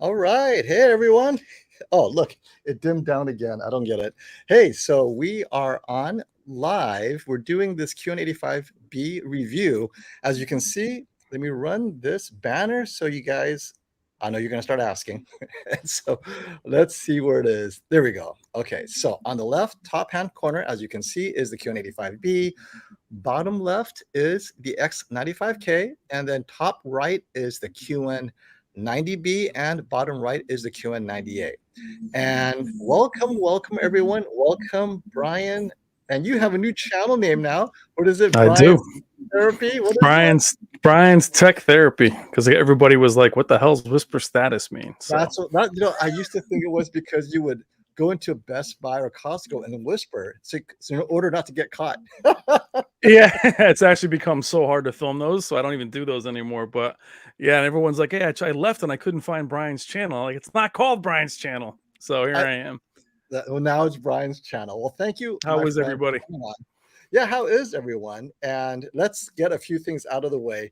All right. Hey, everyone. Oh, look, it dimmed down again. I don't get it. Hey, so we are on live. We're doing this QN85B review. As you can see, let me run this banner so you guys, I know you're going to start asking. And so let's see where it is. There we go. Okay, so on the left top hand corner, as you can see, is the QN85B. Bottom left is the X95K, and then top right is the QN90B, and bottom right is the QN90A. And welcome everyone. Welcome, Brian. And you have a new channel name now. What is it? I Brian's do. Therapy? What is Brian's Tech Therapy, because everybody was like, "What the hell's Whisper Status mean?" So That's what that, I used to think it was because you would go into Best Buy or Costco and then whisper, so in order not to get caught. yeah, it's actually become so hard to film those, so I don't even do those anymore. But yeah, and everyone's like, "Hey, I left and I couldn't find Brian's channel." Like, it's not called Brian's channel. So here I am. Well, now it's Brian's channel. Well, thank you, How my was friend. everybody? Yeah, how is everyone? And let's get a few things out of the way.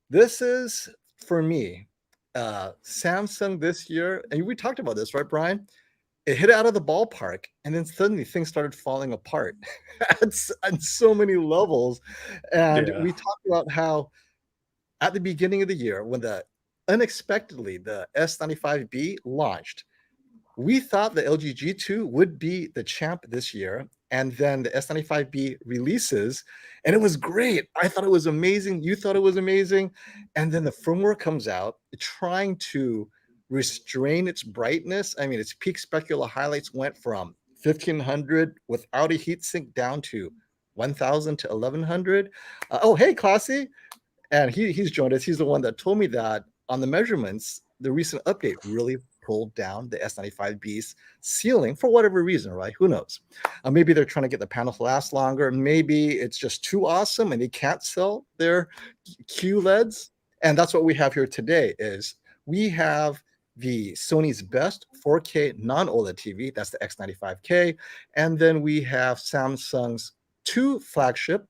This is, for me, Samsung this year, and we talked about this, right, Brian? It hit out of the ballpark, and then suddenly things started falling apart on so many levels. And Yeah. we talked about how at the beginning of the year, when unexpectedly the S95B launched, we thought the LG G2 would be the champ this year, and then the S95B releases, and it was great. I thought it was amazing. You thought it was amazing. And then the firmware comes out trying to restrain its brightness. I mean, its peak specular highlights went from 1500 without a heatsink down to 1000 to 1100. Oh, hey, Classy. And he's joined us. He's the one that told me that on the measurements, the recent update really pulled down the S95B's ceiling for whatever reason, right? Who knows? Maybe they're trying to get the panel to last longer. Maybe it's just too awesome and they can't sell their QLEDs. And that's what we have here today is we have the Sony's best 4K non-OLED TV. That's the X95K. And then we have Samsung's two flagship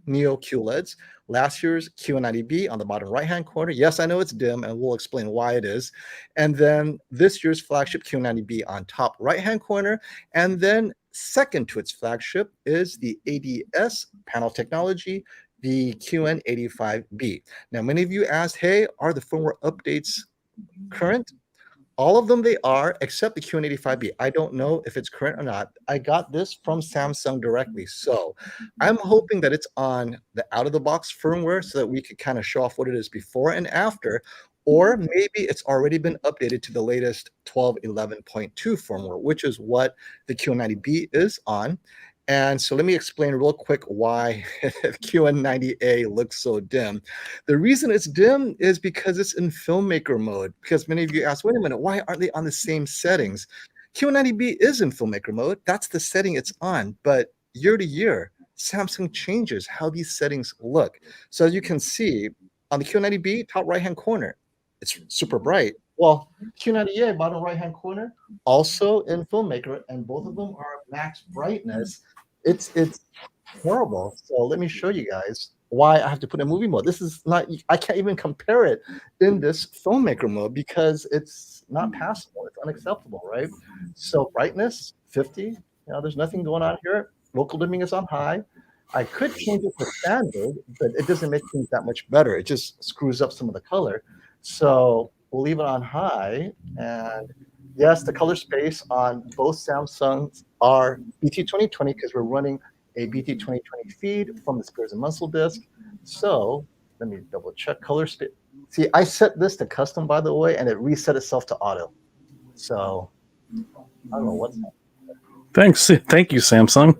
Neo QLEDs, last year's QN90B on the bottom right-hand corner. Yes, I know it's dim, and we'll explain why it is. And then this year's flagship QN90B on top right-hand corner. And then second to its flagship is the ADS panel technology, the QN85B. Now, many of you asked, hey, are the firmware updates current? All of them they are, except the QN85B. I don't know if it's current or not. I got this from Samsung directly. So I'm hoping that it's on the out-of-the-box firmware so that we could kind of show off what it is before and after. Or maybe it's already been updated to the latest 12.11.2 firmware, which is what the QN90B is on. And so let me explain real quick why QN90A looks so dim. The reason it's dim is because it's in filmmaker mode. Because many of you ask, wait a minute, why aren't they on the same settings? QN90B is in filmmaker mode. That's the setting it's on. But year to year, Samsung changes how these settings look. So as you can see on the QN90B, top right-hand corner, it's super bright. Well, Q90A, bottom right-hand corner, also in filmmaker, and both of them are max brightness. It's horrible. So let me show you guys why I have to put in movie mode. This is not, I can't even compare it in this filmmaker mode because it's not passable. It's unacceptable, right? So brightness, 50, there's nothing going on here. Local dimming is on high. I could change it to standard, but it doesn't make things that much better. It just screws up some of the color. So we'll leave it on high. And yes, the color space on both Samsungs are BT 2020 because we're running a BT 2020 feed from the Spears and Muscle disk. So let me double check color space. See, I set this to custom, by the way, and it reset itself to auto. So I don't know what's happening. Thanks. Thank you, Samsung.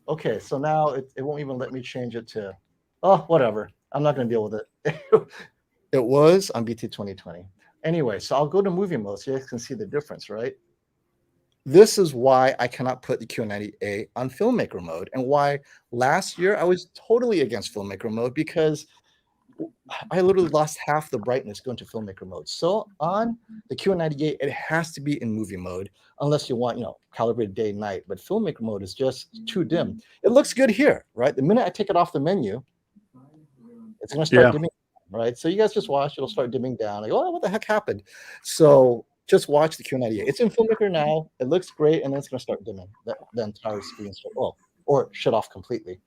Okay, so now it won't even let me change it to, whatever. I'm not going to deal with it. It was on BT 2020. Anyway, so I'll go to movie mode so you guys can see the difference, right? This is why I cannot put the Q90A on filmmaker mode and why last year I was totally against filmmaker mode because I literally lost half the brightness going to filmmaker mode. So on the Q90A, it has to be in movie mode unless you want, calibrated day and night. But filmmaker mode is just too dim. It looks good here, right? The minute I take it off the menu, it's going to start dimming. right? So you guys just watch, it'll start dimming down. Like, oh, what the heck happened? So just watch the QN90A. It's in Filmmaker now. It looks great, and then it's going to start dimming. The entire screen, or shut off completely.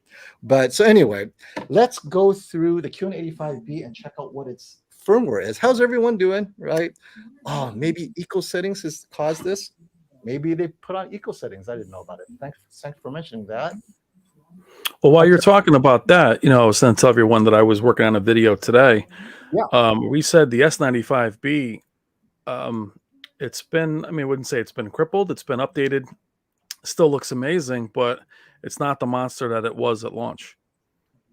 But so anyway, let's go through the QN85B and check out what its firmware is. How's everyone doing, right? Oh, maybe eco settings has caused this. Maybe they put on eco settings. I didn't know about it. Thanks for mentioning that. Well, while you're talking about that, I was going to tell everyone that I was working on a video today. Yeah. We said the S95B, it's been, I wouldn't say it's been crippled. It's been updated. Still looks amazing, but it's not the monster that it was at launch.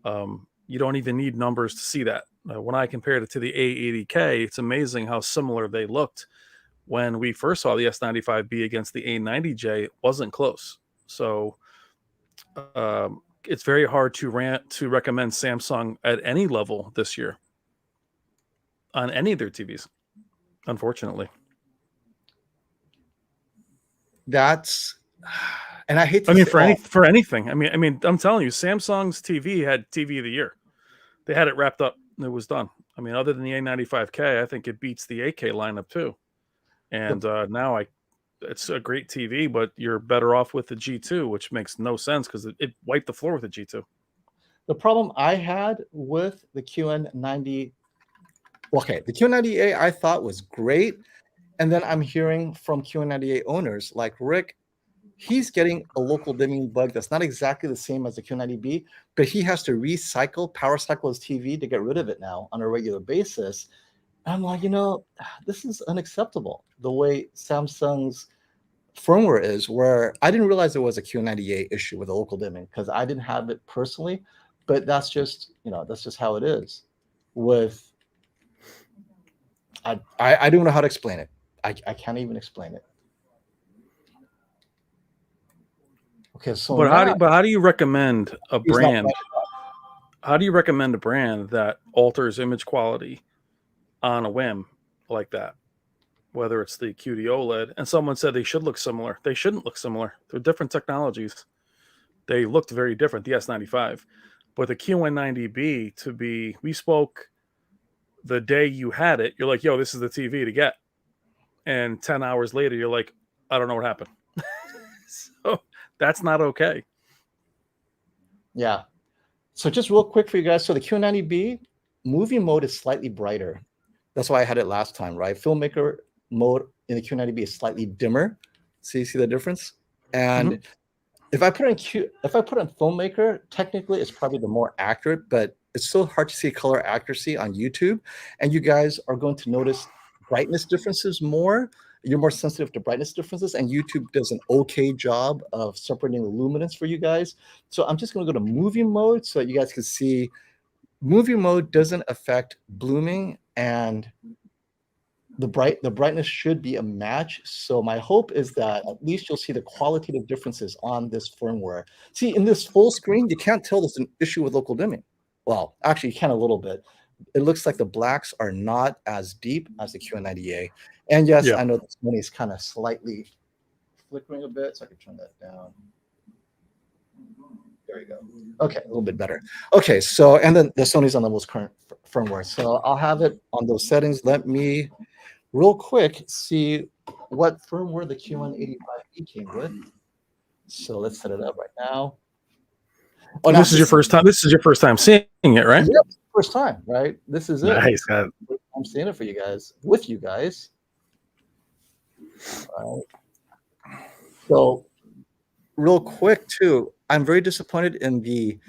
You don't even need numbers to see that. When I compared it to the A80K, it's amazing how similar they looked. When we first saw the S95B against the A90J, it wasn't close. So it's very hard to recommend Samsung at any level this year on any of their TVs, unfortunately. That's, and I hate to for anything. I'm telling you, Samsung's TV had TV of the year. They had it wrapped up. It was done. Other than the A95K, I think it beats the AK lineup too. And now it's a great TV, but you're better off with the G2, which makes no sense because it wiped the floor with the G2. The problem I had with the QN90, the QN90A I thought was great. And then I'm hearing from QN90A owners like Rick, he's getting a local dimming bug that's not exactly the same as the QN90B, but he has to power cycle his TV to get rid of it now on a regular basis. I'm like, this is unacceptable, the way Samsung's firmware is, where I didn't realize there was a QN90A issue with the local dimming because I didn't have it personally, but that's just how it is. With, I don't know how to explain it. I can't even explain it. Okay, so how do you recommend a brand? How do you recommend a brand that alters image quality on a whim like that? Whether it's the QD-OLED, and someone said they should look similar. They shouldn't look similar. They're different technologies. They looked very different, the S95. But the QN90B we spoke the day you had it, you're like, yo, this is the TV to get. And 10 hours later, you're like, I don't know what happened. So that's not okay. Yeah. So just real quick for you guys. So the QN90B movie mode is slightly brighter. That's why I had it last time, right? Filmmaker mode in the QN90B is slightly dimmer. So you see the difference? And if I put on Filmmaker, technically it's probably the more accurate, but it's so hard to see color accuracy on YouTube. And you guys are going to notice brightness differences more. You're more sensitive to brightness differences, and YouTube does an okay job of separating the luminance for you guys. So I'm just going to go to movie mode so that you guys can see movie mode doesn't affect blooming, and the brightness should be a match. So my hope is that at least you'll see the qualitative differences on this firmware. See, in this full screen, you can't tell there's an issue with local dimming. Well, actually, you can a little bit. It looks like the blacks are not as deep as the QN90A. And yes, I know this money is kind of slightly flickering a bit, so I can turn that down. There you go. Okay, a little bit better. Okay, so, and then the Sony's on the most current firmware. So I'll have it on those settings. Let me real quick see what firmware the QN85B came with. So let's set it up right now. Oh, this is your first time. This is your first time seeing it, right? Yep, first time, right? This is it. Nice. I'm seeing it for you guys, with you guys. All right. So, real quick too, I'm very disappointed in the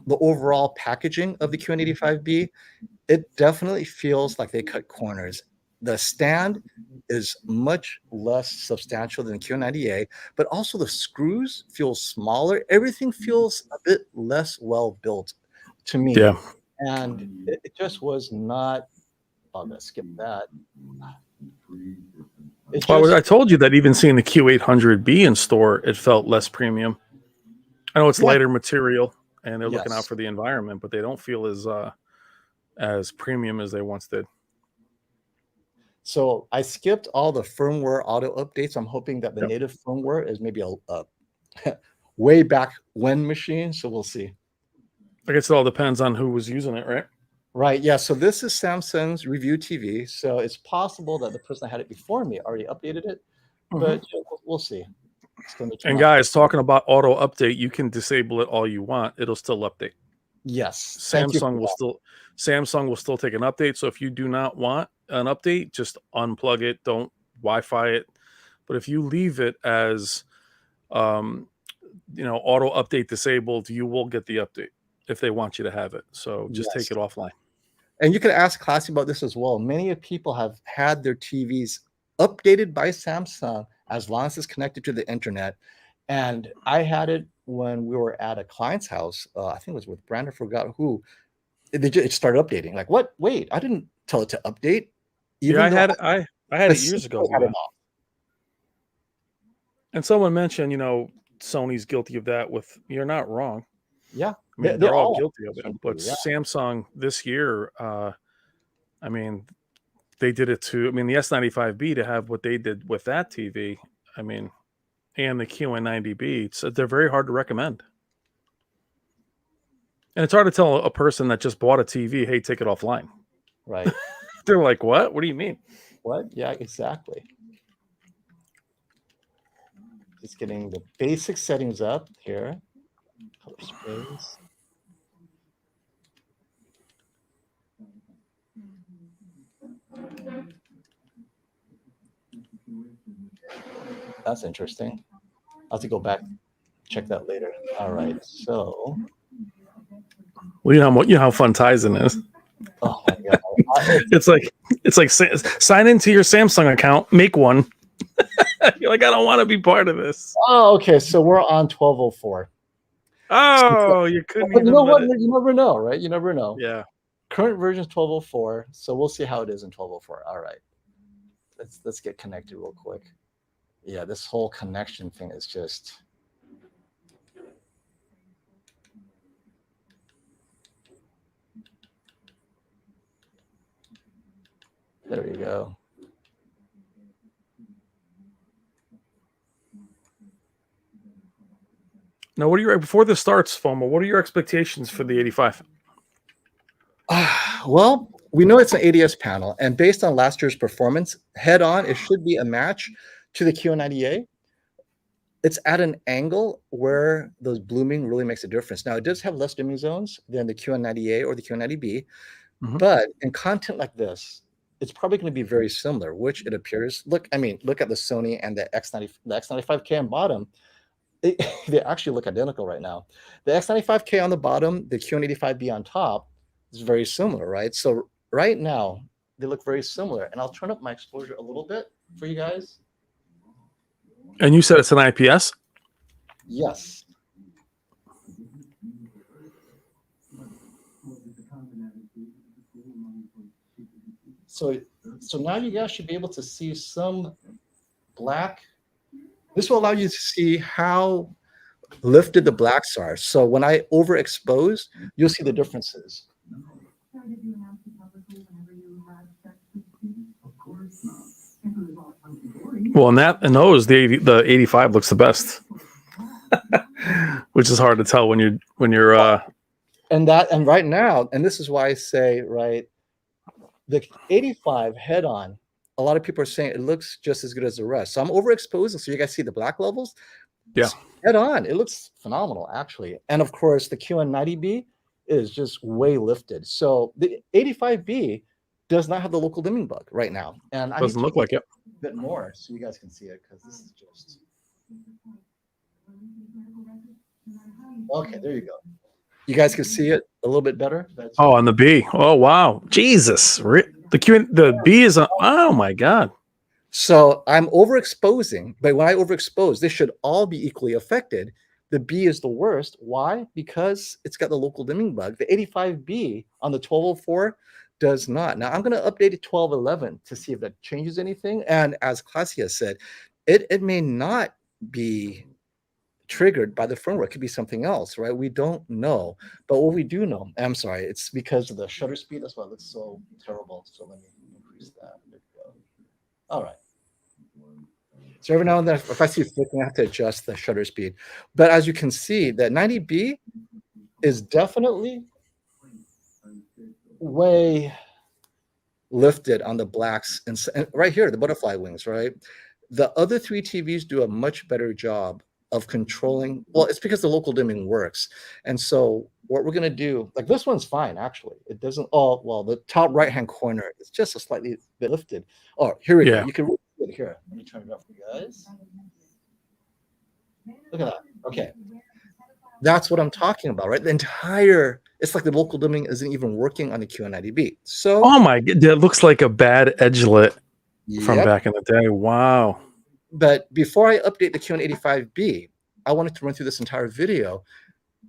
overall packaging of the QN85B. It definitely feels like they cut corners. The stand is much less substantial than the QN90A, but also the screws feel smaller. Everything feels a bit less well built to me. Yeah. And it just was not, I'm going to skip that. I told you that even seeing the Q800B in store, it felt less premium. I know it's lighter material and they're looking out for the environment, but they don't feel as premium as they once did. So I skipped all the firmware auto updates. I'm hoping that the native firmware is maybe a way back when machine. So we'll see. I guess it all depends on who was using it, right? Right. Yeah. So this is Samsung's review TV. So it's possible that the person that had it before me already updated it, but we'll see. It's going to turn And out. guys, talking about auto update, you can disable it all you want. It'll still update. Yes. Thank you. Samsung will still take an update. So if you do not want an update, just unplug it. Don't Wi-Fi it. But if you leave it as auto update disabled, you will get the update if they want you to have it. So just take it offline. And you can ask Classy about this as well. Many people have had their TVs updated by Samsung as long as it's connected to the internet. And I had it when we were at a client's house. I think it was with Brandon, forgot who. It started updating. Like, what? Wait, I didn't tell it to update. I had it years ago. And someone mentioned, Sony's guilty of that. You're not wrong. Yeah, I mean, they're all guilty of it. But Samsung this year, they did it to. The S95B to have what they did with that TV. And the QN90B. They're very hard to recommend. And it's hard to tell a person that just bought a TV, hey, take it offline. Right. They're like, what? What do you mean? What? Yeah, exactly. Just getting the basic settings up here. Color space. That's interesting. I'll have to go back, check that later. All right, so. Well, you know how fun Tizen is. Oh my god! it's like sign into your Samsung account, make one. You're like, I don't want to be part of this. Oh, okay. So we're on 1204. Oh, you couldn't. But you know what? You never know, right? You never know. Yeah. Current version is 1204, so we'll see how it is in 1204. All right. Let's get connected real quick. Yeah, this whole connection thing is just. There you go. Now, before this starts, FOMO, what are your expectations for the 85? Well, we know it's an ADS panel, and based on last year's performance, head on, it should be a match to the QN90A. It's at an angle where those blooming really makes a difference. Now, it does have less dimming zones than the QN90A or the QN90B, but in content like this, it's probably going to be very similar, which it appears. Look at the Sony and the X95K on bottom. They actually look identical right now. The X95K on the bottom, the QN85B on top is very similar, right? So right now, they look very similar. And I'll turn up my exposure a little bit for you guys. And you said it's an IPS? Yes. So now you guys should be able to see some black. This will allow you to see how lifted the blacks are. So when I overexpose, you'll see the differences. Well, in those, the 85 looks the best, which is hard to tell when you're. And right now, and this is why I say, right, the 85 head on, a lot of people are saying it looks just as good as the rest. So I'm overexposing, so you guys see the black levels. Yeah, head on, it looks phenomenal actually. And of course, the QN90B is just way lifted. So the 85B does not have the local dimming bug right now, and doesn't look like it. A bit more so you guys can see it, because this is just okay. There you go. You guys can see it a little bit better. Oh, on the B. Oh, wow. Jesus. The B is oh my God. So I'm overexposing, but when I overexpose, they should all be equally affected. The B is the worst. Why? Because it's got the local dimming bug. The 85B on the 1204 does not. Now I'm going to update it 1211 to see if that changes anything. And as Classy has said, it may not be triggered by the firmware. It could be something else, right? We don't know. But what we do know, I'm sorry, it's because of the shutter speed. That's why it looks so terrible. So let me increase that. There we go. All right. So every now and then, if I see flickering, I have to adjust the shutter speed. But as you can see, that 90B is definitely way lifted on the blacks, and right here, the butterfly wings, right? The other three TVs do a much better job of controlling. Well, it's because the local dimming works. And so what we're going to do, like this one's fine, actually. It doesn't, oh, well, the top right-hand corner is just a slightly bit lifted. Oh, here we go. You can really see it here. Let me turn it up for you guys. Look at that. Okay. That's what I'm talking about, right? The entire, it's like the local dimming isn't even working on the QN90B. So, oh my god, that looks like a bad edgelit from back in the day. Wow. But before I update the QN85B, I wanted to run through this entire video.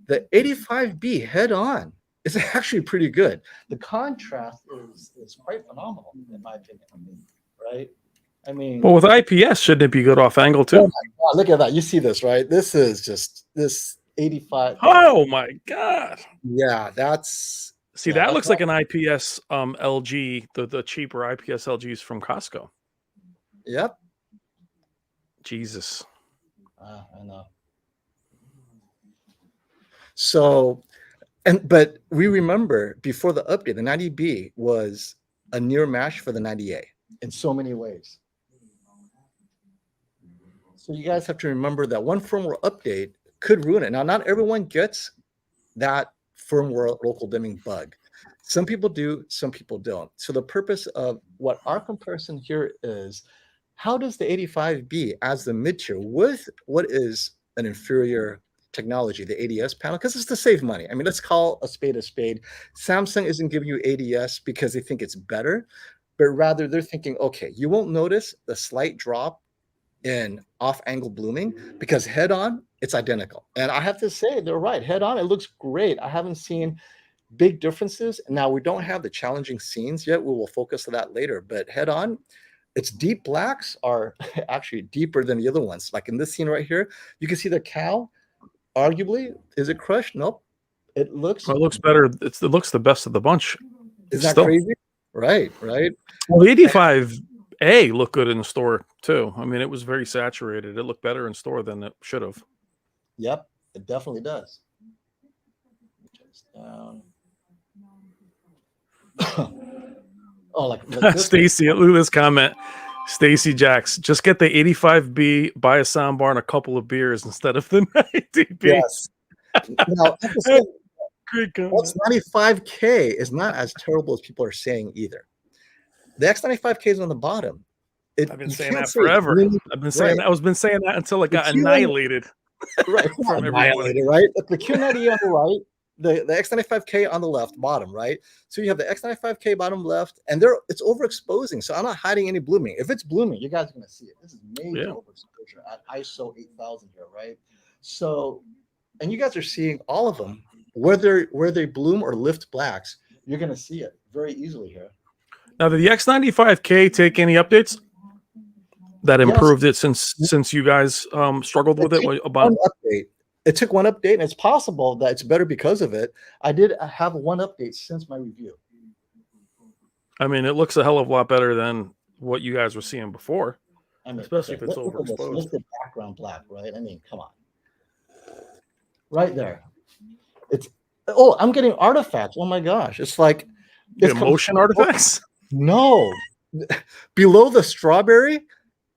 The 85B head-on is actually pretty good. The contrast is quite phenomenal, in my opinion, right? I mean, well, with IPS, shouldn't it be good off angle too? Oh my God, look at that. You see this, right? This is just this 85. Oh my god. Yeah, that's see, that looks like an IPS LG, the cheaper IPS LGs from Costco. Yep. Jesus. I know. So, but we remember before the update, the 90B was a near match for the 90A in so many ways. So you guys have to remember that one firmware update could ruin it. Now, not everyone gets that firmware local dimming bug. Some people do, some people don't. So the purpose of what our comparison here is, how does the 85B as the mid-tier with what is an inferior technology, the ADS panel, because it's to save money. I mean, let's call a spade a spade. Samsung isn't giving you ADS because they think it's better, but rather they're thinking, okay, you won't notice the slight drop in off-angle blooming because head-on, it's identical. And I have to say, they're right. Head-on, it looks great. I haven't seen big differences. Now, we don't have the challenging scenes yet. We will focus on that later. But head-on, its deep blacks are actually deeper than the other ones. Like in this scene right here, you can see the cow. Arguably, is it crushed? Nope. It looks. Well, it looks better. It looks the best of the bunch. Is that crazy? Right, right. Well, the 85A looked good in the store too. I mean, it was very saturated. It looked better in store than it should have. Yep, it definitely does. Down. Oh, like Stacy, look at this comment. Stacy Jacks, just get the 85B, buy a soundbar and a couple of beers instead of the 90B. Yes. Now, what's 95K is not as terrible as people are saying either. The X95K is on the bottom. I've been saying that forever. I've been saying that. I've been saying that until it got annihilated. Right, annihilated, right? The Q90 on the right, the X95K on the left bottom, right? So you have the X95K bottom left, and it's overexposing. So I'm not hiding any blooming. If it's blooming, you guys are going to see it. This is major overexposure at ISO 8000 here, right? So, and you guys are seeing all of them, whether they bloom or lift blacks, you're going to see it very easily here. Now, did the X95K take any updates that improved it since you guys struggled with it? One update. It took one update, and it's possible that it's better because of it. I did have one update since my review. I mean, it looks a hell of a lot better than what you guys were seeing before. I mean, especially if it's overexposed. Look at the background black, right? I mean, come on. Right there. It's I'm getting artifacts. Oh my gosh. It's like it's motion artifacts? No. Below the strawberry,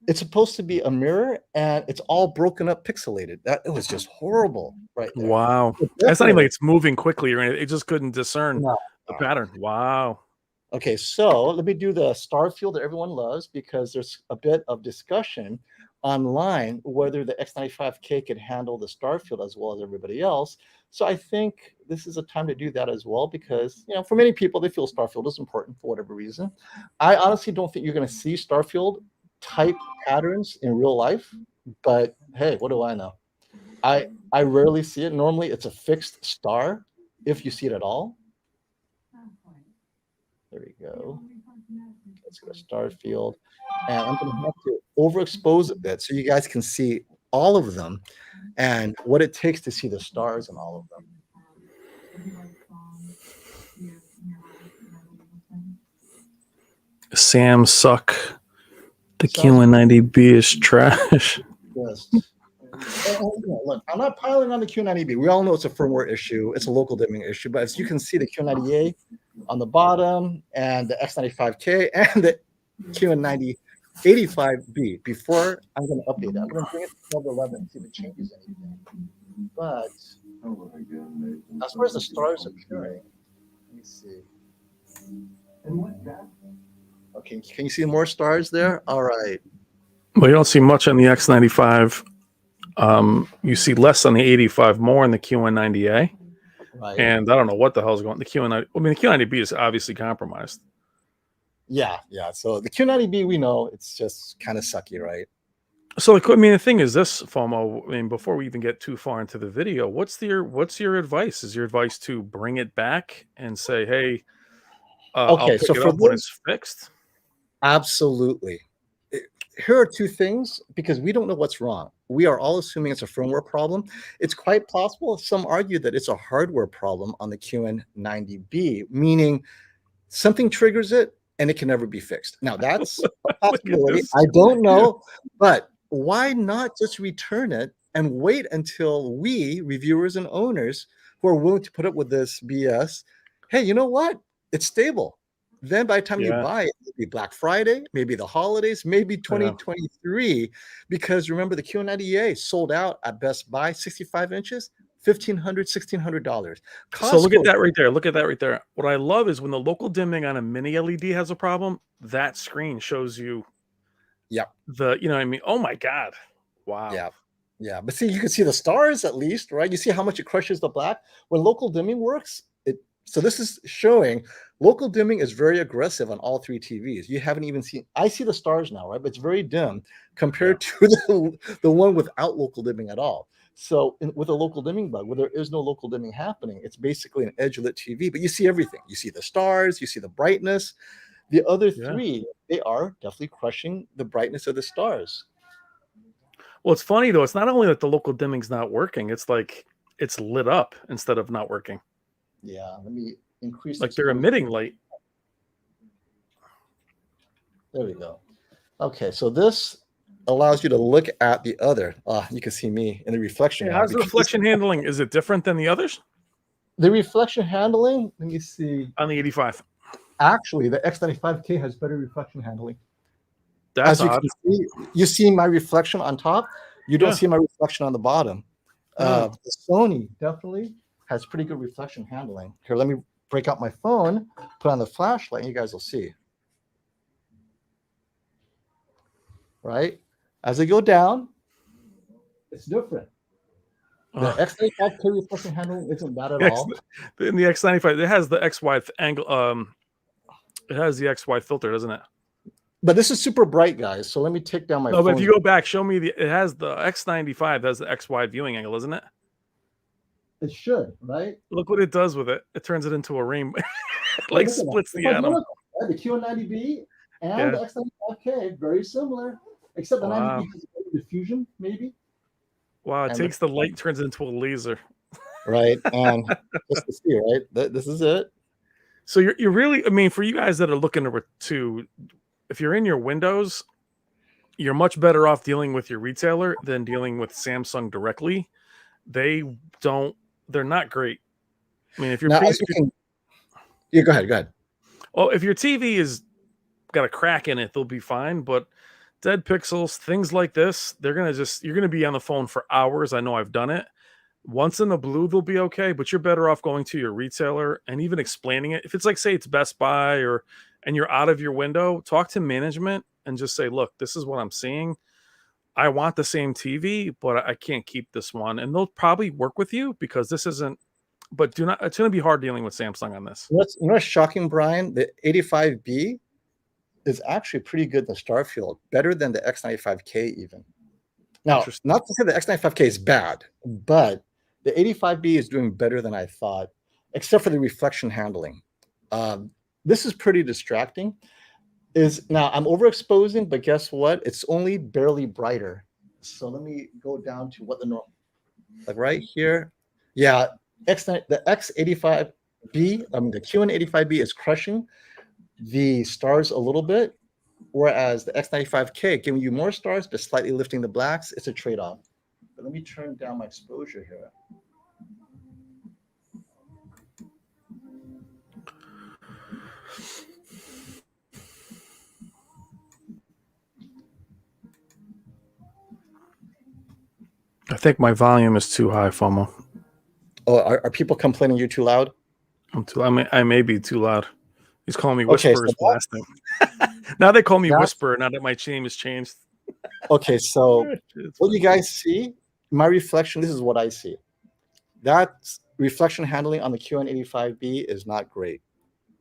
it's supposed to be a mirror, and it's all broken up, pixelated. It was just horrible, right there. Wow. It's not even like it's moving quickly or anything. It just couldn't discern the pattern. Wow. Okay, so let me do the star field that everyone loves, because there's a bit of discussion online whether the X95K could handle the star field as well as everybody else. So I think this is a time to do that as well, because, you know, for many people, they feel star field is important for whatever reason. I honestly don't think you're going to see star field type patterns in real life, but hey, what do I know? I rarely see it. Normally it's a fixed star, if you see it at all. There we go. Let's go to star field, and I'm going to have to overexpose a bit so you guys can see all of them and what it takes to see the stars in all of them. Sam suck. The QN90B is trash. Yes. Look, I'm not piling on the QN90B. We all know it's a firmware issue. It's a local dimming issue. But as you can see, the QN90A, on the bottom, and the X95K and the QN9085B. Before I'm going to update that, I'm going to bring it to 1211, see if it changes anything. But as far as the stars appearing, let me see. Okay, can you see more stars there? All right. Well, you don't see much on the X95. You see less on the 85, more on the QN90A. Right. And I don't know what the hell's going on. The QN90. I mean, the QN90B is obviously compromised. Yeah. So the Q90B, we know it's just kind of sucky, right? So, I mean, the thing is this, FOMO. I mean, before we even get too far into the video, what's your advice? Is your advice to bring it back and say, hey, I'll pick it up when it's fixed? Absolutely. Here are two things, because we don't know what's wrong. We are all assuming it's a firmware problem. It's quite possible. Some argue that it's a hardware problem on the QN90B, meaning something triggers it and it can never be fixed. Now, that's a possibility. I don't know, but why not just return it and wait until we, reviewers and owners, who are willing to put up with this BS, hey, you know what? It's stable. Then by the time you buy it, maybe Black Friday, maybe the holidays, maybe 2023, because remember the Q90A sold out at Best Buy, 65 inches, $1,500, $1,600. So look at that right there. Look at that right there. What I love is when the local dimming on a mini LED has a problem, that screen shows you the, you know what I mean? Oh my God. Wow. Yeah. But see, you can see the stars at least, right? You see how much it crushes the black. When local dimming works, so this is showing local dimming is very aggressive on all three TVs. You haven't even seen, I see the stars now, right? But it's very dim compared to the one without local dimming at all. So with a local dimming bug, where there is no local dimming happening, it's basically an edge lit TV, but you see everything. You see the stars, you see the brightness. The other three, they are definitely crushing the brightness of the stars. Well, it's funny though. It's not only that the local dimming's not working. It's like it's lit up instead of not working. Yeah, let me increase. Like they're emitting light. There we go. Okay, so this allows you to look at the other. You can see me in the reflection. How's the reflection handling? Is it different than the others? The reflection handling, let me see. On the 85. Actually, the X95K has better reflection handling. That's odd. You see my reflection on top. You don't see my reflection on the bottom. The Sony definitely has pretty good reflection handling. Here, let me break out my phone, put on the flashlight, and you guys will see. Right? As they go down, it's different. The X95K reflection handling isn't bad at all. In the X95, it has the XY angle. It has the XY filter, doesn't it? But this is super bright, guys. So let me take down my phone. But if you go back, show me it has the X95 has the XY viewing angle, isn't it? It should, right? Look what it does with it. It turns it into a rainbow. Like splits the atom. The QN90B and the X95K, very similar, except the 90B has a diffusion, maybe. Wow, it takes the light, turns it into a laser. Right, and just to see, right? This is it. So you're really, I mean, for you guys that are looking to, if you're in your Windows, you're much better off dealing with your retailer than dealing with Samsung directly. They're not great. I mean, if you're go ahead. Well, if your TV is got a crack in it, they'll be fine. But dead pixels, things like this, you're gonna be on the phone for hours. I know I've done it. Once in the blue, they'll be okay. But you're better off going to your retailer and even explaining it. If it's like, say, it's Best Buy and you're out of your window, talk to management and just say, look, this is what I'm seeing. I want the same TV, but I can't keep this one. And they'll probably work with you because this isn't, but it's going to be hard dealing with Samsung on this. What's shocking, Brian? The 85B is actually pretty good in the star field, better than the X95K even. Now, not to say the X95K is bad, but the 85B is doing better than I thought, except for the reflection handling. This is pretty distracting. Now I'm overexposing, but guess what? It's only barely brighter. So let me go down to what the normal, like right here. Yeah, the X85B, I mean the QN85B is crushing the stars a little bit, whereas the X95K giving you more stars but slightly lifting the blacks. It's a trade-off. But let me turn down my exposure here. I think my volume is too high, FOMO. Oh, are people complaining you're too loud? I may be too loud. He's calling me Whisperers blasting. Now they call me Whisperer. Now that my name has changed. Okay, so what you guys see, my reflection, this is what I see. That reflection handling on the QN85B is not great.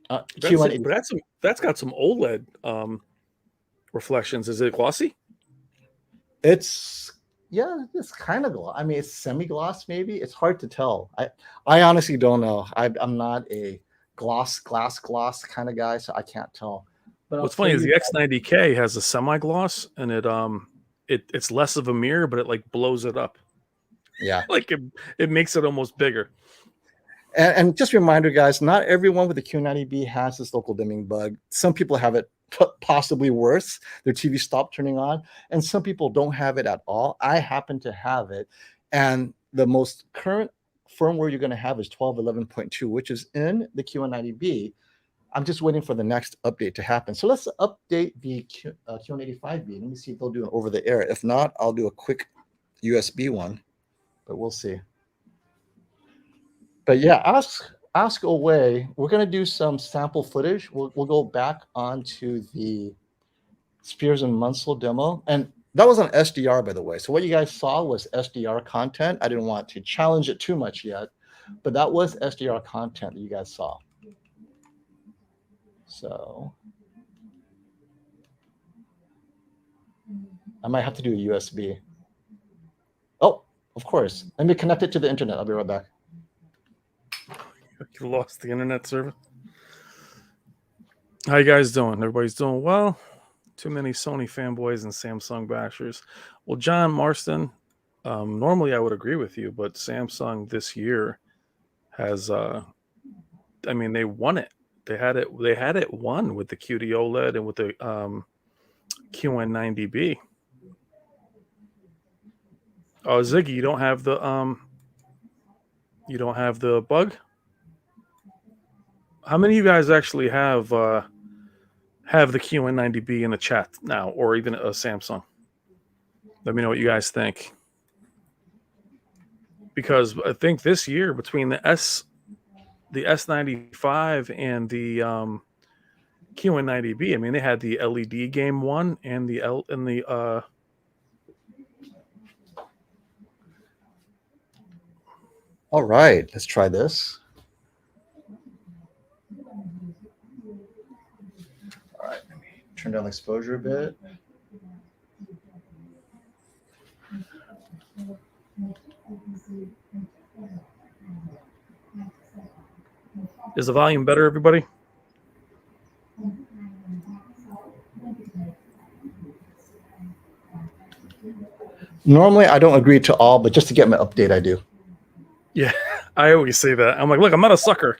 That's got some OLED reflections. Is it glossy? It's kind of gloss. I mean, it's semi-gloss maybe. It's hard to tell. I honestly don't know. I'm not a gloss kind of guy, so I can't tell. But what's funny is the X90K has a semi-gloss, and it's less of a mirror, but it like blows it up. Yeah, like it makes it almost bigger. And just a reminder, guys, not everyone with the QN90B has this local dimming bug. Some people have it possibly worse. Their TV stopped turning on, and some people don't have it at all. I happen to have it, and the most current firmware you're going to have is 12.11.2, which is in the QN90B. I'm just waiting for the next update to happen. So let's update the QN85B. Let me see if they'll do an over the air. If not, I'll do a quick USB one, but we'll see. But yeah, ask away. We're going to do some sample footage. We'll go back onto the Spears and Munsell demo. And that was on SDR, by the way. So what you guys saw was SDR content. I didn't want to challenge it too much yet, but that was SDR content that you guys saw. So I might have to do a USB. Oh, of course. Let me connect it to the internet. I'll be right back. You lost the internet service. How you guys doing? Everybody's doing well. Too many Sony fanboys and Samsung bashers. Well, John Marston, normally I would agree with you, but Samsung this year has, I mean, they won it. They had it won with the QD-OLED and with the QN90B. Oh, Ziggy, you don't have the bug? How many of you guys actually have the QN90B in the chat now, or even a Samsung? Let me know what you guys think. Because I think this year between the S95 and the QN90B, I mean, they had the LED game one and the All right, let's try this. All right, let me turn down the exposure a bit. Is the volume better, everybody? Normally, I don't agree to all, but just to get my update, I do. Yeah, I always say that. I'm like, look, I'm not a sucker.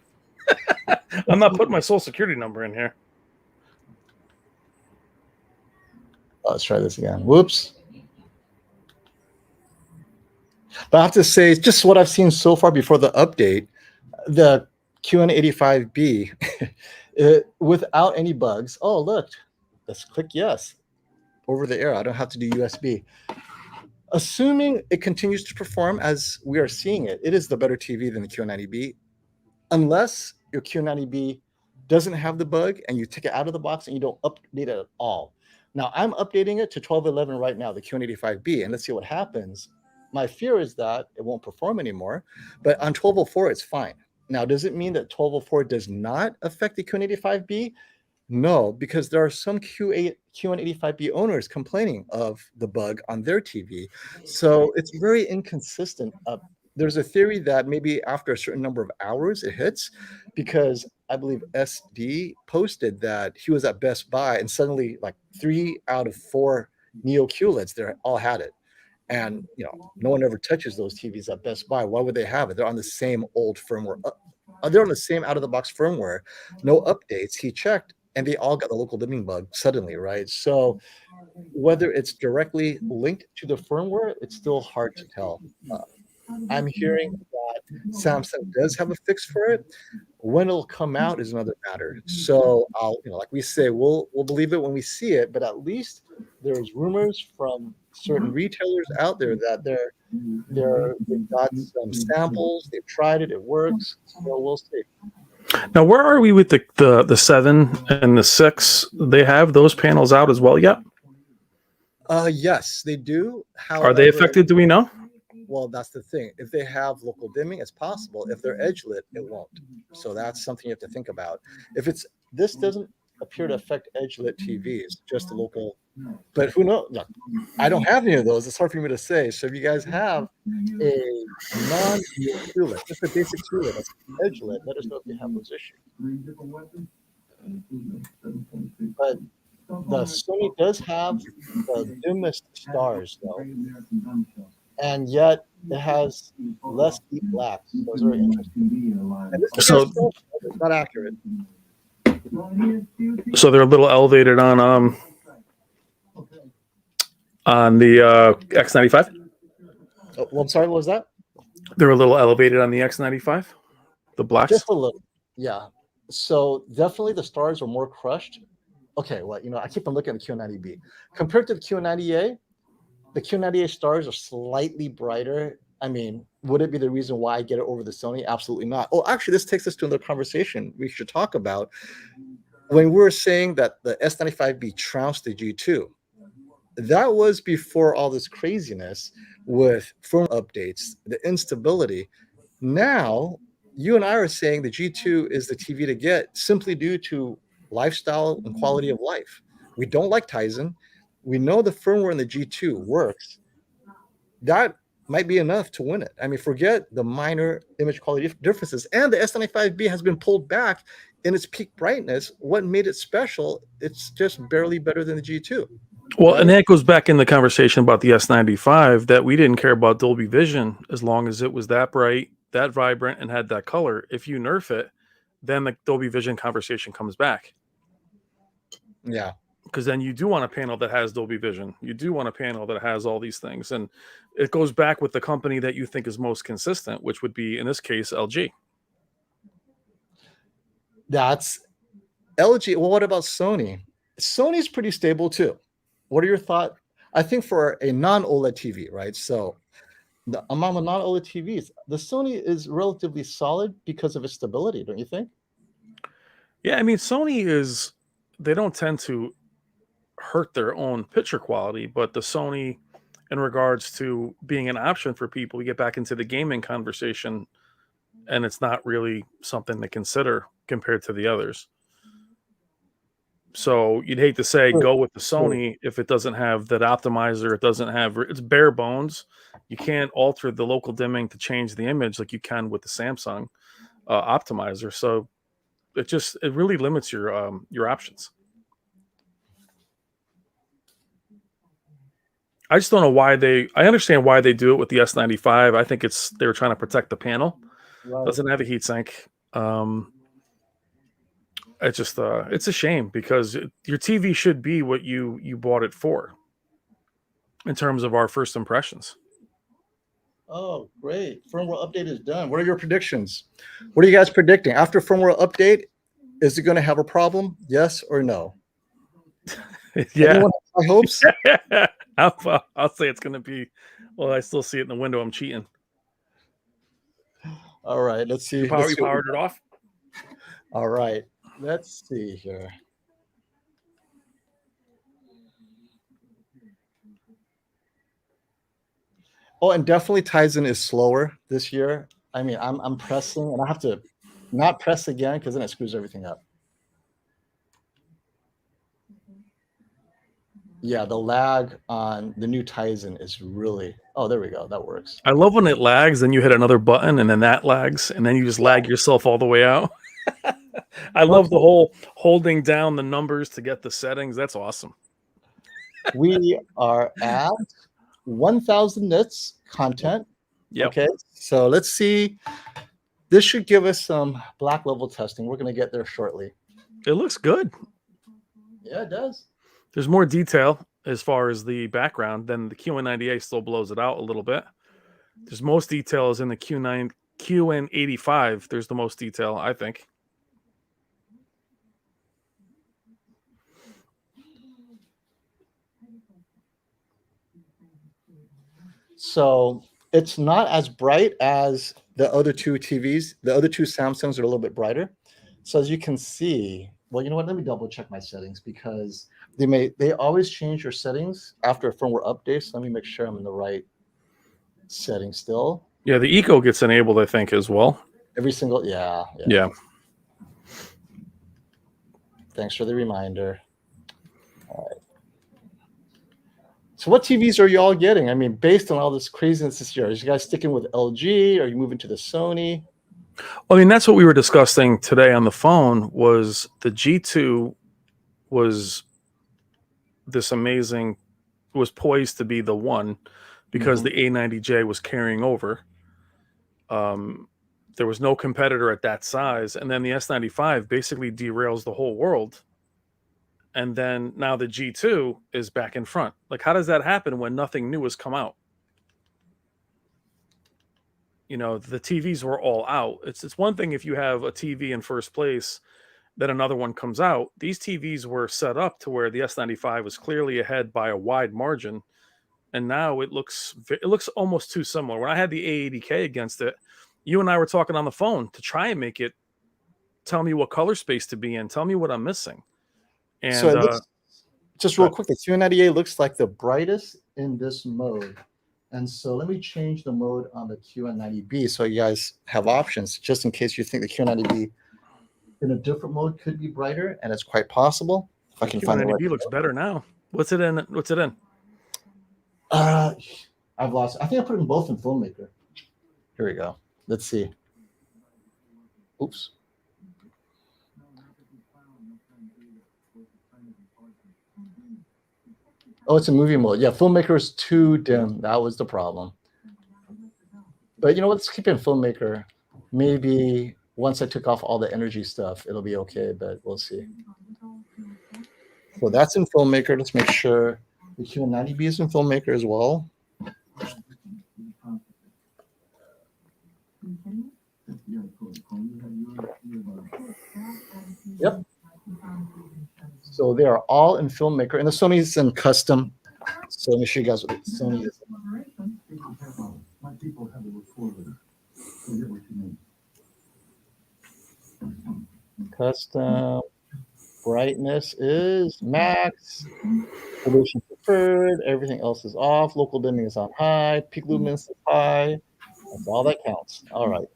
I'm not putting my social security number in here. Let's try this again. Whoops. But I have to say, just what I've seen so far before the update, the QN85B, without any bugs. Oh, look, let's click yes. Over the air. I don't have to do USB. Assuming it continues to perform as we are seeing it, it is the better TV than the QN90B, unless your QN90B doesn't have the bug and you take it out of the box and you don't update it at all. Now, I'm updating it to 12.11 right now, the QN85B, and let's see what happens. My fear is that it won't perform anymore, but on 12.04, it's fine. Now, does it mean that 12.04 does not affect the QN85B? No, because there are some QN85B owners complaining of the bug on their TV. So it's very inconsistent. There's a theory that maybe after a certain number of hours it hits, because I believe SD posted that he was at Best Buy and suddenly like 3 out of 4 Neo QLEDs there all had it. And no one ever touches those TVs at Best Buy. Why would they have it? They're on the same old firmware. They're on the same out-of-the-box firmware. No updates. He checked, and they all got the local dimming bug suddenly, right? So whether it's directly linked to the firmware, it's still hard to tell. I'm hearing that Samsung does have a fix for it. When it'll come out is another matter. So I'll, like we say, we'll believe it when we see it. But at least there's rumors from certain retailers out there that they've got some samples, they've tried it, it works. So we'll see. Now, where are we with the 7 and the 6? They have those panels out as well yet? Yes, they do. However, Are they affected? Do we know? Well, that's the thing. If they have local dimming, it's possible. If they're edge lit, it won't. So that's something you have to think about. This doesn't appear to affect edge lit TVs, just the local. But who knows? Look, I don't have any of those. It's hard for me to say. So if you guys have a non-QLED, just a basic QLED that's edge lit, let us know if you have those issues. But the Sony does have the dimmest stars, though. And yet it has less deep blacks. So it's very interesting. And this So it's not accurate. So they're a little elevated on the X95. Oh, well, I'm sorry. What was that? They're a little elevated on the X95. The blacks. Just a little. Yeah. So definitely the stars are more crushed. Okay. Well, I keep on looking at the QN90B compared to the QN90A. The QN90A stars are slightly brighter. I mean, would it be the reason why I get it over the Sony? Absolutely not. Oh, actually, this takes us to another conversation we should talk about. When we were saying that the S95B trounced the G2, that was before all this craziness with firmware updates, the instability. Now, you and I are saying the G2 is the TV to get simply due to lifestyle and quality of life. We don't like Tizen. We know the firmware in the G2 works. That might be enough to win it. I mean, forget the minor image quality differences. And the S95B has been pulled back in its peak brightness. What made it special? It's just barely better than the G2. Well, right? And that goes back in the conversation about the S95 that we didn't care about Dolby Vision as long as it was that bright, that vibrant, and had that color. If you nerf it, then the Dolby Vision conversation comes back. Yeah. Because then you do want a panel that has Dolby Vision. You do want a panel that has all these things. And it goes back with the company that you think is most consistent, which would be, in this case, LG. That's LG. Well, what about Sony? Sony's pretty stable too. What are your thoughts? I think for a non-OLED TV, right? So among the non-OLED TVs, the Sony is relatively solid because of its stability, don't you think? Yeah, I mean, Sony is, they don't tend to hurt their own picture quality, but the Sony, in regards to being an option for people, we get back into the gaming conversation, and it's not really something to consider compared to the others. So you'd hate to say go with the Sony if it doesn't have that optimizer. It doesn't have, it's bare bones. You can't alter the local dimming to change the image like you can with the Samsung optimizer. So it really limits your options. I just don't know why I understand why they do it with the S95. I think they were trying to protect the panel. Right. Doesn't have a heatsink. It's a shame because your TV should be what you bought it for in terms of our first impressions. Oh, great. Firmware update is done. What are your predictions? What are you guys predicting? After firmware update, is it going to have a problem? Yes or no? Yeah. Anyone have high hopes? I'll say it's going to be, well, I still see it in the window. I'm cheating. All right. Let's see. You powered it off? All right. Let's see here. Oh, and definitely Tizen is slower this year. I mean, I'm pressing, and I have to not press again because then it screws everything up. Yeah, the lag on the new Tizen is really, oh, there we go. That works. I love when it lags, then you hit another button, and then that lags, and then you just lag yourself all the way out. I love the whole holding down the numbers to get the settings. That's awesome. We are at 1,000 nits content. Yep. Okay, so let's see. This should give us some black level testing. We're going to get there shortly. It looks good. Yeah, it does. There's more detail as far as the background than the QN90A still blows it out a little bit. There's most detail is in the QN85. There's the most detail, I think. So it's not as bright as the other two TVs. The other two Samsungs are a little bit brighter. So as you can see, well, you know what? Let me double check my settings because they always change your settings after a firmware update. So let me make sure I'm in the right setting still. Yeah, the Eco gets enabled, I think, as well. Every single, yeah. Thanks for the reminder. All right. So what TVs are you all getting? I mean, based on all this craziness this year, are you guys sticking with LG? Are you moving to the Sony? Well, I mean, that's what we were discussing today on the phone. Was the G2 was this amazing, was poised to be the one because the A90J was carrying over. There was no competitor at that size, and then the S95 basically derails the whole world. And then now the G2 is back in front. Like, how does that happen when nothing new has come out? You know, the TVs were all out. It's one thing if you have a TV in first place, then another one comes out. These TVs were set up to where the S95 was clearly ahead by a wide margin, and now it looks almost too similar. When I had the A80K against it, you and I were talking on the phone to try and make it tell me what color space to be in, tell me what I'm missing. And so it looks, just real quick, the QN90A looks like the brightest in this mode. And so let me change the mode on the QN90B so you guys have options, just in case you think the QN90B in a different mode could be brighter, and it's quite possible. If I can find the QN90B looks better now. What's it in? I've lost. I think I put them both in Filmmaker. Here we go. Let's see. Oops. Oh, it's a movie mode. Yeah, Filmmaker is too dim. That was the problem. But you know what? Let's keep it in Filmmaker. Maybe once I took off all the energy stuff, it'll be okay, but we'll see. So that's in Filmmaker. Let's make sure the QN90B is in Filmmaker as well. Yep. So they are all in Filmmaker, and the Sony is in custom. So let me show you guys what the Sony is. Custom brightness is max. Resolution preferred. Everything else is off. Local dimming is on high. Peak luminance is high. That's all that counts. All right.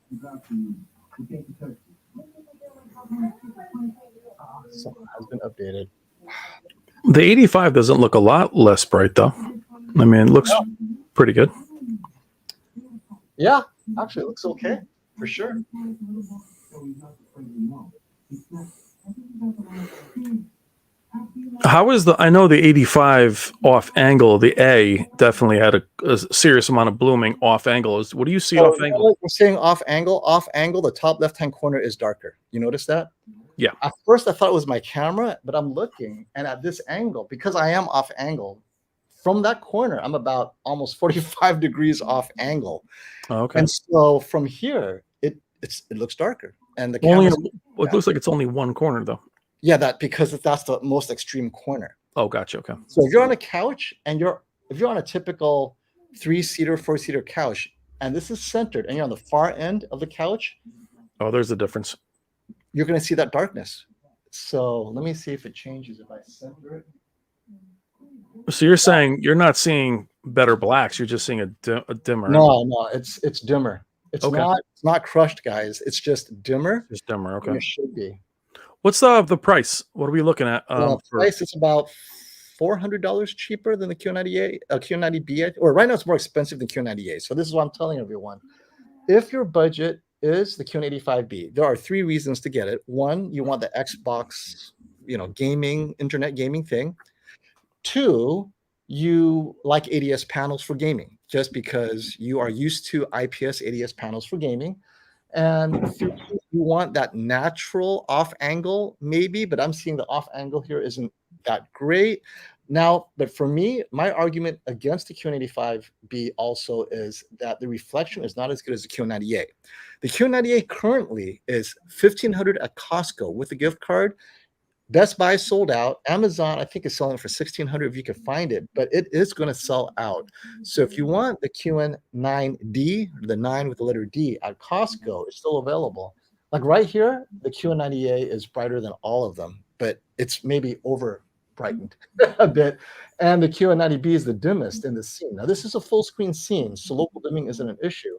So has been updated. The 85 doesn't look a lot less bright, though. I mean, it looks pretty good. Yeah, actually, it looks okay for sure. How is the? I know the 85 off angle. The A definitely had a serious amount of blooming off angle. What do you see off angle? We're saying off angle. Off angle, the top left-hand corner is darker. You notice that? Yeah. At first, I thought it was my camera, but I'm looking, and at this angle, because I am off angle, from that corner, I'm about almost 45 degrees off angle. Oh, okay. And so from here, it looks darker, and the only. camera. It looks like it's only one corner, though. Yeah, because that's the most extreme corner. Oh, gotcha. Okay. So if you're on a couch and if you're on a typical 3-seater, 4-seater couch, and this is centered, and you're on the far end of the couch. Oh, there's a difference. You're going to see that darkness. So let me see if it changes if I center it. So you're saying you're not seeing better blacks. You're just seeing a dimmer. No, it's dimmer. It's okay. not crushed, guys. It's just dimmer. It's dimmer. Okay. It should be. What's the price? What are we looking at? Price is about $400 cheaper than the QN90A, QN90B, or right now it's more expensive than QN90A. So this is what I'm telling everyone. If your budget is the QN85B, there are 3 reasons to get it. 1, you want the Xbox, gaming, internet gaming thing. 2, you like ADS panels for gaming, just because you are used to IPS ADS panels for gaming. And 3, you want that natural off angle, maybe, but I'm seeing the off angle here isn't that great. Now, but for me, my argument against the QN85B also is that the reflection is not as good as the QN90A. The QN90A currently is $1,500 at Costco with a gift card. Best Buy sold out. Amazon, I think, is selling for $1,600 if you can find it, but it is going to sell out. So if you want the QN9D, the 9 with the letter D at Costco, it's still available. Like right here, the QN90A is brighter than all of them, but it's maybe over brightened a bit. And the QN90B is the dimmest in the scene. Now, this is a full screen scene, so local dimming isn't an issue.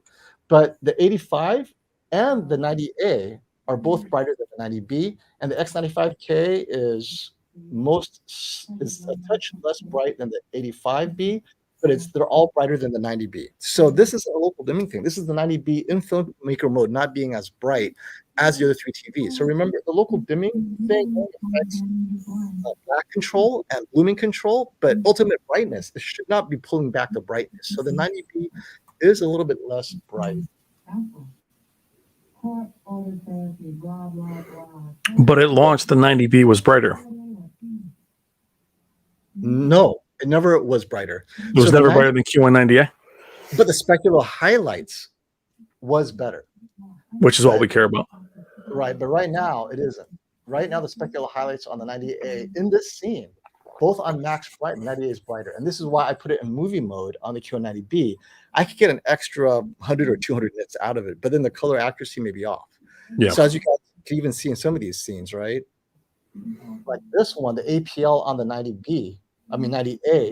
But the 85 and the 90A are both brighter than the 90B, and the X95K is a touch less bright than the 85B, but they're all brighter than the 90B. So this is a local dimming thing. This is the 90B in filmmaker mode not being as bright as the other three TVs. So remember, the local dimming thing only affects black control and blooming control, but ultimate brightness, it should not be pulling back the brightness. So the 90B is a little bit less bright. But it launched, the 90B was brighter. No, it never was brighter. It was never brighter than QN90A? But the specular highlights was better. Which is all we care about. Right, but right now it isn't. Right now the specular highlights on the 90A in this scene, both on max bright, 90A is brighter. And this is why I put it in movie mode on the QN90B. I could get an extra 100 or 200 nits out of it, but then the color accuracy may be off. Yeah. So as you guys can even see in some of these scenes, right? Like this one, the APL on the 90A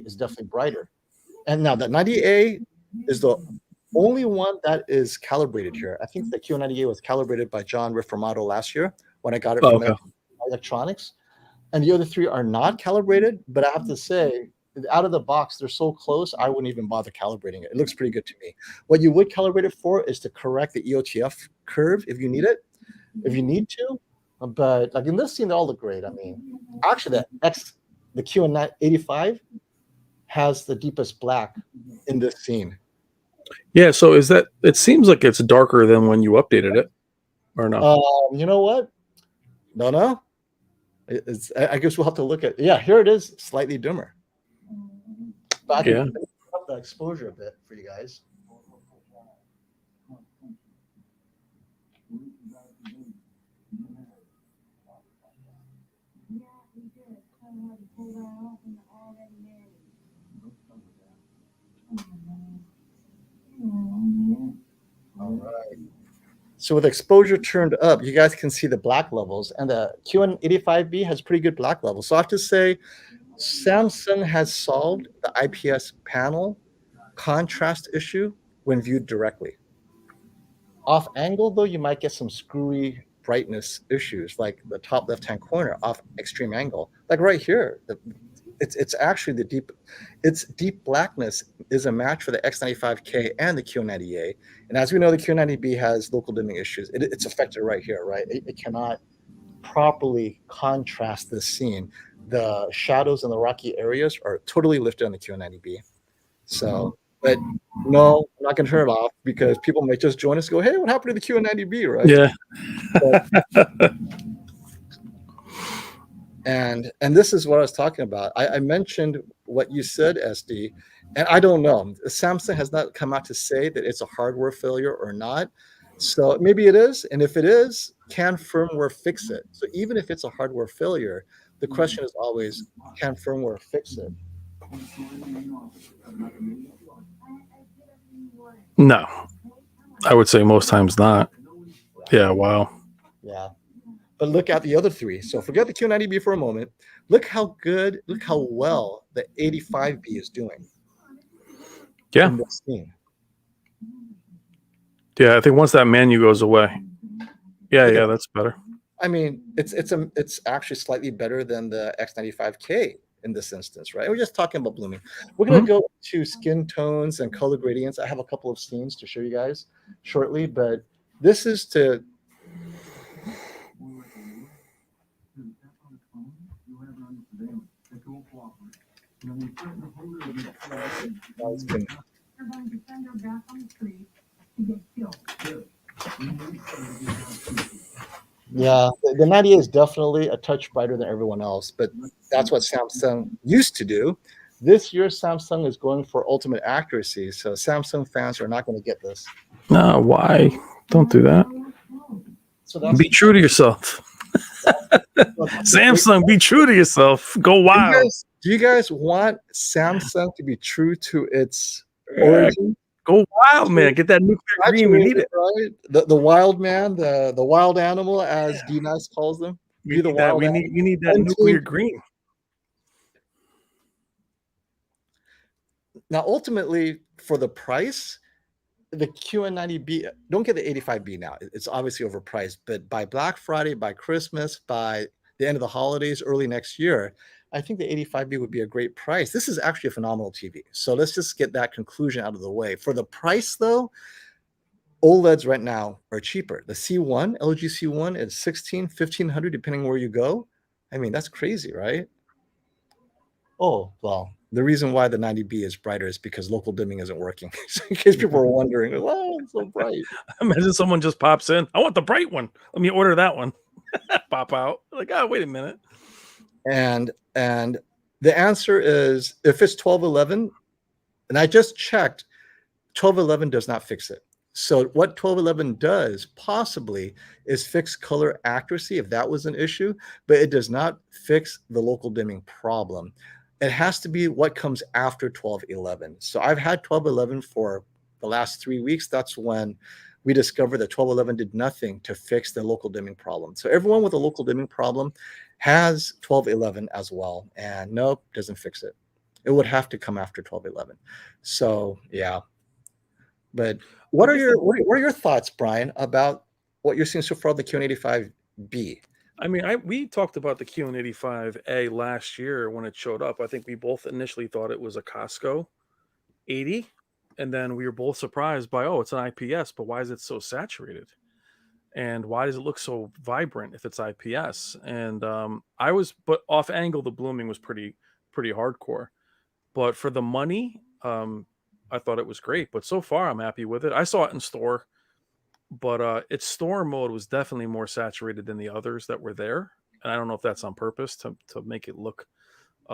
is definitely brighter. And now that 90A is the only one that is calibrated here. I think the QN90A was calibrated by John Riformato last year when I got it from Electronics. And the other three are not calibrated, but I have to say, out of the box, they're so close, I wouldn't even bother calibrating it. It looks pretty good to me. What you would calibrate it for is to correct the EOTF curve if you need it, if you need to. But like in this scene, they all look great. I mean, actually, the QN85 has the deepest black in this scene. Yeah, so is that, it seems like it's darker than when you updated it, or no? You know what? No. I guess we'll have to look at, yeah, here it is, slightly dimmer. But I can up the exposure a bit for you guys. All right. So with exposure turned up, you guys can see the black levels, and the QN85B has pretty good black levels. So I have to say, Samsung has solved the IPS panel contrast issue when viewed directly. Off angle, though, you might get some screwy brightness issues, like the top left-hand corner off extreme angle. Like right here, it's actually deep blackness is a match for the X95K and the QN90A. And as we know, the QN90B has local dimming issues. It's affected right here, right? It cannot properly contrast this scene. The shadows in the rocky areas are totally lifted on the QN90B. So, but no, I'm not going to turn it off because people may just join us and go, hey, what happened to the QN90B, right? Yeah. And this is what I was talking about. I mentioned what you said, SD, and I don't know. Samsung has not come out to say that it's a hardware failure or not. So maybe it is. And if it is, can firmware fix it? So even if it's a hardware failure, the question is always, can firmware fix it? No. I would say most times not. Yeah, wow. Yeah. But look at the other three. So forget the Q90B for a moment. Look how well the 85B is doing. Yeah. In this scene. Yeah, I think once that menu goes away. Yeah, that's better. I mean, it's actually slightly better than the X95K in this instance, right? We're just talking about blooming. We're going to go to skin tones and color gradients. I have a couple of scenes to show you guys shortly, but this is to yeah, the 90 is definitely a touch brighter than everyone else, but that's what Samsung used to do. This year, Samsung is going for ultimate accuracy, so Samsung fans are not going to get this. No, why? Don't do that. So that's be true to yourself. Samsung, be true to yourself. Go wild. Do you guys want Samsung to be true to its origin? Go wild, man. Get that nuclear green. We need it. Right? The wild man, the wild animal, as D Nice calls them. We need that. We need that nuclear green. Now, ultimately, for the price, the QN90B, don't get the 85B now. It's obviously overpriced, but by Black Friday, by Christmas, by the end of the holidays, early next year, I think the 85B would be a great price. This is actually a phenomenal TV. So let's just get that conclusion out of the way. For the price, though, OLEDs right now are cheaper. The C1, LG C1 is $1,500, depending where you go. I mean, that's crazy, right? Oh, well, the reason why the 90B is brighter is because local dimming isn't working. So in case people are wondering, well, it's so bright. Imagine someone just pops in. I want the bright one. Let me order that one. Pop out. Like, oh, wait a minute. And the answer is, if it's 1211, and I just checked, 1211 does not fix it. So what 1211 does possibly is fix color accuracy if that was an issue, but it does not fix the local dimming problem. It has to be what comes after 1211. So I've had 1211 for the last 3 weeks. That's when we discovered that 1211 did nothing to fix the local dimming problem. So everyone with a local dimming problem has 1211 as well. And nope, doesn't fix it. It would have to come after 1211. So yeah. But what are your thoughts, Brian, about what you're seeing so far, the QN85B? I mean, we talked about the QN85A last year when it showed up. I think we both initially thought it was a Costco 80, and then we were both surprised by, oh, it's an IPS, but why is it so saturated? And why does it look so vibrant if it's IPS? And but off angle, the blooming was pretty hardcore. But for the money, I thought it was great. But so far, I'm happy with it. I saw it in store, but its store mode was definitely more saturated than the others that were there. And I don't know if that's on purpose to make it look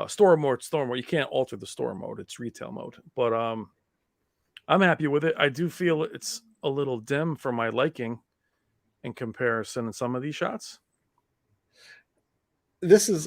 store mode. You can't alter the store mode; it's retail mode. But I'm happy with it. I do feel it's a little dim for my liking in comparison in some of these shots.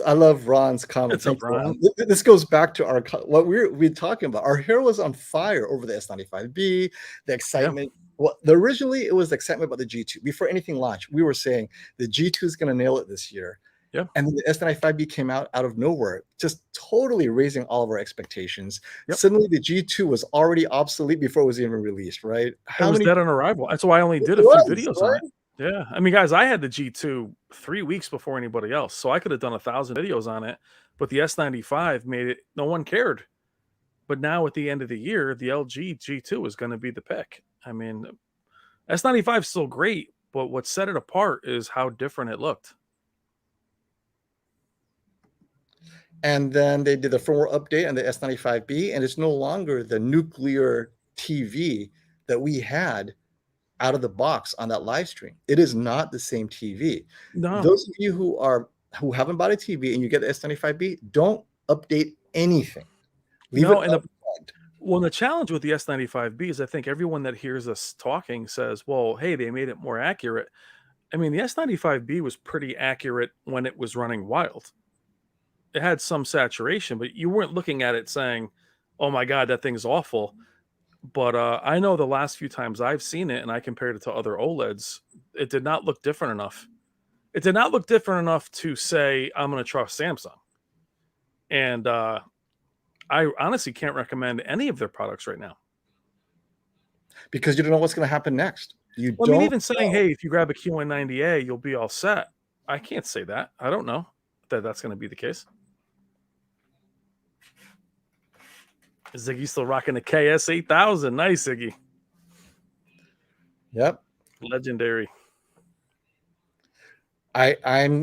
I love Ron's comment. It's up, Ron. This goes back to what we're talking about. Our hair was on fire over the S95B, the excitement. Yeah. Well, originally it was the excitement about the G2. Before anything launched, we were saying the G2 is going to nail it this year. Yeah. And then the S95B came out of nowhere, just totally raising all of our expectations. Yep. Suddenly the G2 was already obsolete before it was even released, right? It was dead on arrival. That's why I only did a few videos on it. Yeah. I mean, guys, I had the G2 3 weeks before anybody else, so I could have done 1,000 videos on it, but the S95 made it, no one cared. But now at the end of the year, the LG G2 is going to be the pick. I mean, S95 is still great, but what set it apart is how different it looked. And then they did the firmware update on the S95B, and it's no longer the nuclear TV that we had out of the box on that live stream. It is not the same TV. No. Those of you who haven't bought a TV and you get the S95B, don't update anything. Leave it unplugged. Well, the challenge with the S95B is I think everyone that hears us talking says, well, hey, they made it more accurate. I mean, the S95B was pretty accurate when it was running wild. It had some saturation, but you weren't looking at it saying, oh my God, that thing's awful. But I know the last few times I've seen it and I compared it to other OLEDs, it did not look different enough. It did not look different enough to say, I'm going to trust Samsung. And I honestly can't recommend any of their products right now. Because you don't know what's going to happen next. I mean, even saying, hey, if you grab a QN90A, you'll be all set. I can't say that. I don't know that that's going to be the case. Ziggy's still rocking the KS8000. Nice, Ziggy. Yep. Legendary. I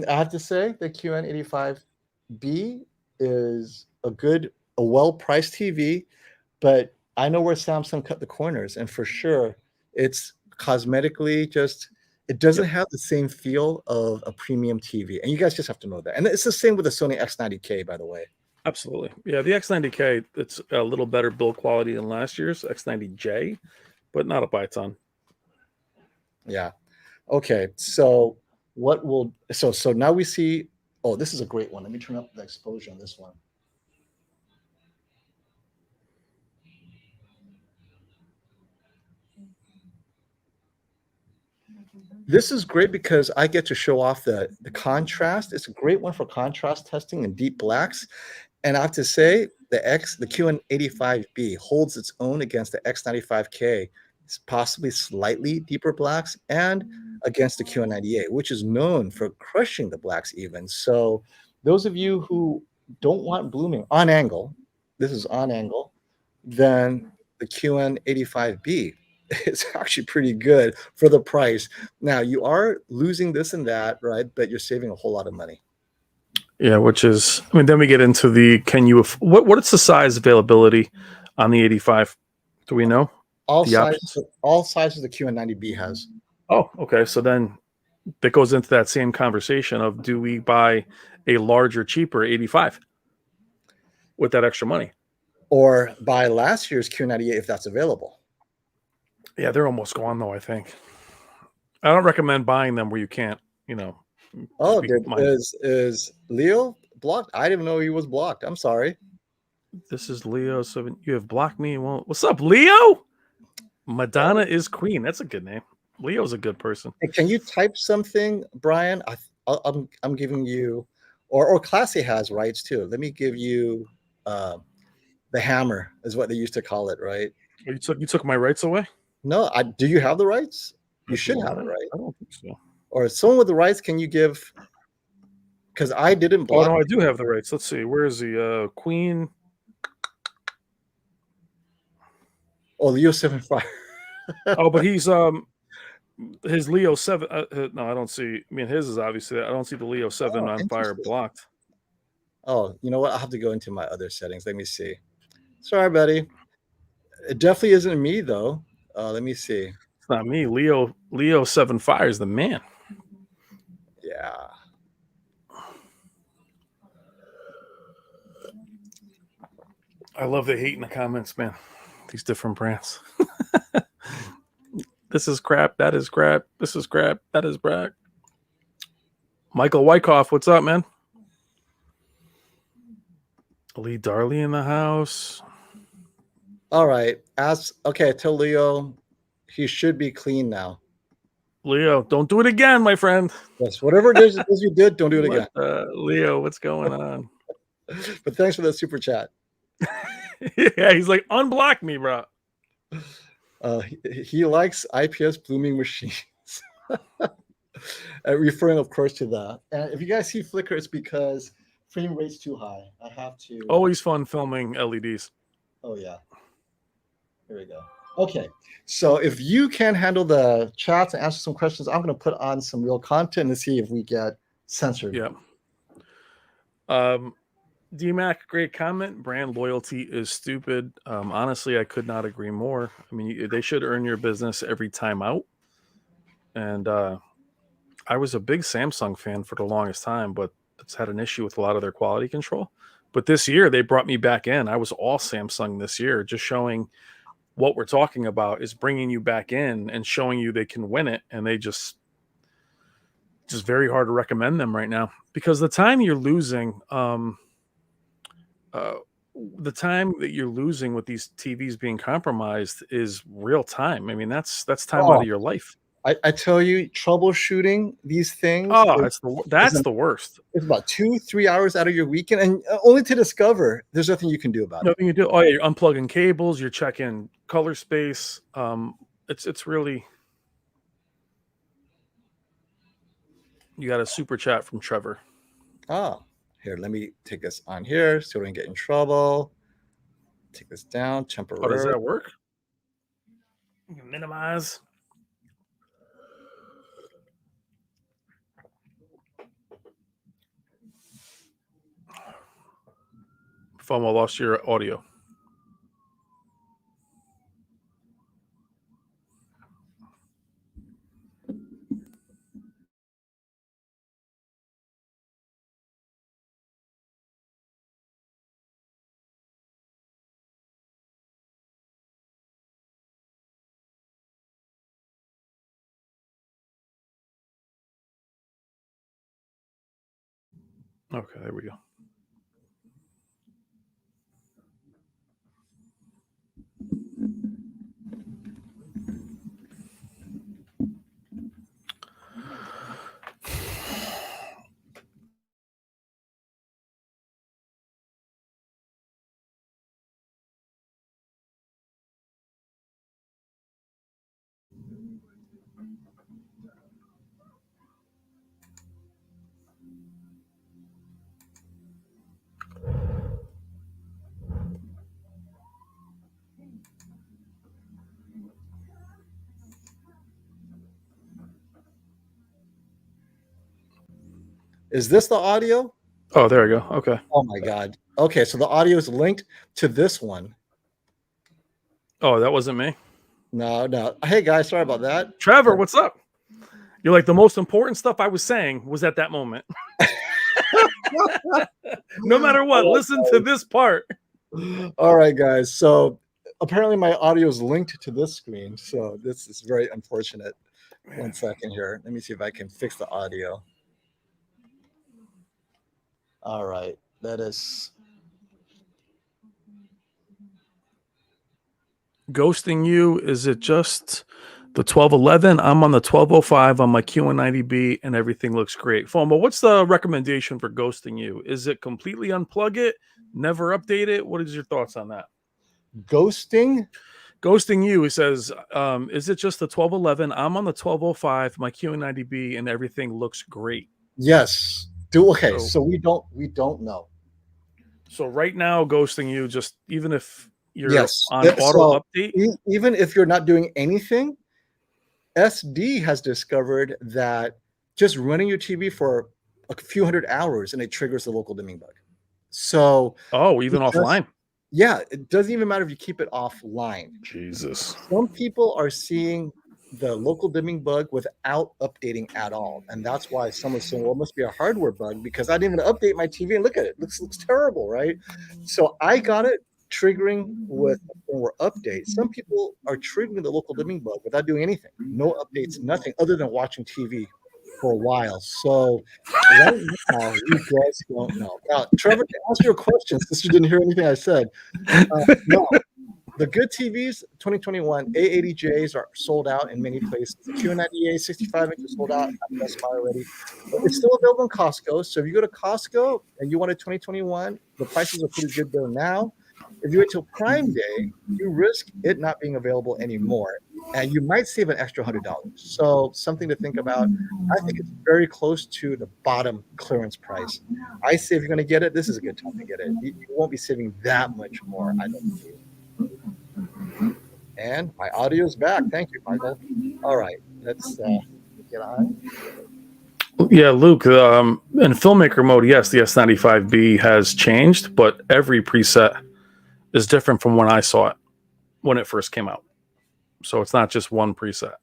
have to say the QN85B is a well-priced TV, but I know where Samsung cut the corners, and for sure it's cosmetically it doesn't have the same feel of a premium TV, and you guys just have to know that. And it's the same with the Sony X90K, by the way. Absolutely. Yeah, the X90K, it's a little better build quality than last year's X90J, but not by a ton. Yeah. Okay, so what will so now we see, oh, this is a great one. Let me turn up the exposure on this one. This is great because I get to show off the contrast. It's a great one for contrast testing and deep blacks. And I have to say, the QN85B holds its own against the X95K, possibly slightly deeper blacks, and against the QN98, which is known for crushing the blacks even. So those of you who don't want blooming on angle, this is on angle, then the QN85B is actually pretty good for the price. Now, you are losing this and that, right? But you're saving a whole lot of money. Yeah, which is, I mean, then we get into the, can you, what's the size availability on the 85? Do we know? All sizes the QN90B has. Oh, okay. So then that goes into that same conversation of, do we buy a larger, cheaper 85 with that extra money? Or buy last year's Q98 if that's available. Yeah, they're almost gone though, I think. I don't recommend buying them where you can't, you know. Oh, is Leo blocked? I didn't know he was blocked. I'm sorry. This is Leo. So you have blocked me. Well, what's up, Leo? Madonna is queen. That's a good name. Leo's a good person. Hey, can you type something, Brian? I'm giving you, or Classy has rights too. Let me give you the hammer is what they used to call it, right? You took my rights away? No, do you have the rights? You should have it, right? I don't think so. Or someone with the rights, can you give? Because I didn't block. Oh no, I do have the rights. Let's see. Where is the Queen? Oh, Leo 7 Fire. Oh, but he's his Leo 7. No, I don't see. I mean, his is obviously. I don't see the Leo 7 on fire blocked. Oh, you know what? I'll have to go into my other settings. Let me see. Sorry, buddy. It definitely isn't me though. Let me see. It's not me. Leo 7 Fire is the man. Yeah. I love the hate in the comments, man. These different brands. This is crap. That is crap. This is crap. That is crap. Michael Wyckoff, what's up, man? Lee Darley in the house. All right. Okay, tell Leo he should be clean now. Leo, don't do it again, my friend. Yes, whatever it is you did, don't do it again. Leo, what's going on? But thanks for that super chat. Yeah, he's like, unblock me, bro. He likes IPS blooming machines. Referring, of course, to that. And if you guys see flicker, it's because frame rate's too high. I have to. Always fun filming LEDs. Oh, yeah. Here we go. Okay. So if you can handle the chats and answer some questions, I'm going to put on some real content and see if we get censored. Yeah. DMAC, great comment. Brand loyalty is stupid. Honestly, I could not agree more. I mean, they should earn your business every time out. And I was a big Samsung fan for the longest time, but it's had an issue with a lot of their quality control. But this year, they brought me back in. I was all Samsung this year, just showing what we're talking about is bringing you back in and showing you they can win it. And they just very hard to recommend them right now because the time you're losing, the time that you're losing with these TVs being compromised is real time. I mean, that's time out of your life. I tell you, troubleshooting these things. Oh, that's the worst. It's about 2-3 hours out of your weekend, and only to discover there's nothing you can do about it. Nothing you do. Oh, yeah, you're unplugging cables. You're checking color space. It's really. You got a super chat from Trevor. Oh, here, let me take this on here so we don't get in trouble. Take this down temporarily. Oh, does that work? You can minimize. FOMO lost your audio. Okay, there we go. Is this the audio? Oh, there we go. Okay. Oh my God. Okay, so the audio is linked to this one. Oh, that wasn't me. No. Hey guys, sorry about that. Trevor, what's up? You're like, the most important stuff I was saying was at that moment. No matter what, listen to this part. All right, guys. So apparently my audio is linked to this screen. So this is very unfortunate. 1 second here. Let me see if I can fix the audio. All right. That is Ghosting you. Is it just the 1211? I'm on the 1205 on my QN90B and everything looks great. Foma, what's the recommendation for ghosting you? Is it completely unplug it, never update it? What is your thoughts on that? ghosting. Ghosting you, it says, is it just the 1211? I'm on the 1205, my QN90B, and everything looks great. Yes. Okay. So we don't know. So right now, ghosting you, just even if you're Yes. on auto update, even if you're not doing anything, SD has discovered that just running your TV for a few hundred hours and it triggers the local dimming bug. So even offline. Yeah, it doesn't even matter if you keep it offline. Jesus. Some people are seeing the local dimming bug without updating at all. And that's why someone's saying, well, it must be a hardware bug because I didn't even update my TV and look at it. It looks terrible, right? So I got it triggering with a firmware update. Some people are triggering the local dimming bug without doing anything. No updates, nothing other than watching TV for a while. So right now, we just don't know. Now, Trevor, to answer your question, since you didn't hear anything I said, no. The good TVs, 2021 A80Js are sold out in many places. The QN90A 65-inch is sold out at Best Buy already. But it's still available in Costco. So if you go to Costco and you want a 2021, the prices are pretty good there now. If you wait till Prime Day, you risk it not being available anymore. And you might save an extra $100. So something to think about. I think it's very close to the bottom clearance price. I say if you're going to get it, this is a good time to get it. You won't be saving that much more, I don't believe. And my audio is back. Thank you, Michael. All right, let's get on. Yeah, Luke, in filmmaker mode, yes, the S95B has changed, but every preset is different from when I saw it when it first came out. So it's not just one preset.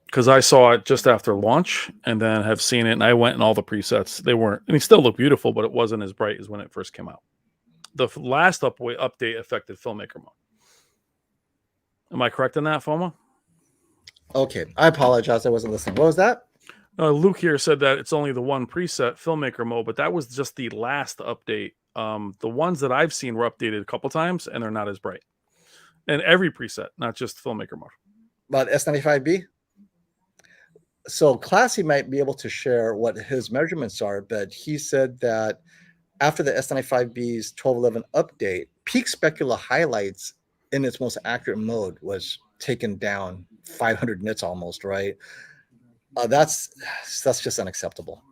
Because I saw it just after launch and then have seen it, and I went in all the presets. They weren't, I mean, still look beautiful, but it wasn't as bright as when it first came out. The last update affected filmmaker mode. Am I correct in that, Foma? Okay, I apologize. I wasn't listening. What was that? Luke here said that it's only the one preset, filmmaker mode, but that was just the last update. The ones that I've seen were updated a couple times, and they're not as bright. And every preset, not just filmmaker mode. About S95B? So Classy might be able to share what his measurements are, but he said that after the S95B's 1211 update, peak specular highlights in its most accurate mode was taken down 500 nits almost, right? That's just unacceptable.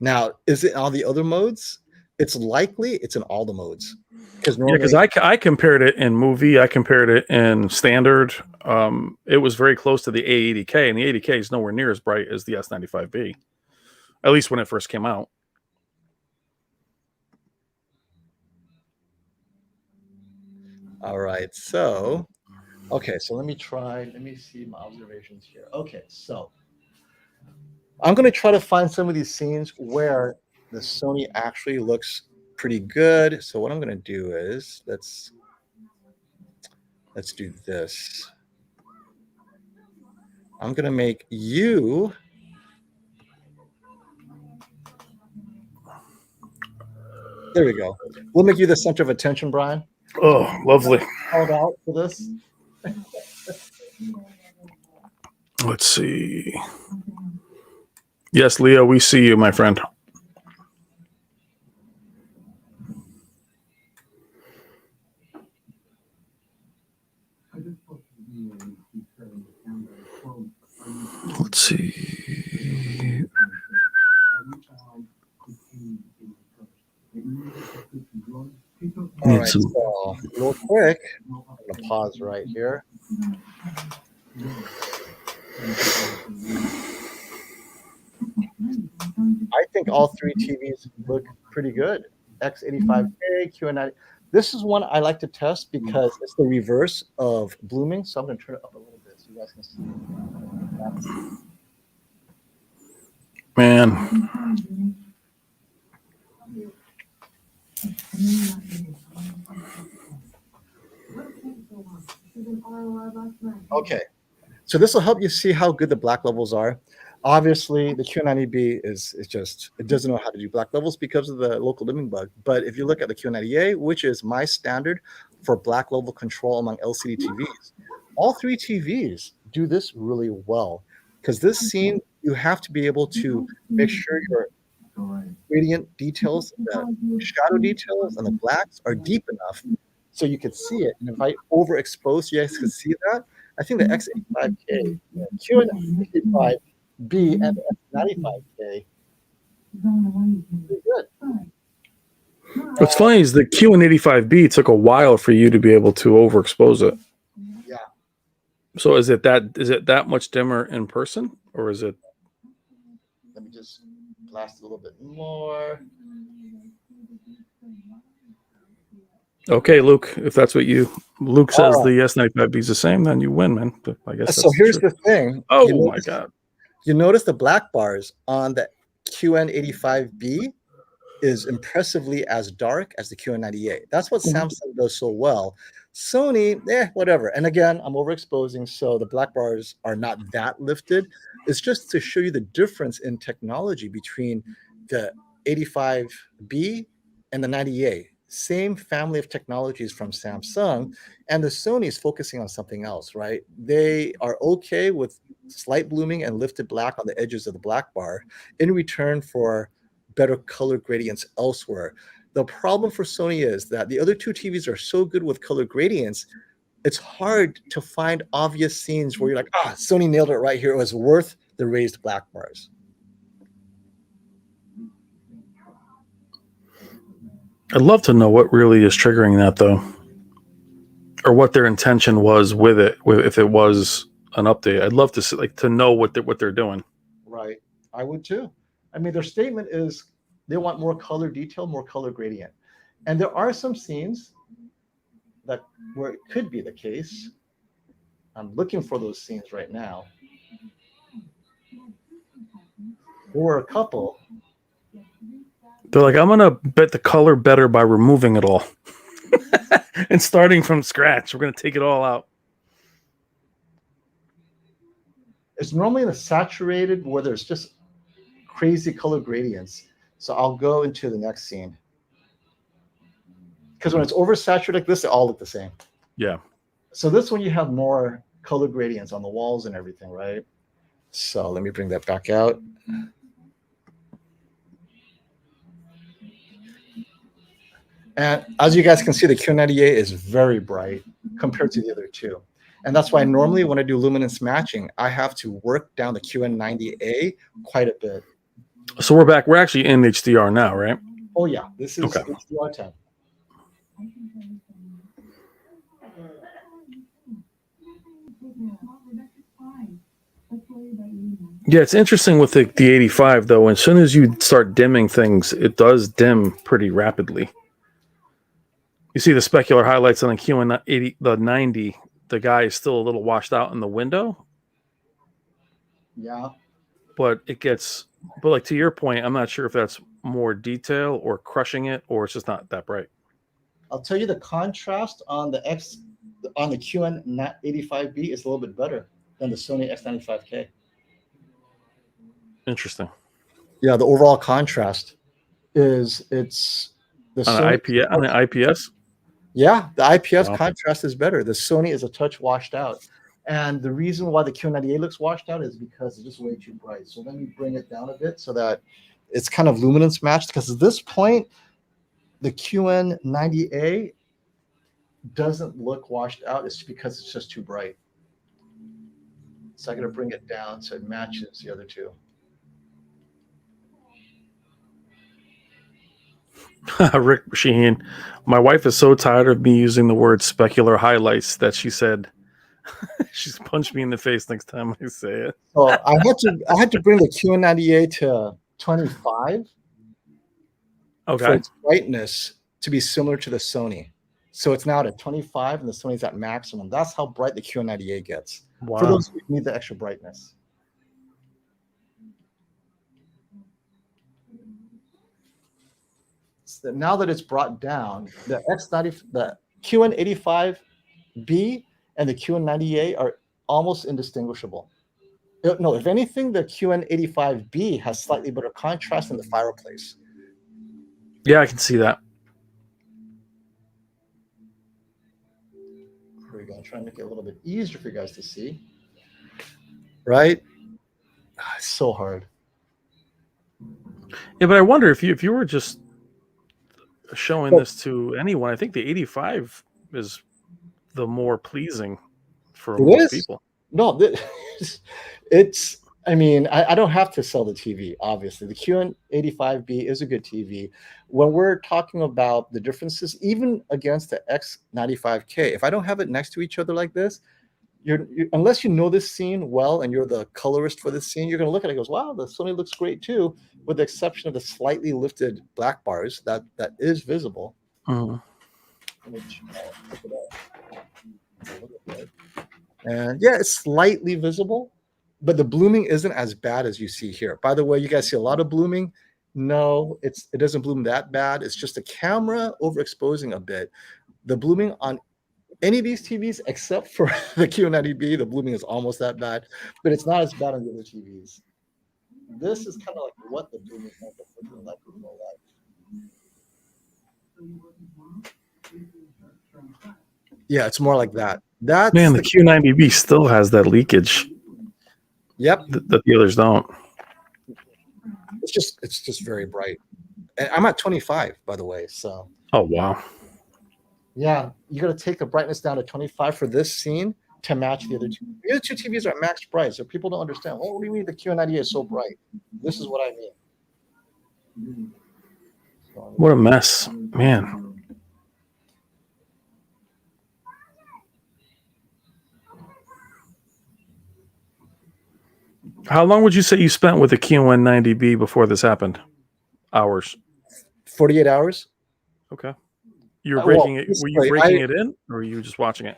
Now, is it in all the other modes? It's likely it's in all the modes. Because I compared it in movie, I compared it in standard. It was very close to the A80K, and the 80K is nowhere near as bright as the S95B, at least when it first came out. All right, so okay, so let me see my observations here. Okay, so I'm going to try to find some of these scenes where the Sony actually looks pretty good. So what I'm going to do is let's do this. I'm going to make you There we go. We'll make you the center of attention, Brian. Oh, lovely. Called out for this. Let's see. Yes, Leo, we see you, my friend. Let's see. All right, so real quick, I'm going to pause right here. I think all three TVs look pretty good. X95K, QN90. This is one I like to test because it's the reverse of blooming. So I'm going to turn it up a little bit so you guys can see. Man. Okay, so this will help you see how good the black levels are. Obviously, the QN90B is just, it doesn't know how to do black levels because of the local dimming bug. But if you look at the QN90A, which is my standard for black level control among LCD TVs, all three TVs do this really well. Because this scene, you have to be able to make sure your gradient details, the shadow details, and the blacks are deep enough so you can see it. And if I overexpose, you guys can see that. I think the X95K, QN85B, and the X95K pretty good. What's funny is the QN85B took a while for you to be able to overexpose it. Yeah. So is it that much dimmer in person, or is it? Let me just blast a little bit more. Okay, Luke, if that's what Luke says right. the S95B is the same, then you win, man. But I guess So here's true. the thing. Oh my God. You notice the black bars on the QN85B is impressively as dark as the QN90A. That's what Samsung does so well. Sony, whatever. And again, I'm overexposing, so the black bars are not that lifted. It's just to show you the difference in technology between the 85B and the 90A. Same family of technologies from Samsung, and the Sony is focusing on something else, right? They are okay with slight blooming and lifted black on the edges of the black bar in return for better color gradients elsewhere. The problem for Sony is that the other two TVs are so good with color gradients, it's hard to find obvious scenes where you're like, Sony nailed it right here. It was worth the raised black bars. I'd love to know what really is triggering that, though, or what their intention was with it. If it was an update, I'd love to see, to know what they're doing. Right, I would too. I mean, their statement is they want more color detail, more color gradient, and there are some scenes where it could be the case. I'm looking for those scenes right now. There were a couple. They're like, I'm gonna bet the color better by removing it all and starting from scratch. We're gonna take it all out. It's normally in a saturated where there's just crazy color gradients. So I'll go into the next scene. Because when it's oversaturated like this, they all look the same. Yeah. So this one, you have more color gradients on the walls and everything, right? So let me bring that back out. And as you guys can see, the QN90A is very bright compared to the other two. And that's why normally when I do luminance matching, I have to work down the QN90A quite a bit. So we're back. We're actually in HDR now, right? Oh, yeah. This is okay. HDR 10. Yeah, it's interesting with the 85, though. As soon as you start dimming things, it does dim pretty rapidly. You see the specular highlights on the QN80, the 90. The guy is still a little washed out in the window. Yeah. But it gets, like to your point, I'm not sure if that's more detail or crushing it, or it's just not that bright. I'll tell you the contrast on the QN85B is a little bit better than the Sony X95K. Interesting. Yeah, the overall contrast is The On Sony, an IPS? yeah, the IPS Wow. contrast is better. The Sony is a touch washed out. And the reason why the QN90A looks washed out is because it's just way too bright. So let me bring it down a bit so that it's kind of luminance matched, because at this point, the QN90A doesn't look washed out. It's because it's just too bright. So I'm going to bring it down so it matches the other two. Rick Shaheen, my wife is so tired of me using the word specular highlights that she said she's punched me in the face next time I say it. So I had to bring the QN90A to 25 for Okay. its brightness to be similar to the Sony. So it's now at 25 and the Sony's at maximum. That's how bright the QN90A gets. Wow. For those who need the extra brightness. So now that it's brought down, the QN85B and the QN90A are almost indistinguishable. No, if anything, the QN85B has slightly better contrast in the fireplace. Yeah, I can see that. Here we go. I'm trying to make it a little bit easier for you guys to see. Right? It's so hard. Yeah, but I wonder if you were just showing this to anyone, I think the 85 is the more pleasing for most people. No, it's, I mean, I don't have to sell the TV, obviously. The QN85B is a good TV. When we're talking about the differences, even against the X95K, if I don't have it next to each other like this, unless you know this scene well and you're the colorist for this scene, you're going to look at it and goes, wow, the Sony looks great too, with the exception of the slightly lifted black bars that is visible. Mm-hmm. And yeah, it's slightly visible, but the blooming isn't as bad as you see here. By the way, you guys see a lot of blooming. No, it doesn't bloom that bad. It's just the camera overexposing a bit. The blooming on any of these TVs, except for the QN90B, the blooming is almost that bad, but it's not as bad on the other TVs. This is kind of like what the blooming is like with OLED. Yeah, it's more like that. That's Man, the Q90B still has that leakage. Yep. That the others don't. It's just very bright. And I'm at 25, by the way. So. Oh wow. Yeah, you got to take the brightness down to 25 for this scene to match the other two. The other two TVs are max bright, so people don't understand. Well, what do you mean the QN90 is so bright? This is what I mean. What a mess, man. How long would you say you spent with the QN90B before this happened? Hours. 48 hours. Okay. You were breaking it. Were you breaking it in, or were you just watching it?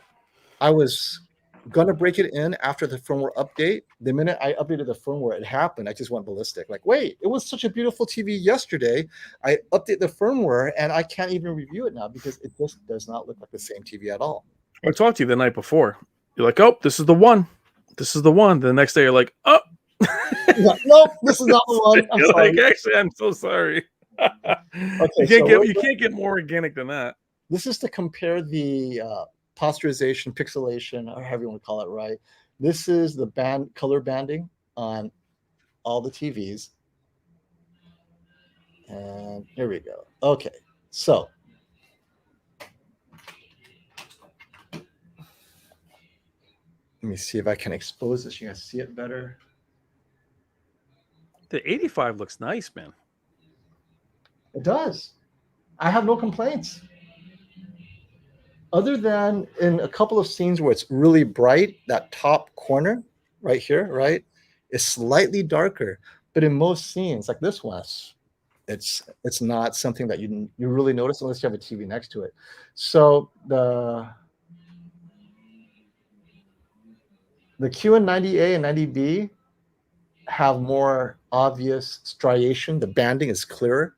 I was gonna break it in after the firmware update. The minute I updated the firmware, it happened. I just went ballistic. Like, wait, it was such a beautiful TV yesterday. I update the firmware, and I can't even review it now because it just does not look like the same TV at all. I talked to you the night before. You're like, "Oh, this is the one. This is the one." The next day, you're like, "Oh, nope, this is not the one." I'm sorry. Like, actually, I'm so sorry. Okay, you can't get more organic than that. This is to compare the posterization, pixelation, or however you want to call it, right? This is the color banding on all the TVs. And here we go. Okay, so let me see if I can expose this. You guys see it better. The 85 looks nice, man. It does. I have no complaints. Other than in a couple of scenes where it's really bright, that top corner right here, right, is slightly darker. But in most scenes, like this one, it's not something that you really notice unless you have a TV next to it. So the QN90A and 90B have more obvious striation. The banding is clearer,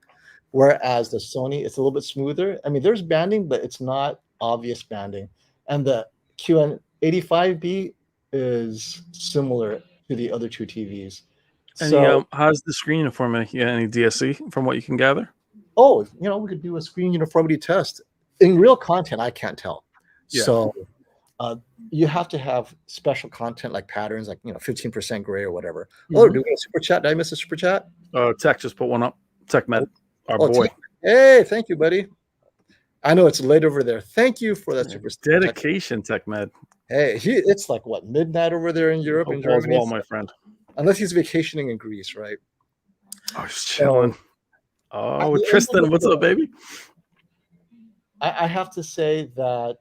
whereas the Sony, it's a little bit smoother. I mean, there's banding, but it's not obvious banding. And the QN85B is similar to the other two TVs. So, how's the screen uniformity? Yeah, any DSC from what you can gather? oh, we could do a screen uniformity test. In real content, I can't tell. Yeah. So you have to have special content like patterns, like 15% gray or whatever. Oh, do we get a super chat? Did I miss a super chat? Tech just put one up. Tech Med, our boy. Tech. Hey, thank you, buddy. I know it's late over there. Thank you for that super dedication, Tech Med. Hey, it's like what, midnight over there in Europe and Germany? Well, my friend. Unless he's vacationing in Greece, right? Oh, he's chilling. Tristan, what's up, baby? I have to say that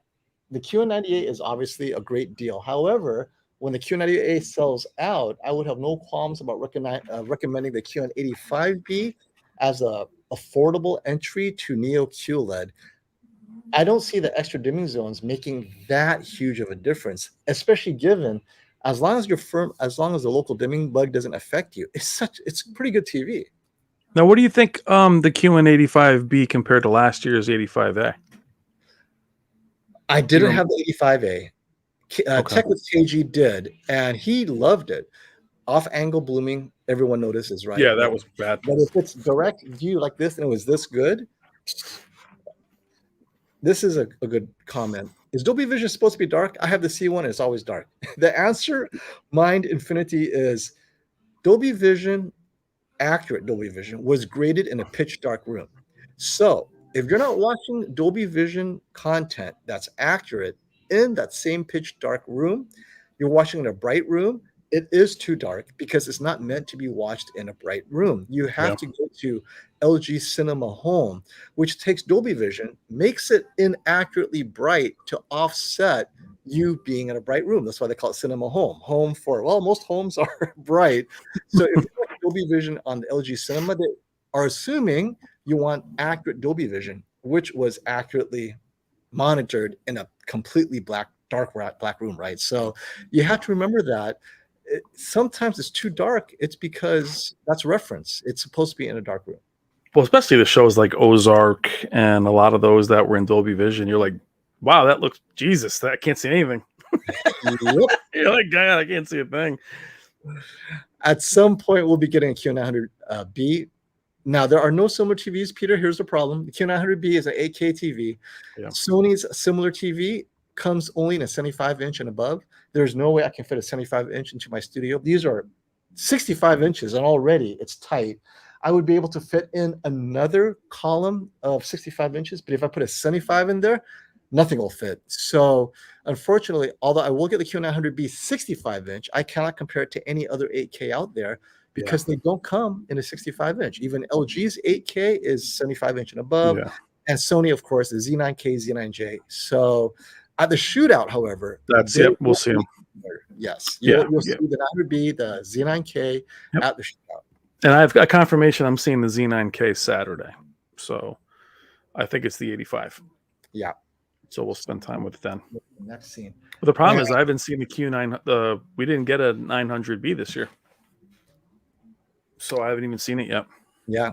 the QN90A is obviously a great deal. However, when the QN90A sells out, I would have no qualms about recommending the QN85B as a affordable entry to Neo QLED. I don't see the extra dimming zones making that huge of a difference, especially given as long as the local dimming bug doesn't affect you, it's pretty good TV. Now, what do you think the QN85B compared to last year's 85A? I didn't have the 85A. Tech with KG did, and he loved it. Off-angle blooming, everyone notices, right? Yeah, that was bad. But if it's direct view like this and it was this good, this is a good comment. Is Dolby Vision supposed to be dark? I have the C1 and it's always dark. The answer, Mind Infinity, is Dolby Vision, accurate Dolby Vision, was graded in a pitch dark room. So if you're not watching Dolby Vision content that's accurate in that same pitch dark room, you're watching in a bright room, it is too dark because it's not meant to be watched in a bright room. You have to go to LG Cinema Home, which takes Dolby Vision, makes it inaccurately bright to offset you being in a bright room. That's why they call it Cinema Home. Home for, well, most homes are bright. So if you have Dolby Vision on the LG Cinema, they are assuming you want accurate Dolby Vision, which was accurately monitored in a completely black room, right? So you have to remember that sometimes it's too dark. It's because that's reference. It's supposed to be in a dark room. Well, especially the shows like Ozark and a lot of those that were in Dolby Vision. You're like, wow, that looks, Jesus, I can't see anything. Yep. You're like, God, I can't see a thing. At some point, we'll be getting a QN90B. Now, there are no similar TVs, Peter. Here's the problem. The QN90B is an 8K TV. Yeah. Sony's similar TV comes only in a 75-inch and above. There's no way I can fit a 75-inch into my studio. These are 65 inches, and already it's tight. I would be able to fit in another column of 65 inches, but if I put a 75 in there, nothing will fit. So unfortunately, although I will get the QN90B 65-inch, I cannot compare it to any other 8K out there because they don't come in a 65-inch. Even LG's 8K is 75-inch and above, and Sony, of course, the Z9K, Z9J. So at the shootout, however, that's it. We'll see them. Yes, you'll see the 900B, the Z9K at the shootout. And I've got confirmation I'm seeing the Z9K Saturday. So I think it's the 85. Yeah. So we'll spend time with it then. Next scene. But the problem is I haven't seen the Q9. We didn't get a 900B this year. So I haven't even seen it yet. Yeah.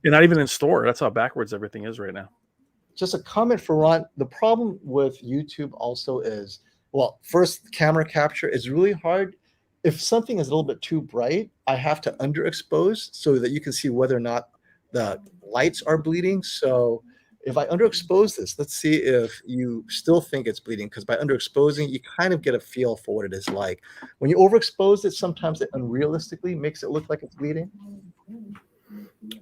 You're not even in store. That's how backwards everything is right now. Just a comment for Ron. The problem with YouTube also is, well, first, camera capture is really hard. If something is a little bit too bright, I have to underexpose so that you can see whether or not the lights are bleeding. So if I underexpose this, let's see if you still think it's bleeding, because by underexposing, you kind of get a feel for what it is like. When you overexpose it, sometimes it unrealistically makes it look like it's bleeding.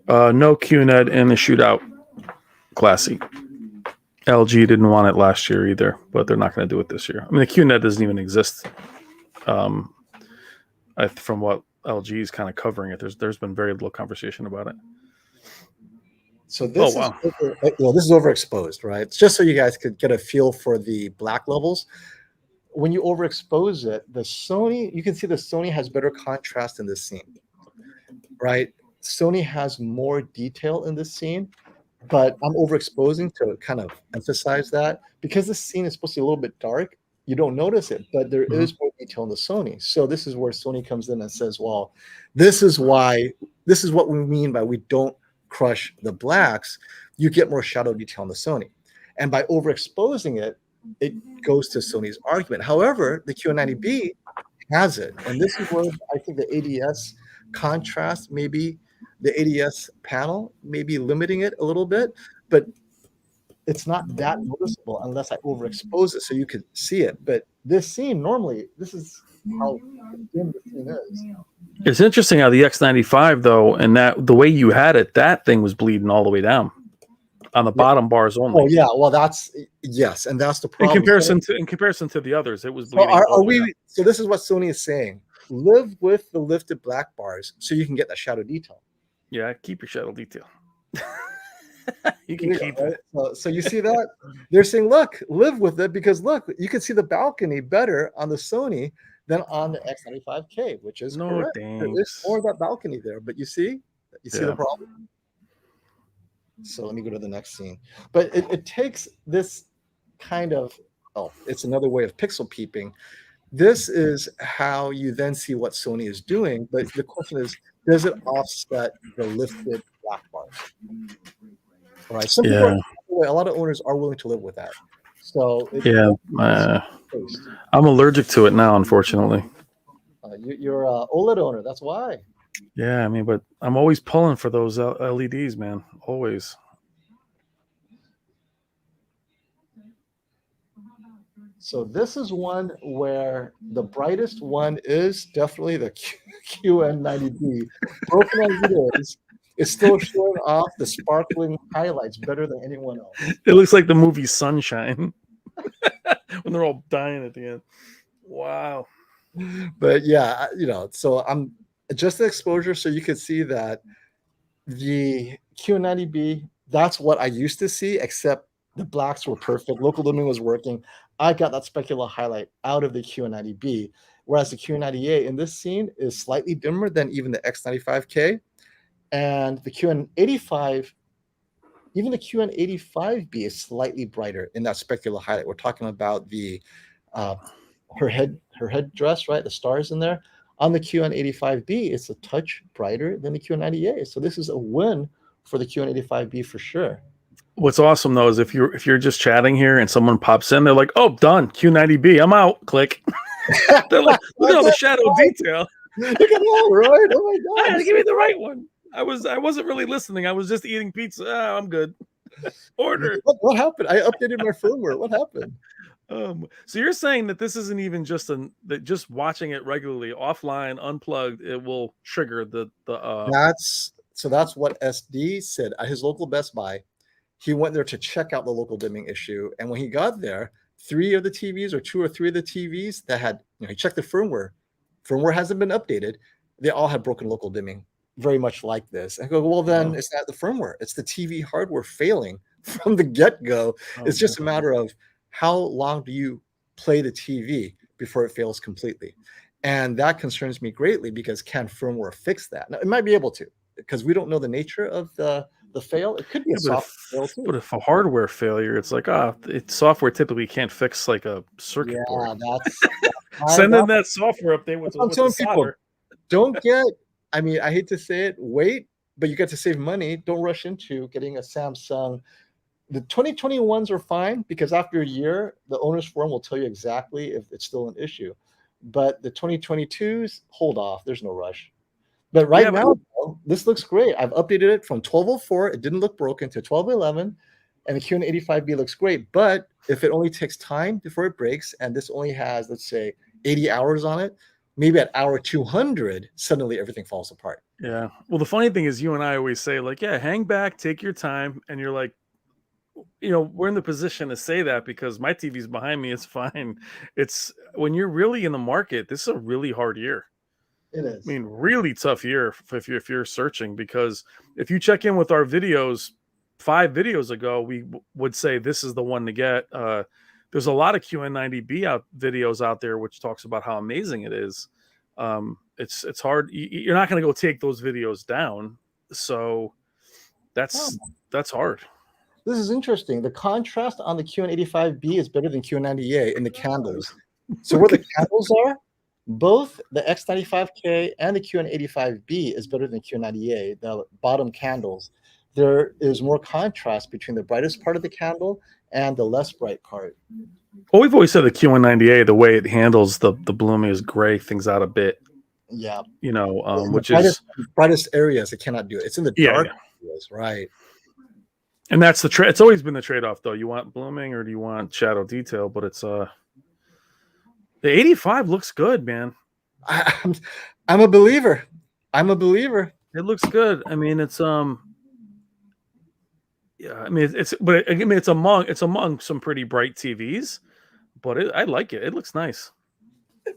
No QNED in the shootout. Classy. LG didn't want it last year either, but they're not going to do it this year. I mean, the QNED doesn't even exist. From what LG is kind of covering it, there's been very little conversation about it. So this is overexposed, right? It's just so you guys could get a feel for the black levels. When you overexpose it, you can see the Sony has better contrast in this scene, right? Sony has more detail in this scene, but I'm overexposing to kind of emphasize that because this scene is supposed to be a little bit dark. You don't notice it, but there is more detail in the Sony. So this is where Sony comes in and says, well, this is what we mean by we don't crush the blacks. You get more shadow detail on the Sony. And by overexposing it, it goes to Sony's argument. However, the QN90B has it. And this is where I think the ADS contrast maybe the ADS panel may be limiting it a little bit, but it's not that noticeable unless I overexpose it so you could see it. But this scene, normally, this is how dim the scene is. It's interesting how the X95 though, and that the way you had it, that thing was bleeding all the way down on the bottom bars only. Oh yeah, well that's yes, and that's the problem. In comparison to the others, it was bleeding. So are we? So this is what Sony is saying: live with the lifted black bars so you can get that shadow detail. Yeah, keep your shadow detail. You can keep it. So you see that they're saying, look, live with it, because look, you can see the balcony better on the Sony than on the X95K, which is correct. There's more of that balcony there, but you see the problem. So let me go to the next scene. But it takes this kind of, it's another way of pixel peeping. This is how you then see what Sony is doing. But the question is, does it offset the lifted black bars? All right. Some people, a lot of owners are willing to live with that. So I'm allergic to it now, unfortunately. You're an OLED owner. That's why. Yeah, I mean, but I'm always pulling for those LEDs, man. Always. So this is one where the brightest one is definitely the QN90B. Broken as it is, it's still showing off the sparkling highlights better than anyone else. It looks like the movie Sunshine when they're all dying at the end. Wow. But yeah, so I'm just the exposure so you could see that the QN90B, that's what I used to see, except the blacks were perfect. Local dimming was working. I got that specular highlight out of the QN90B, whereas the QN90A in this scene is slightly dimmer than even the X95K. And the QN85, even the QN85B is slightly brighter in that specular highlight. We're talking about the her head dress, right? The stars in there. On the QN85B, it's a touch brighter than the QN90A. So this is a win for the QN85B for sure. What's awesome though is if you're just chatting here and someone pops in, they're like, "Oh, done, Q90B, I'm out." Click. They're like, "Look at all the shadow detail." Look at that, right? Oh my god! Give me the right one. I wasn't really listening. I was just eating pizza. Oh, I'm good. Order. What happened? I updated my firmware. What happened? So you're saying that this isn't even just that just watching it regularly offline, unplugged, it will trigger the That's what SD said at his local Best Buy. He went there to check out the local dimming issue, and when he got there, 3 of the TVs or 2 or 3 of the TVs that had, he checked the firmware. Firmware hasn't been updated. They all had broken local dimming, very much like this. I go, well, then it's not the firmware. It's the TV hardware failing from the get-go. It's just a matter of how long do you play the TV before it fails completely? And that concerns me greatly, because can firmware fix that? Now, it might be able to, because we don't know the nature of the fail. It could be a software fail too. But if a hardware failure, it's like, software typically can't fix like a circuit board. Send in that software update with the solder. Don't get, I hate to say it, wait, but you get to save money. Don't rush into getting a Samsung. The 2021s are fine, because after a year, the owner's forum will tell you exactly if it's still an issue. But the 2022s, hold off. There's no rush. But now, this looks great. I've updated it from 1204. It didn't look broken to 1211. And the QN85B looks great. But if it only takes time before it breaks, and this only has, let's say, 80 hours on it, maybe at hour 200, suddenly everything falls apart. Yeah. Well, the funny thing is, you and I always say, like, yeah, hang back, take your time. And you're like, we're in the position to say that because my TV's behind me. It's fine. It's when you're really in the market, this is a really hard year. It is. Really tough year if you're searching, because if you check in with our videos 5 videos ago, we would say this is the one to get. There's a lot of QN90B videos out there which talks about how amazing it is. It's hard. You're not going to go take those videos down, so that's hard. This is interesting. The contrast on the QN85B is better than QN90A in the candles. So where the candles are, both the X95K and the QN85B is better than QN90A, the bottom candles. There is more contrast between the brightest part of the candle and the less bright part. Well, we've always said the QN90A, the way it handles the blooming is gray things out a bit. Yeah. You know, In the which is brightest areas, it cannot do it. It's in the dark areas, right? And that's the trade. It's always been the trade-off, though. You want blooming or do you want shadow detail? But it's the 85 looks good, man. I'm a believer. I'm a believer. It looks good. I mean, it's yeah. I mean, it's among some pretty bright TVs, but I like it. It looks nice.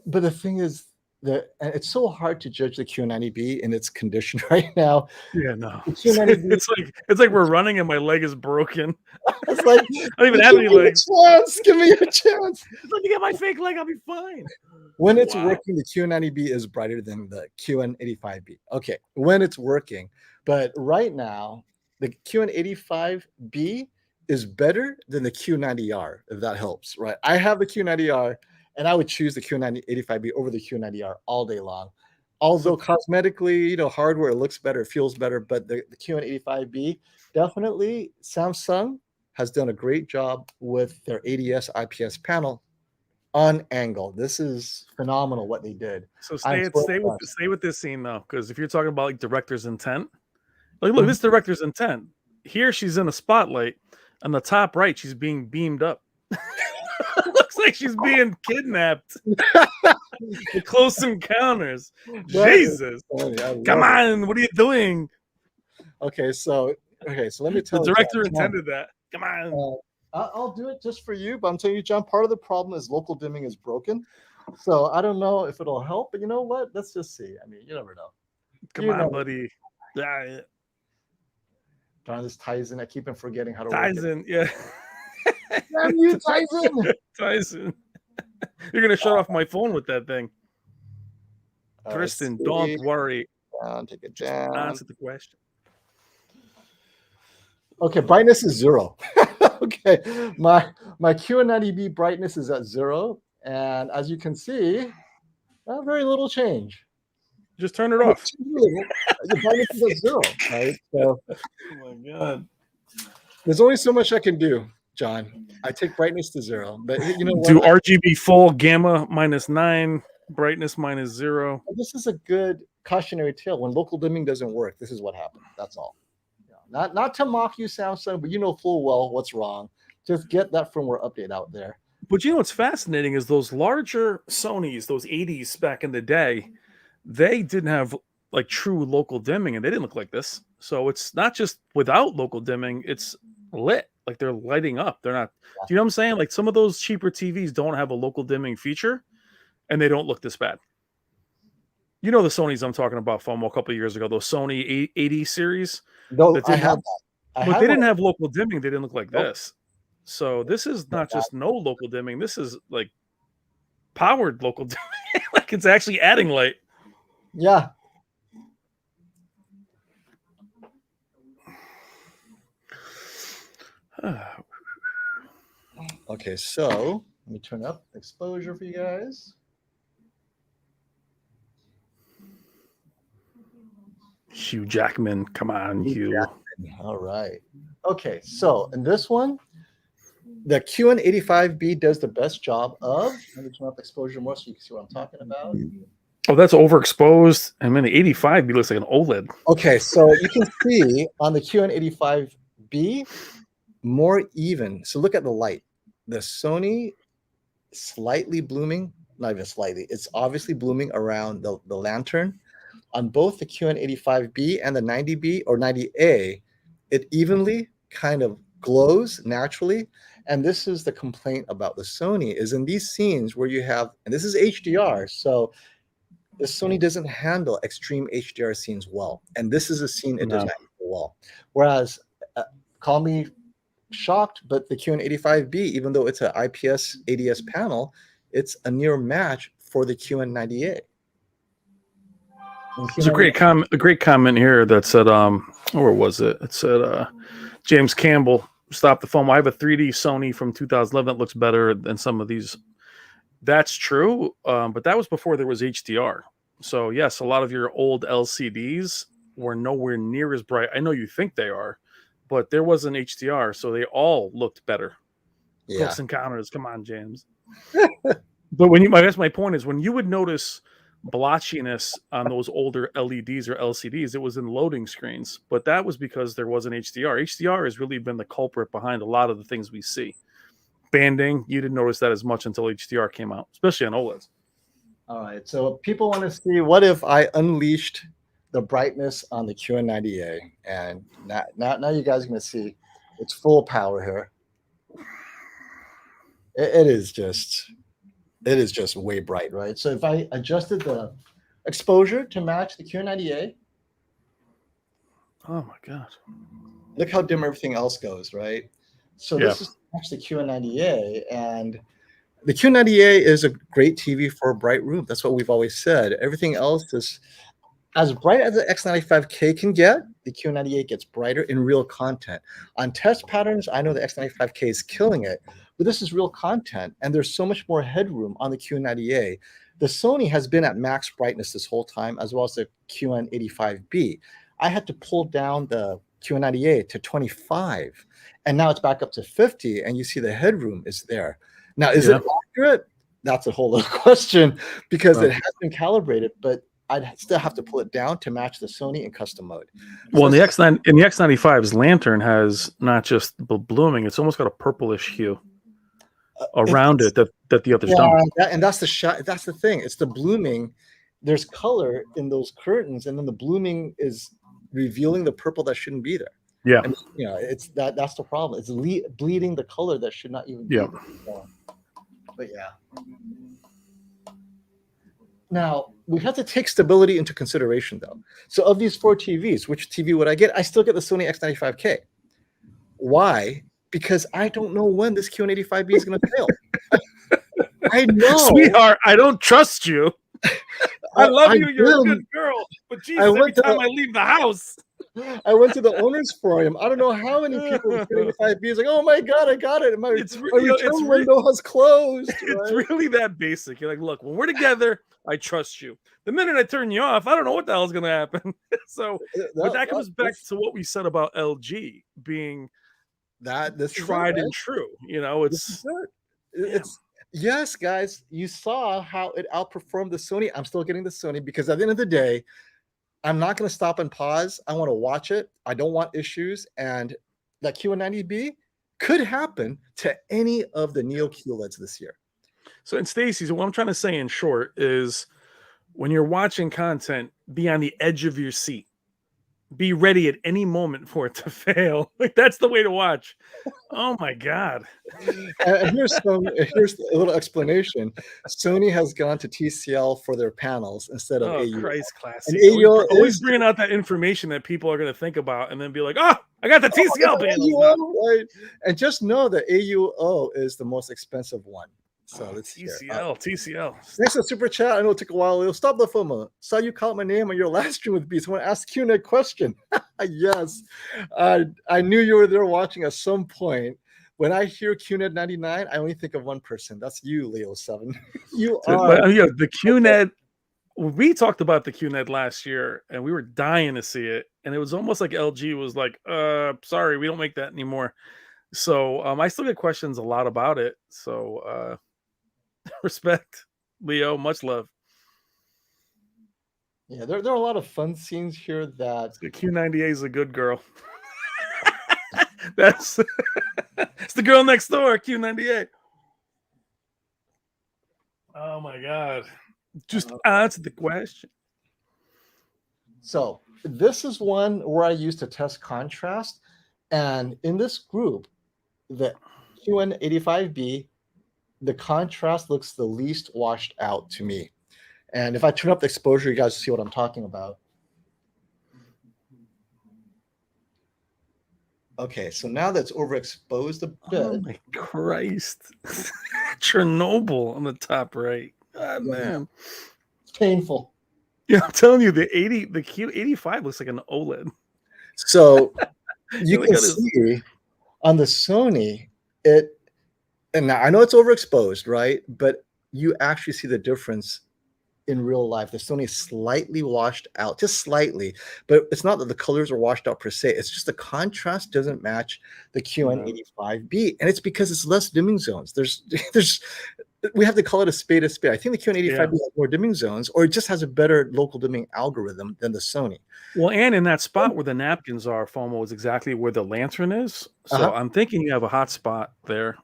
But the thing is that it's so hard to judge the QN90B in its condition right now. Yeah, no. QN90B, It's like we're running and my leg is broken. it's like, I don't even have any legs. Give me a chance. Let me get my fake leg. I'll be fine. When it's working, the QN90B is brighter than the QN85B. Okay, when it's working. But right now, the QN85B is better than the Q90R, if that helps, right? I have the Q90R, and I would choose the QN85B over the Q90R all day long. Although cosmetically, you know, hardware, it looks better, it feels better, but the QN85B, definitely Samsung has done a great job with their ADS IPS panel on angle. This is phenomenal what they did. So stay with this scene though, because if you're talking about like director's intent, like look, this director's intent. Here she's in a spotlight. On the top right, she's being beamed up. Looks like she's being kidnapped. The Close Encounters. Jesus. Come on, what are you doing? Okay, so let me tell you. The director intended that. Come on. I'll do it just for you, but I'm telling you, John, part of the problem is local dimming is broken. So I don't know if it'll help, but you know what? Let's just see. I mean, you never know. Come on, buddy. John, this ties in. I keep on forgetting how to ties in, yeah. Damn you, Tyson. Tyson. You're gonna shut off my phone with that thing. Kristen, don't worry. Take it down. Answer the question. Okay, brightness is 0. Okay, my QN90B brightness is at 0, and as you can see, very little change. Just turn it off. The brightness is at 0, right? So, oh my god, there's only so much I can do, John. I take brightness to 0, but you know what? Do RGB full, gamma -9, brightness -0. This is a good cautionary tale. When local dimming doesn't work, this is what happens. That's all. Not to mock you, Samsung, but you know full well what's wrong. Just get that firmware update out there. But you know what's fascinating is those larger Sonys, those 80s back in the day, they didn't have like true local dimming, and they didn't look like this. So it's not just without local dimming, it's lit. Like they're lighting up. They're not. Do you know what I'm saying? Like some of those cheaper TVs don't have a local dimming feature, and they don't look this bad. You know the Sonys I'm talking about from a couple of years ago, those Sony 80 series. No, but they didn't have local dimming. They didn't look like this. So this is not just no local dimming. This is like powered local dimming. Like it's actually adding light. Yeah. Okay, so let me turn up exposure for you guys. Hugh Jackman, come on, Hugh. All right. Okay, so in this one, the QN85B does the best job of, let me turn up exposure more so you can see what I'm talking about. Oh, that's overexposed. I mean, the 85B looks like an OLED. Okay, so you can see on the QN85B, more even. So look at the light. The Sony slightly blooming, not even slightly, it's obviously blooming around the lantern. On both the QN85B and the 90B or 90A, it evenly kind of glows naturally. And this is the complaint about the Sony, is in these scenes where you have, and this is HDR, so the Sony doesn't handle extreme HDR scenes well. And this is a scene it doesn't handle well. Whereas, call me shocked, but the QN85B, even though it's an IPS ADS panel, it's a near match for the QN90A. There's a great comment here that said, where was it? It said, James Campbell, stop the phone. I have a 3D Sony from 2011 that looks better than some of these. That's true, but that was before there was HDR. So yes, a lot of your old LCDs were nowhere near as bright. I know you think they are, but there wasn't HDR, so they all looked better. Yeah. Close Encounters, come on, James. But when you, I guess my point is, when you would notice blotchiness on those older LEDs or LCDs. It was in loading screens, but that was because there wasn't HDR. HDR has really been the culprit behind a lot of the things we see. Banding, you didn't notice that as much until HDR came out, especially on OLEDs. All right, so people want to see, what if I unleashed the brightness on the QN90A, and now you guys are going to see its full power here. It is just way bright, right? So if I adjusted the exposure to match the QN90A, oh my god, look how dim everything else goes, right? So this is actually QN90A, and the QN90A is a great TV for a bright room. That's what we've always said. Everything else is as bright as the X95K can get. The QN90A gets brighter in real content. On test patterns, I know the X95K is killing it, but this is real content, and there's so much more headroom on the QN90A. The Sony has been at max brightness this whole time, as well as the QN85B. I had to pull down the QN90A to 25, and now it's back up to 50, and you see the headroom is there. Now, is it accurate? That's a whole other question, because it has been calibrated, but I'd still have to pull it down to match the Sony in custom mode. Well, in the X95's lantern has not just blooming; it's almost got a purplish hue around it that the others don't. And that's the shot. That's the thing. It's the blooming. There's color in those curtains, and then the blooming is revealing the purple that shouldn't be there. Yeah, and, it's that's the problem. It's bleeding the color that should not even be there. But yeah. Now, we have to take stability into consideration, though. So of these 4 TVs, which TV would I get? I still get the Sony X95K. Why? Because I don't know when this QN85B is going to fail. I know. Sweetheart, I don't trust you. I love you. You're a good girl. But geez, every time I leave the house. I went to the owner's forum. I don't know how many people with QN85B is like, oh my God, I got it. My return window has closed. Right? It's really that basic. You're like, look, when we're together, I trust you. The minute I turn you off, I don't know what the hell is going to happen. So, but that comes back to what we said about LG being this tried and true. It's yes, guys. You saw how it outperformed the Sony. I'm still getting the Sony because at the end of the day, I'm not going to stop and pause. I want to watch it. I don't want issues. And that QN90B could happen to any of the Neo QLEDs this year. So, and Stacy, so what I'm trying to say in short is when you're watching content, be on the edge of your seat. Be ready at any moment for it to fail. Like, that's the way to watch. Oh my God. And here's a little explanation. Sony has gone to TCL for their panels instead of AU. Christ classic. And always bringing out that information that people are going to think about and then be like, oh, I got the TCL panels. Right. And just know that AUO is the most expensive one. So let's TCL. Next to super chat. I know it took a while. It'll stop the FOMO. Saw you call my name on your last stream with Beats. I want to ask you a question. Yes. I knew you were there watching at some point. When I hear QNED99, I only think of one person. That's you, Leo7. You are. The QNED. We talked about the QNED last year, and we were dying to see it. And it was almost like LG was like, sorry, we don't make that anymore. So I still get questions a lot about it. So respect, Leo, much love. Yeah, there are a lot of fun scenes here that the Q90A is a good girl. That's it's the girl next door, Q90A. Oh my God. Just answer the question. So this is one where I used to test contrast. And in this group, the QN85B, the contrast looks the least washed out to me. And if I turn up the exposure, you guys see what I'm talking about. Okay, so now that's overexposed a bit. Oh my Christ. Chernobyl on the top right. God, man. It's painful. Yeah, I'm telling you, the Q85 looks like an OLED. So you can see on the Sony, and now I know it's overexposed, right? But you actually see the difference in real life. The Sony is slightly washed out, just slightly, but it's not that the colors are washed out per se. It's just the contrast doesn't match the QN85B, and it's because it's less dimming zones. There's we have to call it a spade a spade. I think the QN85B Yeah. has more dimming zones, or it just has a better local dimming algorithm than the Sony. Well, and in that spot where the napkins are, FOMO is exactly where the lantern is. So I'm thinking you have a hot spot there,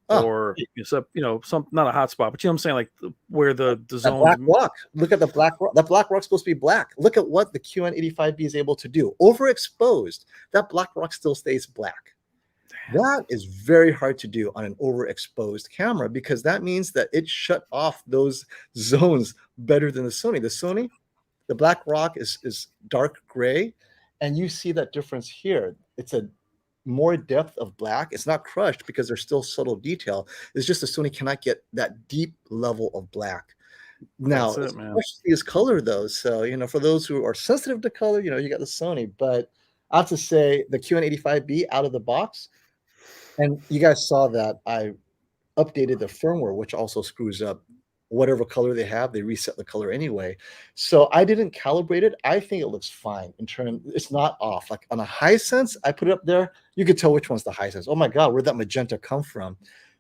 or except some not a hot spot, but you know what I'm saying, like where the zones. Black rock. Look at the black rock. That black rock's supposed to be black. Look at what the QN85B is able to do. Overexposed, that black rock still stays black. That is very hard to do on an overexposed camera, because that means that it shut off those zones better than the Sony. The Sony, the black rock is dark gray, and you see that difference here. It's a more depth of black. It's not crushed because there's still subtle detail. It's just the Sony cannot get that deep level of black. Now, especially is color though. So, for those who are sensitive to color, you got the Sony. But I have to say the QN85B out of the box, and you guys saw that I updated the firmware, which also screws up whatever color they have. They reset the color anyway. So I didn't calibrate it. I think it looks fine in terms, it's not off. Like on a high sense, I put it up there. You could tell which one's the high sense. Oh my God, where'd that magenta come from?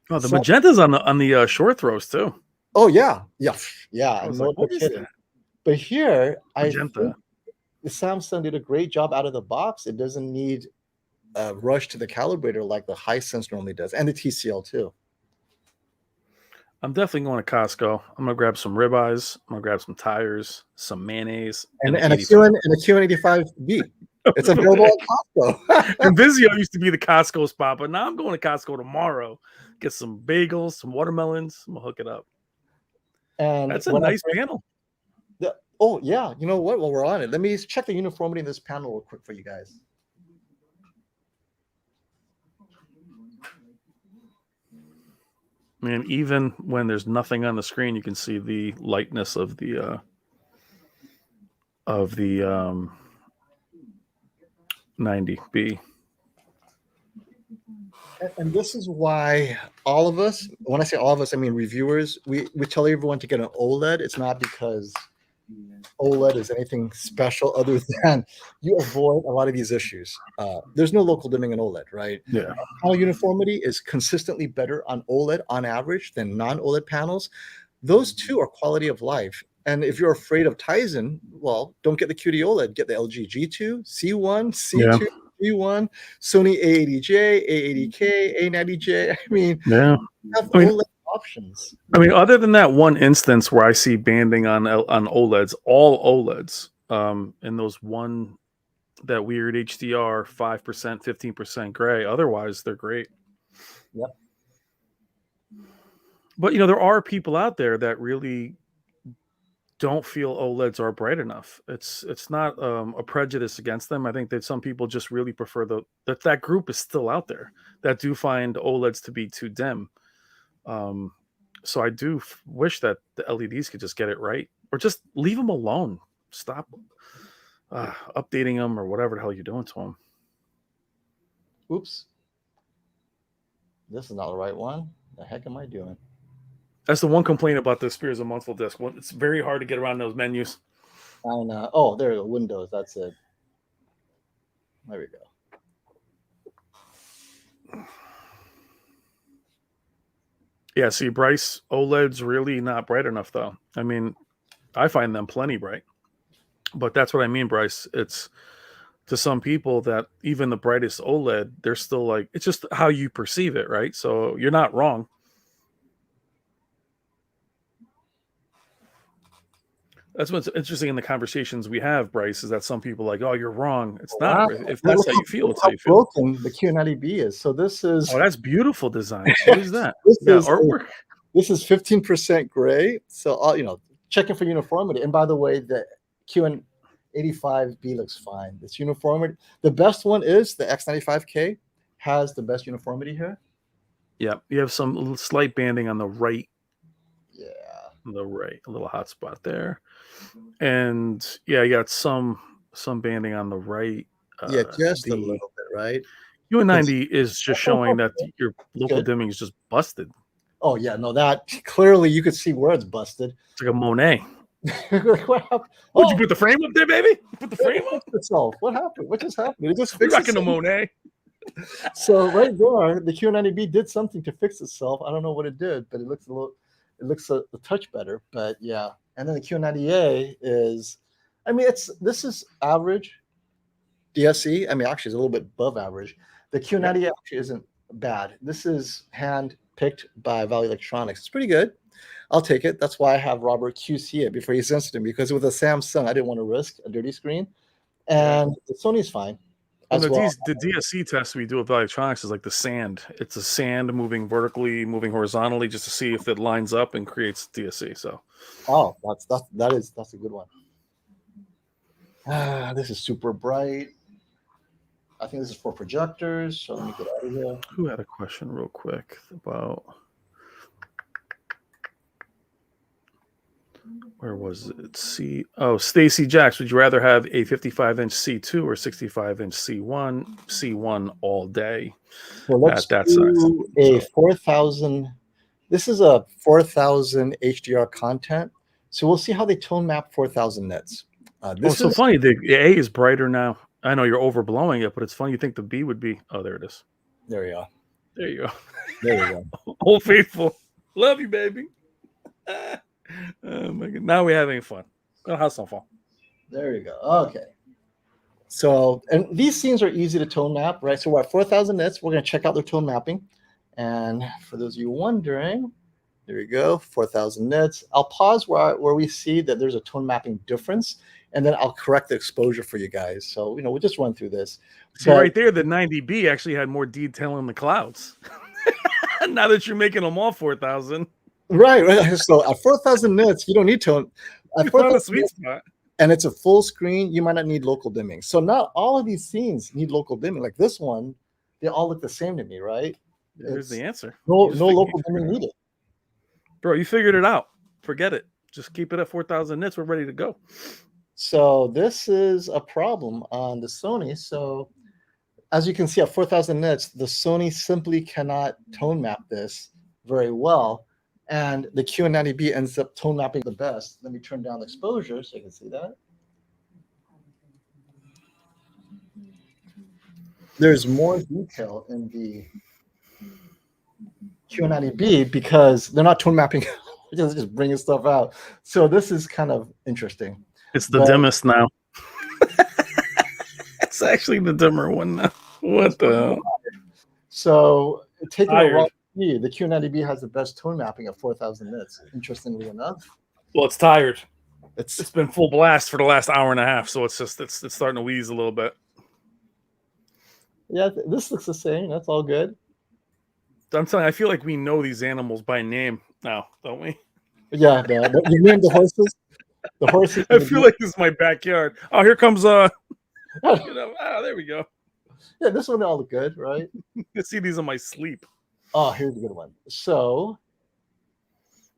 Oh, the magenta's on the short throws too. Oh yeah. I was like, what is that? But here, magenta. I think the Samsung did a great job out of the box. It doesn't need a rush to the calibrator like the high sense normally does, and the TCL too. I'm definitely going to Costco. I'm gonna grab some ribeyes. I'm gonna grab some tires, some mayonnaise, and a QN85B. It's available at Costco. And Vizio used to be the Costco spot, but now I'm going to Costco tomorrow. Get some bagels, some watermelons. I'm gonna hook it up. And that's a nice panel. Oh yeah, you know what? While we're on it, let me check the uniformity in this panel real quick for you guys. Man, even when there's nothing on the screen, you can see the lightness of the 90B. And this is why all of us, when I say all of us, I mean reviewers, we tell everyone to get an OLED. It's not because OLED is anything special other than you avoid a lot of these issues. There's no local dimming in OLED, right? Yeah. Panel uniformity is consistently better on OLED on average than non-OLED panels. Those two are quality of life. And if you're afraid of Tizen, well, don't get the QD-OLED. Get the LG G2, C1, C2, G1, Sony A80J, A80K, A90J. I mean, have OLED options. I mean, other than that one instance where I see banding on OLEDs, all OLEDs, in those that weird HDR 5%, 15% gray. Otherwise, they're great. Yep. But there are people out there that really don't feel OLEDs are bright enough. It's not a prejudice against them. I think that some people just really prefer that group is still out there that do find OLEDs to be too dim. So I do wish that the LEDs could just get it right, or just leave them alone. Stop updating them or whatever the hell you're doing to them. Oops. This is not the right one. The heck am I doing? That's the one complaint about the Spears of Monthful disc. It's very hard to get around those menus. I know. Oh, there are the Windows. That's it. There we go. Yeah, see, Bryce, OLED's really not bright enough, though. I mean, I find them plenty bright. But that's what I mean, Bryce. It's to some people that even the brightest OLED, they're still like, it's just how you perceive it, right? So you're not wrong. That's what's interesting in the conversations we have, Bryce, is that some people are like, oh, you're wrong. It's not. If that's how you feel, it's how you feel. Broken the QN90B is. So this is. Oh, that's beautiful design. What is that? Artwork. This is 15% gray. So, checking for uniformity. And by the way, the QN85B looks fine. It's uniformity. The best one is the X95K has the best uniformity here. Yeah, you have some slight banding on the right. Yeah. The right, a little hot spot there. And yeah, you got some banding on the right. Yeah, just a little bit, right? QN90 is just showing that your local dimming is just busted. Oh yeah, no, that clearly you could see where it's busted. It's like a Monet. What happened? Would you put the frame up there, baby? Put the frame up itself. What happened? What just happened? It just fixed itself. Rocking a Monet. So right there, the QN90B did something to fix itself. I don't know what it did, but it looks a little. it looks a touch better, but yeah. And then the QN90A is, I mean, this is average DSE. I mean, actually, it's a little bit above average. The Q90 actually isn't bad. This is hand picked by Valley Electronics. It's pretty good. I'll take it. That's why I have Robert QC it before he sends it to me, because with a Samsung, I didn't want to risk a dirty screen. And the Sony's fine. Well, the DSC test we do with Electronics is like the sand. It's a sand moving vertically, moving horizontally, just to see if it lines up and creates DSC. So, that's a good one. This is super bright. I think this is for projectors. So let me get out of here. Who had a question real quick about? Where was it? Stacy Jacks, would you rather have a 55-inch C2 or 65-inch C1? C1 all day. Well, let's do a 4,000. This is a 4,000 HDR content. So we'll see how they tone map 4,000 nits. This is so funny. The A is brighter now. I know you're overblowing it, but it's funny. You think the B would be. Oh, there it is. There you go. There you go. There you go. Old Faithful. Love you, baby. Oh my God. Now we're having fun. Gonna have some fun. There you go. Okay. So, and these scenes are easy to tone map, right? So we're at 4,000 nits. We're going to check out their tone mapping. And for those of you wondering, there you go, 4,000 nits. I'll pause where we see that there's a tone mapping difference, and then I'll correct the exposure for you guys. So, we'll just run through this. So right there, the 90B actually had more detail in the clouds. Now that you're making them all 4,000. Right. So at 4,000 nits, you don't need tone. It's not a sweet spot. And it's a full screen. You might not need local dimming. So not all of these scenes need local dimming. Like this one, they all look the same to me, right? There's the answer. No local dimming needed. Bro, you figured it out. Forget it. Just keep it at 4,000 nits. We're ready to go. So this is a problem on the Sony. So as you can see at 4,000 nits, the Sony simply cannot tone map this very well. And the QN90B ends up tone mapping the best. Let me turn down the exposure so you can see that. There's more detail in the QN90B because they're not tone mapping, just bringing stuff out. So this is kind of interesting. It's the dimmest now. It's actually the dimmer one now. What the hell? So taking a raw the QN90B has the best tone mapping at 4,000 nits, interestingly enough. Well, it's tired. It's been full blast for the last hour and a half, so it's starting to wheeze a little bit. Yeah, this looks the same. That's all good. I'm telling you, I feel like we know these animals by name now, don't we? Yeah, you name the horses. The horses. I feel like this is my backyard. Oh, here comes there we go. Yeah, this one all look good, right? I see these in my sleep. Oh, here's a good one. So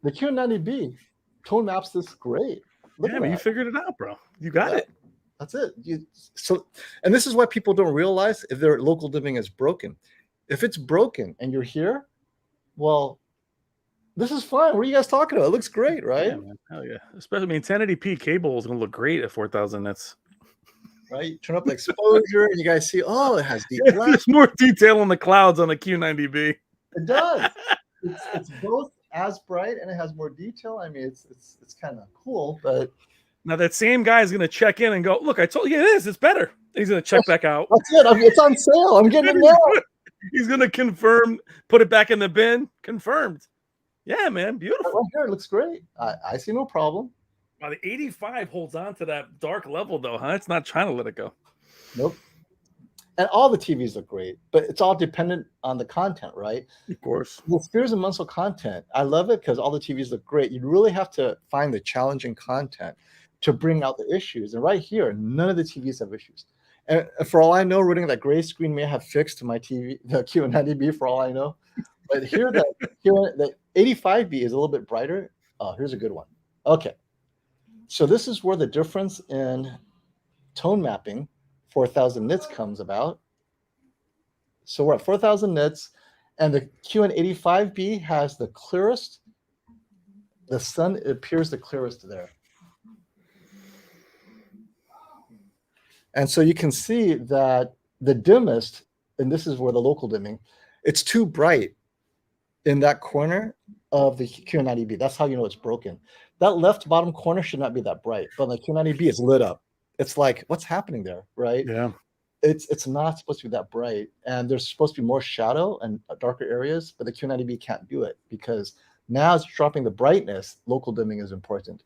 the QN90B tone maps this great. Look at that. You figured it out, bro. You got it. That's it. And this is why people don't realize if their local dimming is broken. If it's broken and you're here, well, this is fine. What are you guys talking about? It looks great, right? Yeah, man. Hell yeah. Especially, 1080p cable is going to look great at 4,000 nits. Right? Turn up the exposure and you guys see, it has deep black. There's more detail on the clouds on the Q90B. It does. It's both as bright and it has more detail. I mean, it's kind of cool, but now that same guy is going to check in and go, look, I told you it is. It's better. He's going to check back out. That's it. It's on sale. I'm getting it now. He's going to confirm, put it back in the bin. Confirmed. Yeah, man. Beautiful. Right here, it looks great. I see no problem. Wow, the 85 holds on to that dark level, though, huh? It's not trying to let it go. Nope. And all the TVs look great, but it's all dependent on the content, right? Of course. The Spears and Munsell content, I love it because all the TVs look great. You really have to find the challenging content to bring out the issues. And right here, none of the TVs have issues. And for all I know, running that gray screen may have fixed my TV, the QN90B, for all I know. But here, the 85B is a little bit brighter. Oh, here's a good one. Okay. So this is where the difference in tone mapping 4,000 nits comes about. So we're at 4,000 nits, and the QN85B has the clearest. The sun appears the clearest there. And so you can see that the dimmest, and this is where the local dimming, it's too bright in that corner. of the QN90B. That's how you know it's broken. That left bottom corner should not be that bright, but the QN90B is lit up. It's like, what's happening there, right? Yeah. It's not supposed to be that bright, and there's supposed to be more shadow and darker areas, but the Q90B can't do it because now it's dropping the brightness. Local dimming is important.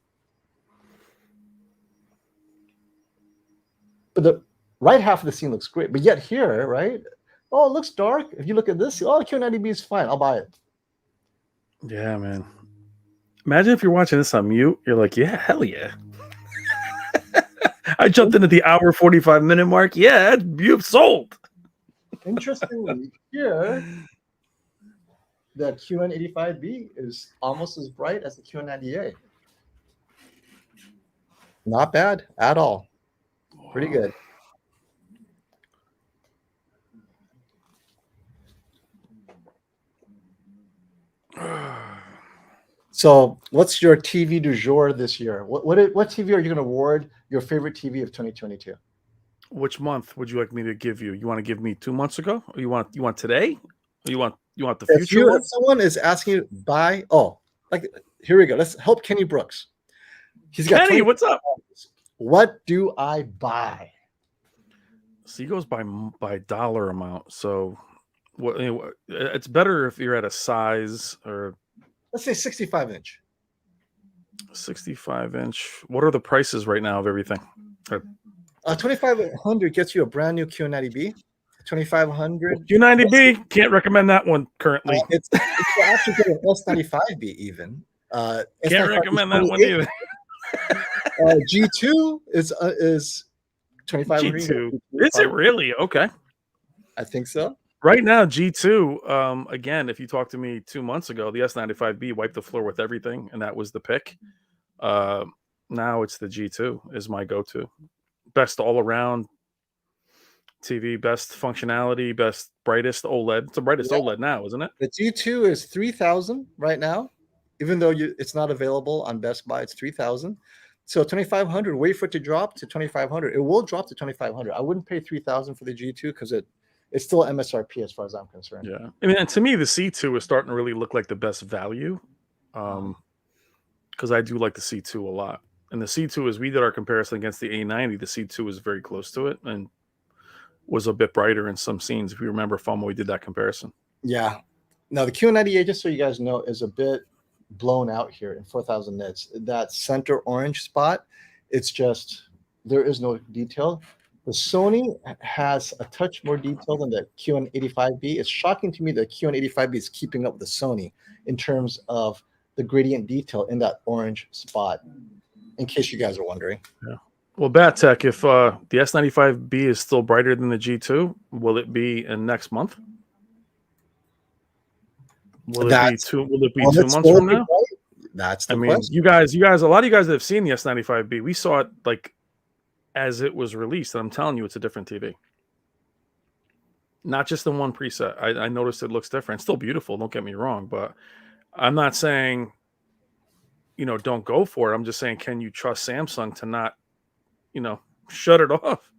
But the right half of the scene looks great, but yet here, right? Oh, it looks dark. If you look at this, oh, Q90B is fine. I'll buy it. Yeah, man. Imagine if you're watching this on mute. You're like, yeah, hell yeah. I jumped in at the hour 45-minute mark. Yeah, you've sold. Interestingly, here, the QN85B is almost as bright as the QN90A. Not bad at all. Pretty good. So, what's your TV du jour this year? What TV are you going to award your favorite TV of 2022? Which month would you like me to give you? You want to give me 2 months ago, or you want today, or you want the future? If someone is asking you to buy, like here we go. Let's help Kenny Brooks. He's got Kenny. What's up? What do I buy? So he goes by dollar amount. So what? It's better if you're at a size or let's say 65-inch. 65-inch. What are the prices right now of everything? 2500 gets you a brand new QN90B. 2500 QN90B. Can't recommend that one currently. It's actually get an S95B even. Can't recommend that one either. G2 is 2500. G2. Is it really? Okay. I think so. Right now, G2, again, if you talked to me 2 months ago, the S95B wiped the floor with everything, and that was the pick. Now it's the G2 is my go-to. Best all-around TV, best functionality, best brightest OLED. It's the brightest OLED now, isn't it? The G2 is 3000 right now. Even though it's not available on Best Buy, it's 3000. So 2500, wait for it to drop to 2500. It will drop to 2500. I wouldn't pay 3000 for the G2 because it's still MSRP as far as I'm concerned. Yeah. I mean, and to me, the C2 is starting to really look like the best value. Because I do like the C2 a lot. And the C2, as we did our comparison against the A90, the C2 was very close to it and was a bit brighter in some scenes, if you remember from when we did that comparison. Yeah. Now, the QN90A, just so you guys know, is a bit blown out here in 4000 nits. That center orange spot, it's just, there is no detail. The Sony has a touch more detail than the QN85B. It's shocking to me that QN85B is keeping up with the Sony in terms of the gradient detail in that orange spot, in case you guys are wondering. Yeah. Well, Battech, if the S95B is still brighter than the G2, will it be in next month? Will it be 2 months from now? That's the question. You guys, a lot of you guys that have seen the S95B, we saw it like as it was released, and I'm telling you, it's a different TV. Not just the one preset. I noticed it looks different. It's still beautiful, don't get me wrong, but I'm not saying, don't go for it. I'm just saying, can you trust Samsung to not, shut it off?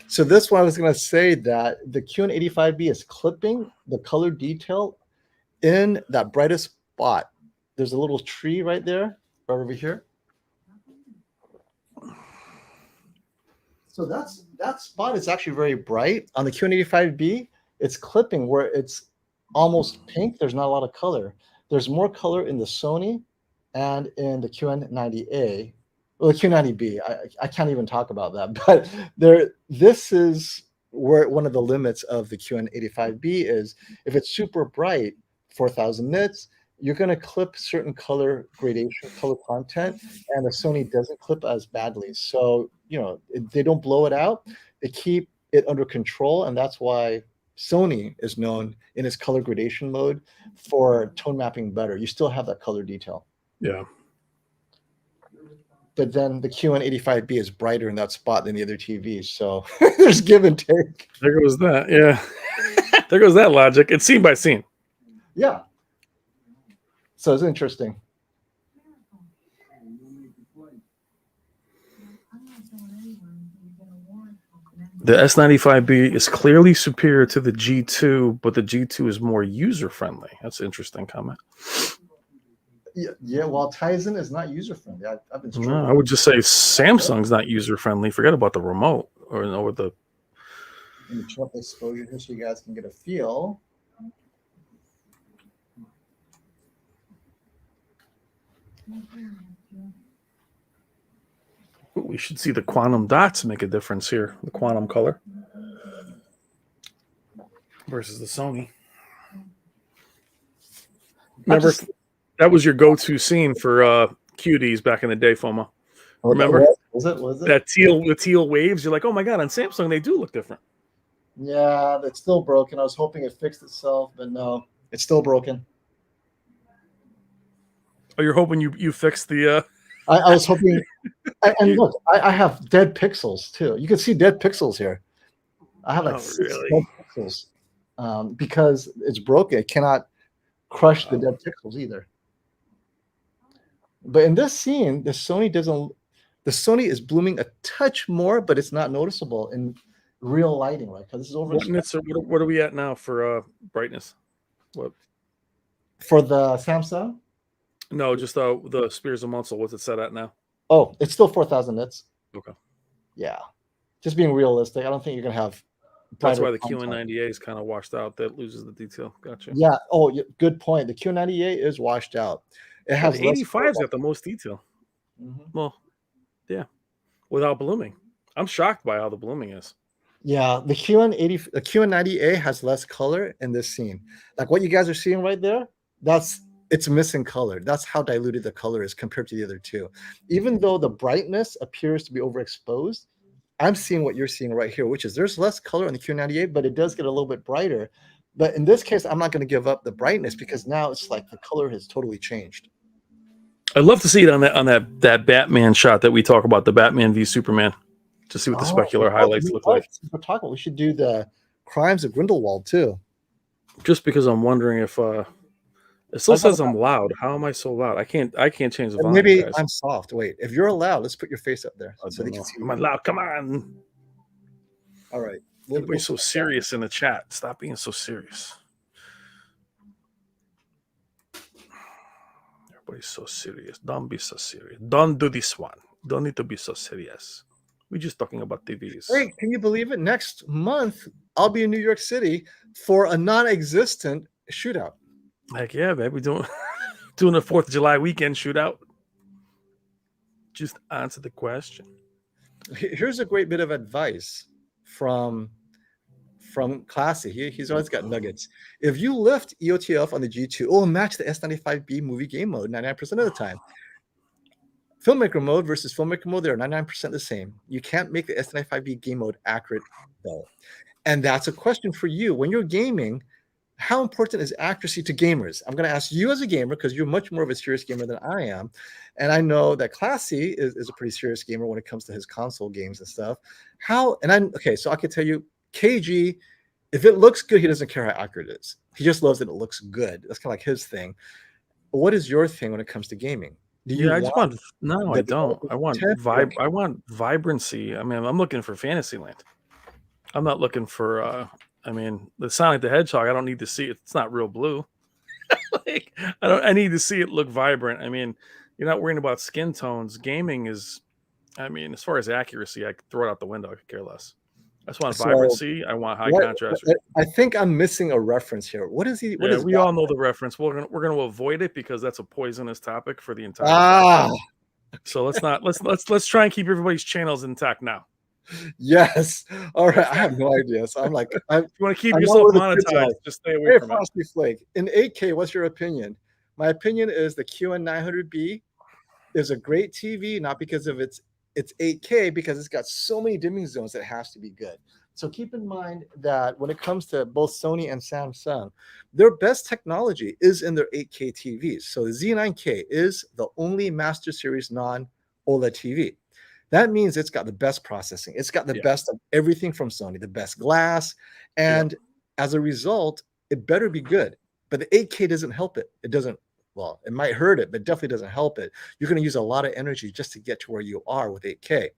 So this one I was going to say that the QN85B is clipping the color detail in that brightest spot. There's a little tree right there, right over here. So that spot is actually very bright. On the QN85B, it's clipping where it's almost pink. There's not a lot of color. There's more color in the Sony and in the QN90A. Well, the QN90B, I can't even talk about that. But this is where one of the limits of the QN85B is. If it's super bright, 4000 nits, you're going to clip certain color gradation, color content, and the Sony doesn't clip as badly. So, they don't blow it out. They keep it under control, and that's why Sony is known in its color gradation mode for tone mapping better. You still have that color detail. Yeah. But then the QN85B is brighter in that spot than the other TVs. So there's give and take. There goes that. Yeah. There goes that logic. It's scene by scene. Yeah. So it's interesting. The S95B is clearly superior to the G2, but the G2 is more user-friendly. That's an interesting comment. Yeah, well, Tizen is not user friendly. I've been struggling. No, I would just say Samsung's not user friendly. Forget about the remote or the. Let me turn up the exposure here so you guys can get a feel. We should see the quantum dots make a difference here. The quantum color versus the Sony. Remember, that was your go-to scene for QDs back in the day, FOMO. Remember? Was it? The teal waves? You're like, oh my god, on Samsung they do look different. Yeah, it's still broken. I was hoping it fixed itself, but no, it's still broken. Oh, you're hoping you fixed the. I was hoping. And look, I have dead pixels too. You can see dead pixels here. I have like 6 dead pixels because it's broken. It cannot crush the dead pixels either. But in this scene, the Sony doesn't. The Sony is blooming a touch more, but it's not noticeable in real lighting, right? Because this is over. What are we at now for brightness? What for the Samsung? No, just the Spears of Muscle. What's it set at now? Oh, it's still 4,000 nits. Okay. Yeah, just being realistic. I don't think you're gonna have. That's why the QN90A is kind of washed out. That loses the detail. Gotcha. Yeah. Oh, good point. The QN90A is washed out. It has the 85's got the most detail. Well, yeah, without blooming. I'm shocked by how the blooming is. Yeah, the QN90A has less color in this scene. Like what you guys are seeing right there, it's missing color. That's how diluted the color is compared to the other two. Even though the brightness appears to be overexposed, I'm seeing what you're seeing right here, which is there's less color on the QN90A, but it does get a little bit brighter. But in this case, I'm not going to give up the brightness because now it's like the color has totally changed. I'd love to see it on that Batman shot that we talk about, the Batman v Superman, to see what the specular highlights look like. We're talking. We should do the Crimes of Grindelwald too. Just because I'm wondering if it still says I'm loud. How am I so loud? I can't change the volume. Maybe guys. I'm soft. Wait, if you're loud, let's put your face up there so they can see. Am I loud? Come on. All right. Everybody's so serious in the chat. Stop being so serious. Everybody's so serious. Don't be so serious. Don't do this one. Don't need to be so serious. We're just talking about TVs. Hey, can you believe it? Next month, I'll be in New York City for a non-existent shootout. Heck yeah, baby. Doing a 4th of July weekend shootout. Just answer the question. Here's a great bit of advice from Classy. He's always got nuggets. If you lift EOTF on the G2, it will match the S95B movie game mode 99% of the time. Filmmaker mode versus filmmaker mode, they're 99% the same. You can't make the S95B game mode accurate though. And that's a question for you. When you're gaming, how important is accuracy to gamers? I'm going to ask you as a gamer because you're much more of a serious gamer than I am. And I know that Classy is a pretty serious gamer when it comes to his console games and stuff. So I can tell you, KG, if it looks good, he doesn't care how accurate it is. He just loves that it looks good. That's kind of like his thing. But what is your thing when it comes to gaming? I don't. I want vibrancy. I mean, I'm looking for Fantasyland. I'm not looking for the Sonic the Hedgehog, I don't need to see it. It's not real blue. I need to see it look vibrant. I mean, you're not worrying about skin tones. Gaming is, as far as accuracy, I could throw it out the window. I could care less. I just want vibrancy. I want high contrast. I think I'm missing a reference here. What is he? We all know the reference. We're gonna avoid it because that's a poisonous topic for the entire. So let's try and keep everybody's channels intact now. Yes. All right. I have no idea. So I'm like, if you want to keep yourself monetized, just stay away from it. Flake. In 8K, what's your opinion? My opinion is the QN90B is a great TV, not because of its 8K, because it's got so many dimming zones that it has to be good. So keep in mind that when it comes to both Sony and Samsung, their best technology is in their 8K TVs. So the Z9K is the only Master Series non-OLED TV. That means it's got the best processing. It's got the best of everything from Sony, the best glass. And as a result, it better be good. But the 8K doesn't help it. It doesn't, well, it might hurt it, but definitely doesn't help it. You're going to use a lot of energy just to get to where you are with 8K.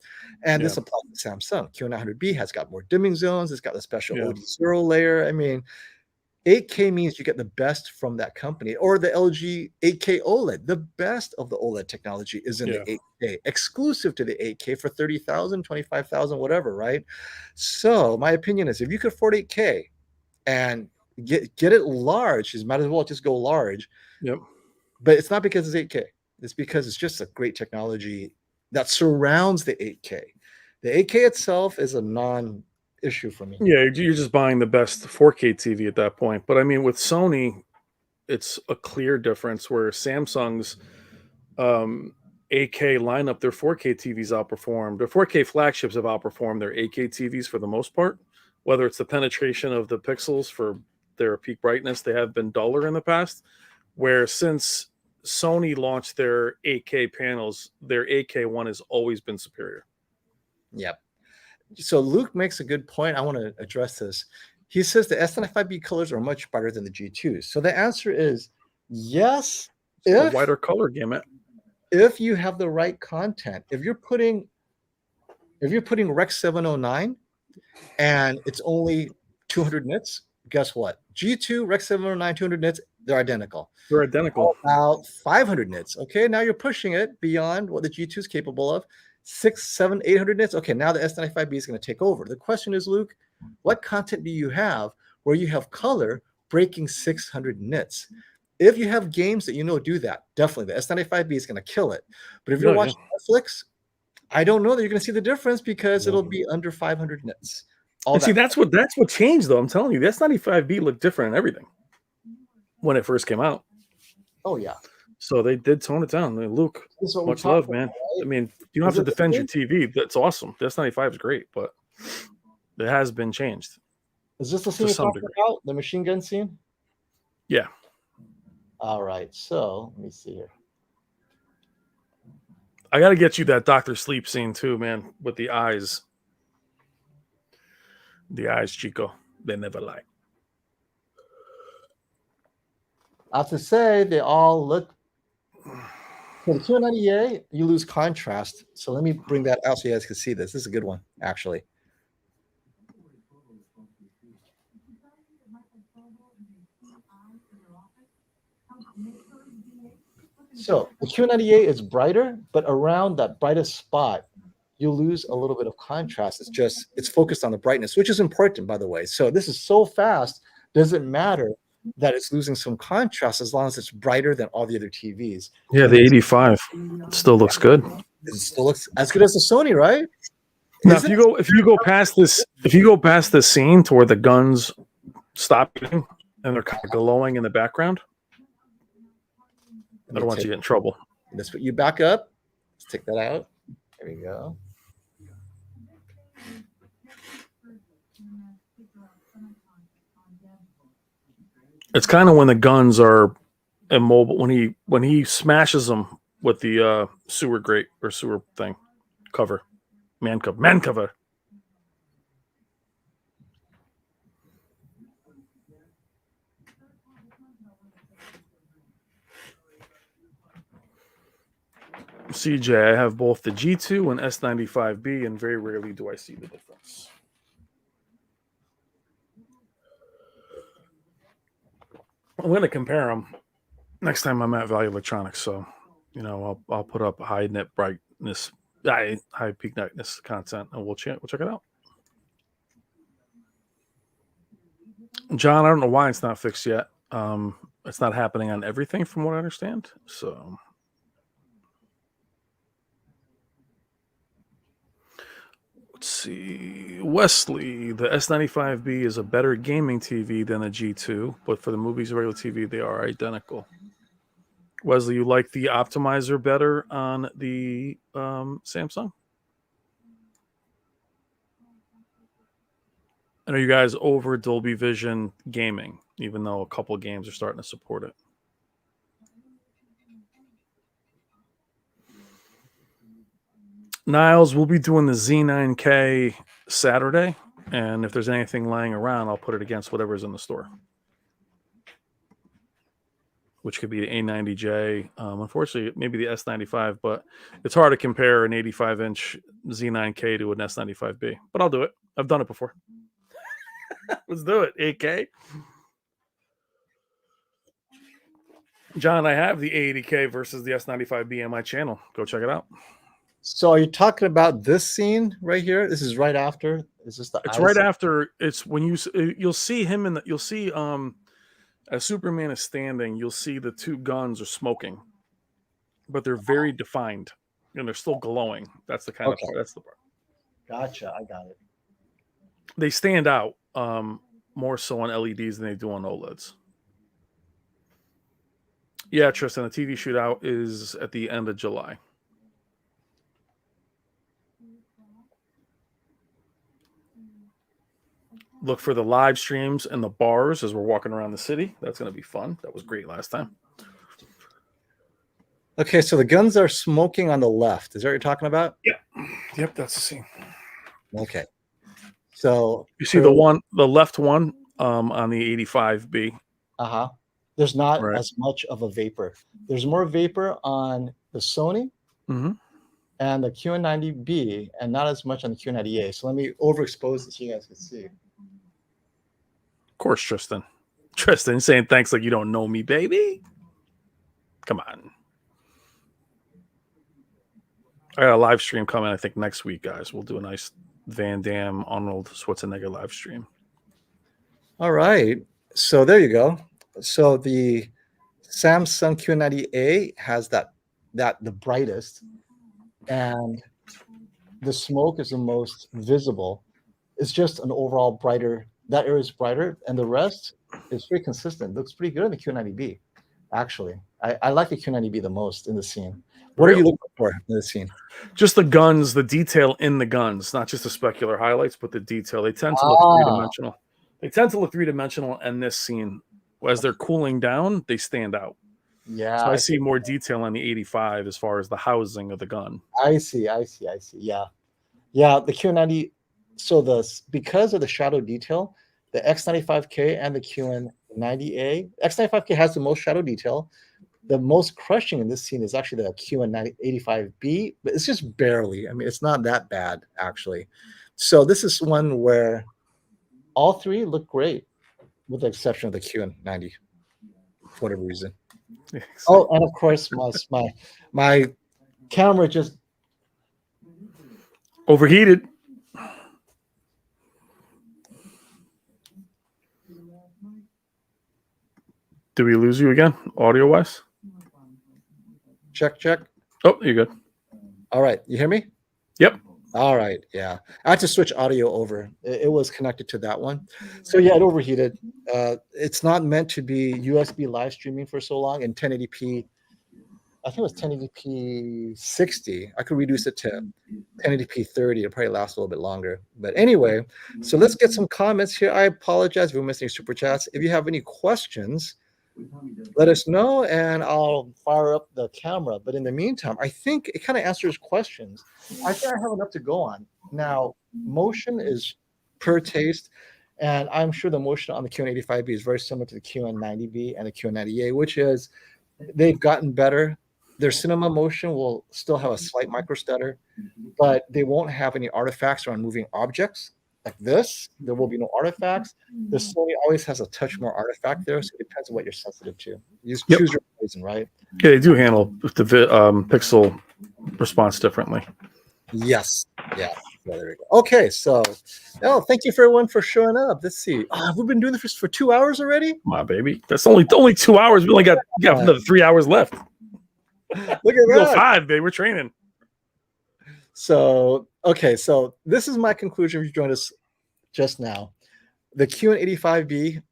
And this applies to Samsung. QN90B has got more dimming zones. It's got the special OD0 layer. I mean, 8K means you get the best from that company, or the LG 8K OLED. The best of the OLED technology is in the 8K, exclusive to the 8K for 30,000, 25,000, whatever, right? So my opinion is, if you could afford 8K and get it large, you might as well just go large. Yep. But it's not because it's 8K. It's because it's just a great technology that surrounds the 8K. The 8K itself is a non-issue for me. Yeah, you're just buying the best 4K TV at that point. But I mean, with Sony, it's a clear difference where Samsung's 8K lineup, their 4K TVs outperformed. Their 4K flagships have outperformed their 8K TVs for the most part. Whether it's the penetration of the pixels for their peak brightness, they have been duller in the past. Where since Sony launched their 8K panels, their 8K one has always been superior. Yep. So Luke makes a good point. I want to address this. He says the S95B colors are much brighter than the G2s. So the answer is yes, a wider color gamut. If you have the right content. If you're putting Rec 709 and it's only 200 nits, guess what? G2, Rec 709, 200 nits, they're identical. They're identical. About 500 nits. Okay, now you're pushing it beyond what the G2 is capable of. 600, 700, 800 nits. Okay, now the S95B is going to take over. The question is, Luke, what content do you have where you have color breaking 600 nits? If you have games that do that, definitely the S95B is going to kill it. But if you're watching Netflix, I don't know that you're going to see the difference because it'll be under 500 nits. See, that's what changed, though. I'm telling you, the S95B looked different in everything when it first came out. Oh, yeah. So they did tone it down. Luke, much love, man. Right? I mean, you don't have to defend your TV. That's awesome. The S95 is great, but it has been changed. Is this the scene you're talking about? The machine gun scene? Yeah. All right. So let me see here. I got to get you that Dr. Sleep scene too, man, with the eyes. The eyes, Chico. They never lie. I have to say, they all look. For the QN90A, you lose contrast. So let me bring that out so you guys can see this. This is a good one, actually. So the QN90A is brighter, but around that brightest spot, you lose a little bit of contrast. It's focused on the brightness, which is important, by the way. So this is so fast, doesn't matter that it's losing some contrast as long as it's brighter than all the other TVs. Yeah, the 85 still looks good. It still looks as good as the Sony, right? Now, if you go past this scene to where the guns stop shooting and they're kind of glowing in the background, I don't want you to get in trouble. Let's put you back up. Let's take that out. There we go. It's kind of when the guns are immobile, when he smashes them with the sewer grate or sewer thing cover, man cover. CJ, I have both the G2 and S95B, and very rarely do I see the difference. I'm going to compare them next time I'm at Value Electronics. So, I'll put up high net brightness, high peak brightness content, and we'll check it out. John, I don't know why it's not fixed yet. It's not happening on everything, from what I understand. So, let's see. Wesley, the S95B is a better gaming TV than a G2, but for the movies and regular TV, they are identical. Wesley, you like the optimizer better on the Samsung? And are you guys over Dolby Vision gaming, even though a couple of games are starting to support it? Niles, we'll be doing the Z9K Saturday, and if there's anything lying around, I'll put it against whatever's in the store, which could be an A90J. Unfortunately, maybe the S95, but it's hard to compare an 85-inch Z9K to an S95B. But I'll do it. I've done it before. Let's do it. 8K. John, I have the A80K versus the S95B on my channel. Go check it out. So are you talking about this scene right here? This is right after. Is this the? It's right after. It's when you'll see him in the. You'll see as Superman is standing. You'll see the two guns are smoking, but they're very defined and they're still glowing. That's the kind of part. That's the part. Gotcha. I got it. They stand out more so on LEDs than they do on OLEDs. Yeah, Tristan, the TV shootout is at the end of July. Look for the live streams and the bars as we're walking around the city. That's going to be fun. That was great last time. Okay, so the guns are smoking on the left. Is that what you're talking about? Yeah. Yep, that's the scene. Okay. So you see the left one on the 85B. Uh-huh. There's not as much of a vapor. There's more vapor on the Sony and the QN90B, and not as much on the QN90A. So let me overexpose this so you guys can see. Of course, Tristan. Tristan saying thanks like you don't know me, baby. Come on. I got a live stream coming, I think, next week, guys. We'll do a nice Van Damme, Arnold Schwarzenegger live stream. All right. So there you go. So the Samsung QN90A has the brightest, and the smoke is the most visible. It's just an overall brighter. That area is brighter, and the rest is pretty consistent. Looks pretty good in the QN90B, actually. I like the QN90B the most in the scene. What are you looking for in the scene? Just the guns, the detail in the guns, not just the specular highlights, but the detail. They tend to look three-dimensional. They tend to look three-dimensional in this scene. As they're cooling down, they stand out. Yeah. So I see more detail on the 85 as far as the housing of the gun. I see. Yeah. Yeah, the QN90. So because of the shadow detail, the X95K and the QN90A, X95K has the most shadow detail. The most crushing in this scene is actually the QN85B, but it's just barely. I mean, it's not that bad, actually. So this is one where all three look great, with the exception of the QN90, for whatever reason. Oh, and of course, my camera just overheated. Did we lose you again, audio-wise? Check. Oh, you're good. All right. You hear me? Yep. All right. Yeah. I had to switch audio over. It was connected to that one. So yeah, it overheated. It's not meant to be USB live streaming for so long, and 1080p. I think it was 1080p 60. I could reduce it to 1080p 30. It'll probably last a little bit longer. But anyway, so let's get some comments here. I apologize if we're missing super chats. If you have any questions, let us know, and I'll fire up the camera. But in the meantime, I think it kind of answers questions. I think I have enough to go on. Now, motion is per taste, and I'm sure the motion on the QN85B is very similar to the QN90B and the QN90A, which is they've gotten better. Their cinema motion will still have a slight micro stutter, but they won't have any artifacts around moving objects. Like this, there will be no artifacts. The Sony always has a touch more artifact there, so it depends on what you're sensitive to. You just choose your poison, right? Yeah, they do handle the pixel response differently. Yes. Yeah, there we go. Okay, so thank you for everyone for showing up. Let's see. We've been doing this for 2 hours already. My baby, that's only 2 hours. We only got another 3 hours left. Look at that. 5, babe. We're training. So, okay, so this is my conclusion. If you joined us just now, the QN85B,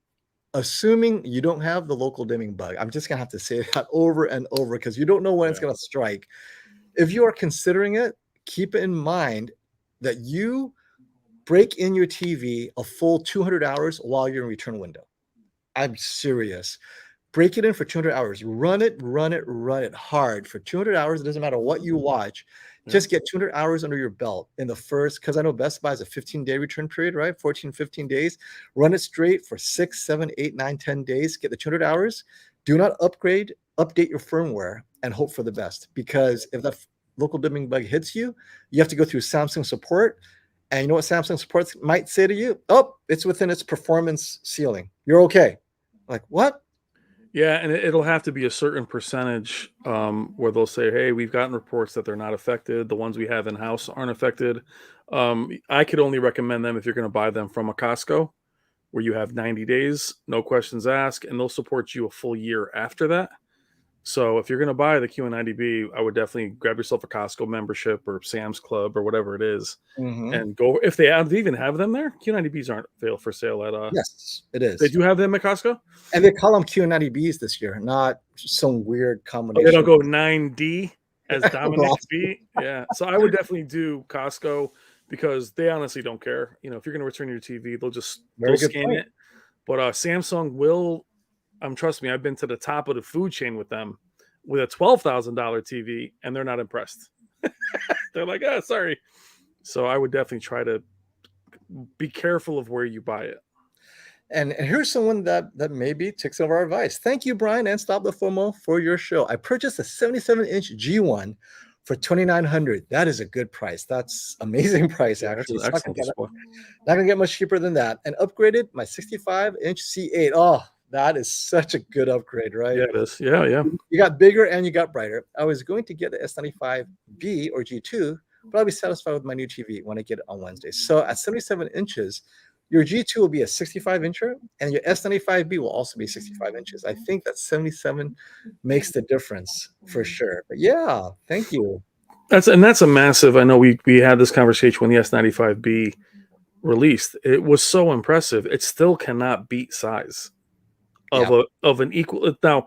assuming you don't have the local dimming bug, I'm just going to have to say that over and over because you don't know when it's going to strike. If you are considering it, keep in mind that you break in your TV a full 200 hours while you're in return window. I'm serious. Break it in for 200 hours. Run it hard for 200 hours. It doesn't matter what you watch. Just get 200 hours under your belt in the first, because I know Best Buy is a 15-day return period, right? 14, 15 days. Run it straight for 6, 7, 8, 9, 10 days. Get the 200 hours. Do not upgrade. Update your firmware and hope for the best. Because if the local dimming bug hits you, you have to go through Samsung support. And you know what Samsung support might say to you? Oh, it's within its performance ceiling. You're okay. Like, what? Yeah, and it'll have to be a certain percentage where they'll say, "Hey, we've gotten reports that they're not affected. The ones we have in house aren't affected." I could only recommend them if you're going to buy them from a Costco, where you have 90 days, no questions asked, and they'll support you a full year after that. So if you're going to buy the QN90B, I would definitely grab yourself a Costco membership or Sam's Club or whatever it is, Hmm. and go. If they even have them there, Q90Bs aren't for sale at. Yes, it They is. do have them at Costco. And they call them QN90Bs this year, not some weird Oh, they don't combination. go 9D as Dominic Boss. B. Yeah. So I would definitely do Costco because they honestly don't care. You know, if you're going to return your TV, they'll Very good scan point. it. But Samsung will. Trust me, I've been to the top of the food chain with them with a $12,000 TV, and they're not impressed. They're like, "Ah, sorry." So I would definitely try to be careful of where you buy it. And here's someone that maybe takes some of our advice. Thank you, Brian, and Stop the FOMO for your show. I purchased a 77-inch G1 for $2,900. That is a good price. That's amazing price, Yeah, that's actually. an It's excellent display. not gonna get much cheaper than that. And upgraded my 65-inch C8. Oh, that is such a good upgrade, right? Yeah, it is. Yeah, yeah. You got bigger and you got brighter. I was going to get the S95B or G2, but I'll be satisfied with my new TV when I get it on Wednesday. So at 77 inches, your G2 will be a 65-incher, and your S95B will also be 65 inches. I think that 77 makes the difference for sure. But yeah, thank you. That's a massive. I know we had this conversation when the S95B released. It was so impressive. It still cannot beat size Yeah. of an equal. Now,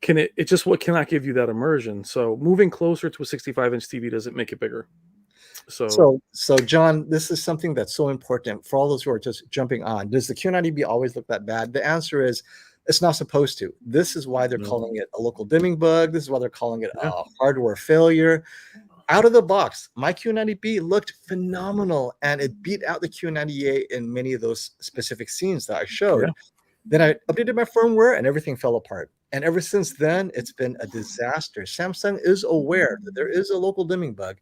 can it just what cannot give you that immersion? So moving closer to a 65-inch TV doesn't make it bigger. So John, this is something that's so important for all those who are just jumping on. Does the Q90B always look that bad? The answer is it's not supposed to. This is why they're No. calling it a local dimming bug. This is why they're calling it Yeah. a hardware failure. Out of the box, my Q90B looked phenomenal, and it beat out the Q90A in many of those specific scenes that I showed. Yeah. Then I updated my firmware and everything fell apart. And ever since then, it's been a disaster. Samsung is aware that there is a local dimming bug.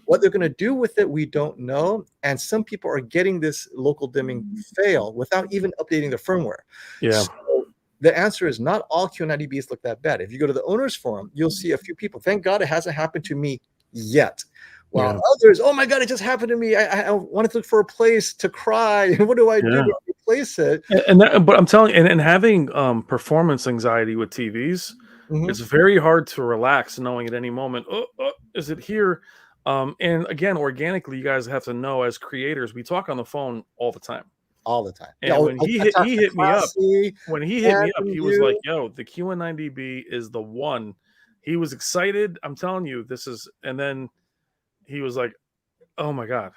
What they're going to do with it, we don't know. And some people are getting this local dimming fail without even updating the firmware. Yeah. So the answer is not all Q90Bs look that bad. If you go to the owners forum, you'll see a few people. Thank God it hasn't happened to me yet. While others, oh my God, it just happened to me. I wanted to look for a place to cry. What do I do to replace it? But I'm telling you, and having performance anxiety with TVs, it's very hard to relax knowing at any moment, is it here? And again, organically, you guys have to know as creators, we talk on the phone all the time. All the time. And when he hit me up, he was like, "Yo, the QN90B is the one." He was excited. I'm telling you, and then he was like, "Oh my God."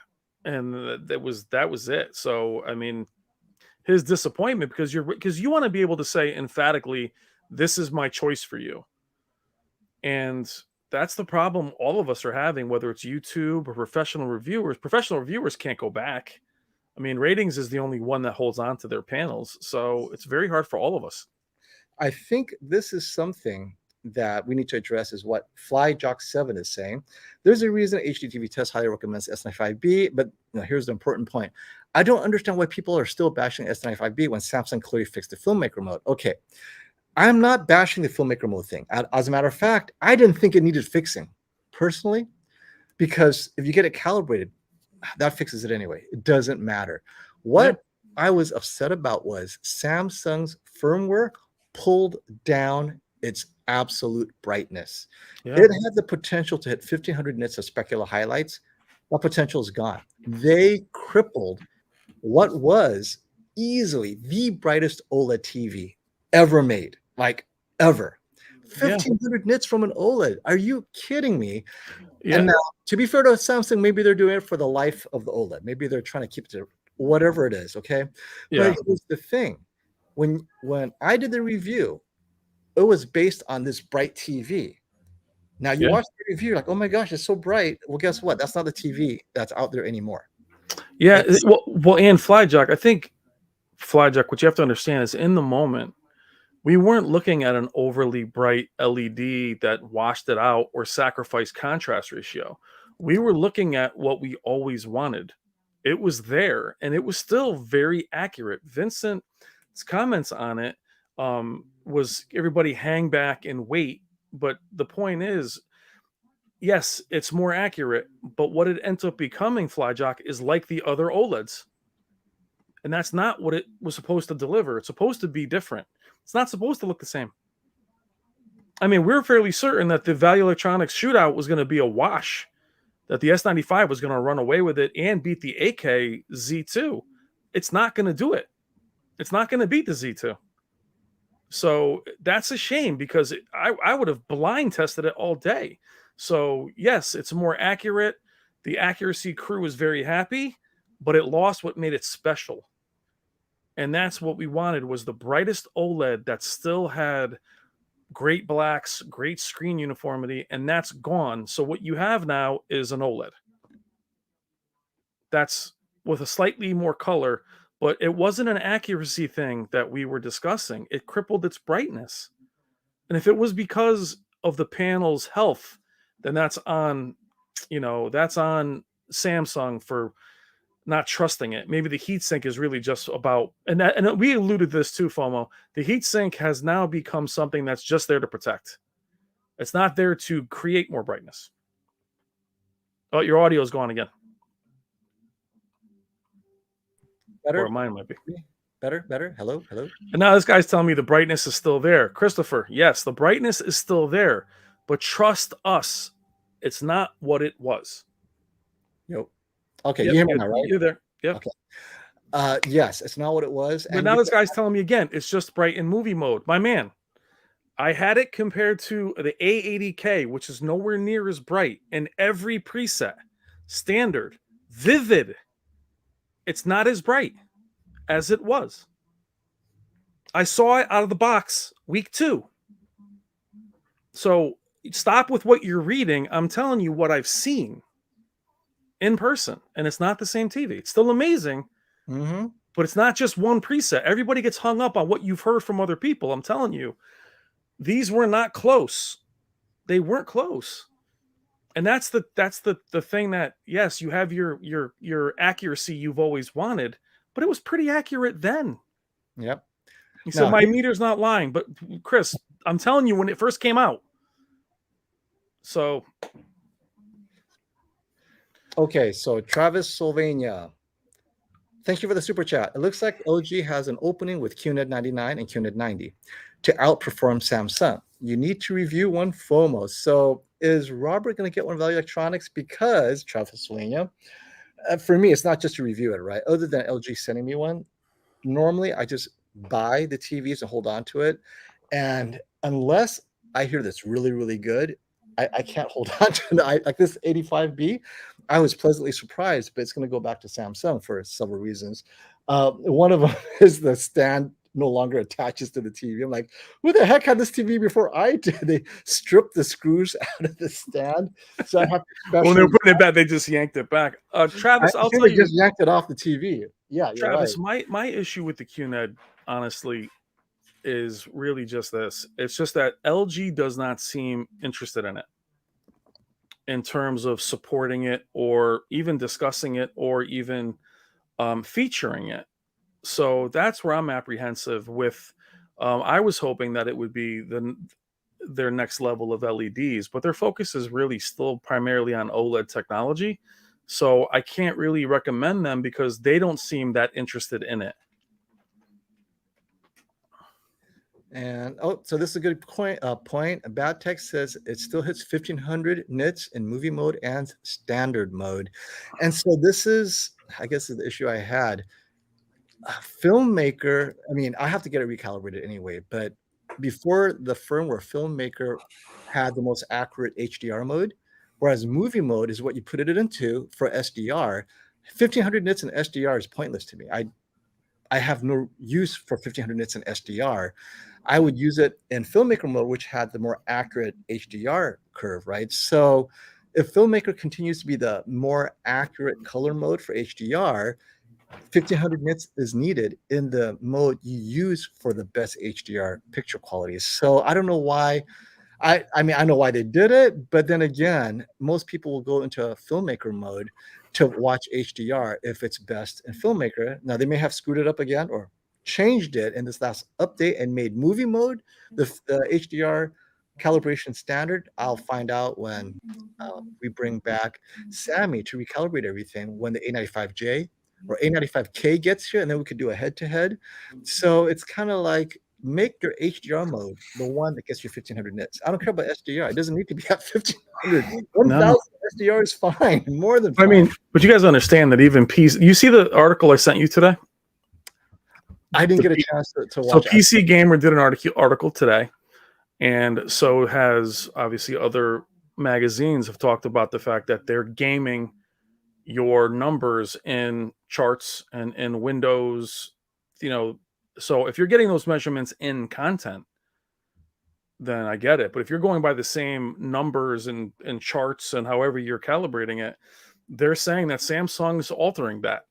And that was it. So, I mean, his disappointment because you want to be able to say emphatically, "This is my choice for you." And that's the problem all of us are having, whether it's YouTube or professional reviewers. Professional reviewers can't go back. I mean, ratings is the only one that holds on to their panels. So it's very hard for all of us. I think this is something that we need to address is what FlyJock7 is saying. There's a reason HDTV Test highly recommends S95B, but here's the important point. I don't understand why people are still bashing S95B when Samsung clearly fixed the filmmaker mode. Okay, I'm not bashing the filmmaker mode thing. As a matter of fact, I didn't think it needed fixing personally, because if you get it calibrated, that fixes it anyway. It doesn't matter. What I was upset about was Samsung's firmware pulled down its absolute brightness. It had the potential to hit 1500 nits of specular highlights. That potential is gone. They crippled what was easily the brightest OLED TV ever made, like ever. 1500 nits from an OLED. Are you kidding me? Yeah. And now, to be fair to Samsung, maybe they're doing it for the life of the OLED. Maybe they're trying to keep it to whatever it is, okay? Yeah. But here's the thing. When I did the review, it was based on this bright TV. Now you watch the review, you're like, oh my gosh, it's so bright. Well, guess what? That's not the TV that's out there anymore. Yeah. Well, and FlyJock, I think FlyJock, what you have to understand is in the moment, we weren't looking at an overly bright LED that washed it out or sacrificed contrast ratio. We were looking at what we always wanted. It was there, and it was still very accurate. Vincent's comments on it was everybody hang back and wait. But the point is, yes, it's more accurate, but what it ends up becoming, Flyjock, is like the other OLEDs. And that's not what it was supposed to deliver. It's supposed to be different. It's not supposed to look the same. I mean, we're fairly certain that the Value Electronics shootout was going to be a wash, that the S95 was going to run away with it and beat the AK Z2. It's not going to do it. It's not going to beat the Z2. So that's a shame, because I would have blind tested it all day. So yes, it's more accurate. The accuracy crew is very happy, but it lost what made it special. And that's what we wanted, was the brightest OLED that still had great blacks, great screen uniformity, and that's gone. So what you have now is an OLED. That's with a slightly more color, but it wasn't an accuracy thing that we were discussing. It crippled its brightness. And if it was because of the panel's health, then that's on, that's on Samsung for not trusting it. Maybe the heatsink is really just about, and we alluded to this too, FOMO. The heatsink has now become something that's just there to protect. It's not there to create more brightness. Oh, your audio is gone again. Better? Or mine might be. Better. Hello. And now this guy's telling me the brightness is still there. Christopher, yes, the brightness is still there, but trust us, it's not what it was. Yep. Okay, you hear me now, right? You're there. Yep. Okay. Yes, it's not what it was. But now this guy's telling me again, it's just bright in movie mode. My man, I had it compared to the A80K, which is nowhere near as bright in every preset. Standard, vivid. It's not as bright as it was. I saw it out of the box week 2. So stop with what you're reading. I'm telling you what I've seen in person, and it's not the same TV. It's still amazing, but it's not just one preset. Everybody gets hung up on what you've heard from other people. I'm telling you, these were not close. They weren't close. And that's the thing, that yes, you have your accuracy you've always wanted, but it was pretty accurate then. Yep. So my meter's not lying, but Chris, I'm telling you, when it first came out. So okay, so Travis Sylvania, thank you for the super chat. It looks like LG has an opening with QN99 and QN90 to outperform Samsung. You need to review one, FOMO. So is Robert going to get one of Value Electronics? Because Travis Sylvania, for me, it's not just to review it, right? Other than LG sending me one, normally I just buy the TVs and hold on to it. And unless I hear that's really, really good, I can't hold on to it. Like this 85B, I was pleasantly surprised, but it's going to go back to Samsung for several reasons. One of them is the stand no longer attaches to the TV. I'm like, who the heck had this TV before I did? They stripped the screws out of the stand. So I have to when they were putting it back, they just yanked it back. Travis, I'll tell you, just yanked it off the TV. Yeah, Travis, right. my issue with the QNED, honestly, is really just this. It's just that LG does not seem interested in it, in terms of supporting it or even discussing it or even featuring it. So that's where I'm apprehensive with. I was hoping that it would be their next level of LEDs, but their focus is really still primarily on OLED technology. So I can't really recommend them because they don't seem that interested in it. And so this is a good point. Bad Text says it still hits 1500 nits in movie mode and standard mode. And so this is, I guess, is the issue I had. Filmmaker, I mean, I have to get it recalibrated anyway, but before the firmware, Filmmaker had the most accurate HDR mode, whereas movie mode is what you put it into for SDR. 1500 nits in SDR is pointless to me. I have no use for 1500 nits in SDR. I would use it in Filmmaker mode, which had the more accurate HDR curve, right? So if Filmmaker continues to be the more accurate color mode for HDR, 1500 nits is needed in the mode you use for the best HDR picture quality. So I don't know why. I mean, I know why they did it, but then again, most people will go into a Filmmaker mode to watch HDR if it's best in Filmmaker. Now they may have screwed it up again or changed it in this last update and made movie mode the HDR calibration standard. I'll find out when we bring back Sammy to recalibrate everything when the A95J or A95K gets here, and then we could do a head-to-head. So it's kind of like make your HDR mode the one that gets you 1500 nits. I don't care about SDR. It doesn't need to be at 1500. 1000 SDR is fine, more than fine. I mean, but you guys understand that even PC. You see the article I sent you today? I didn't get a chance to watch. So PC Gamer did an article today, and so has obviously other magazines have talked about the fact that they're gaming your numbers in charts and in Windows. You know, so if you're getting those measurements in content, then I get it. But if you're going by the same numbers and charts and however you're calibrating it, they're saying that Samsung's altering that.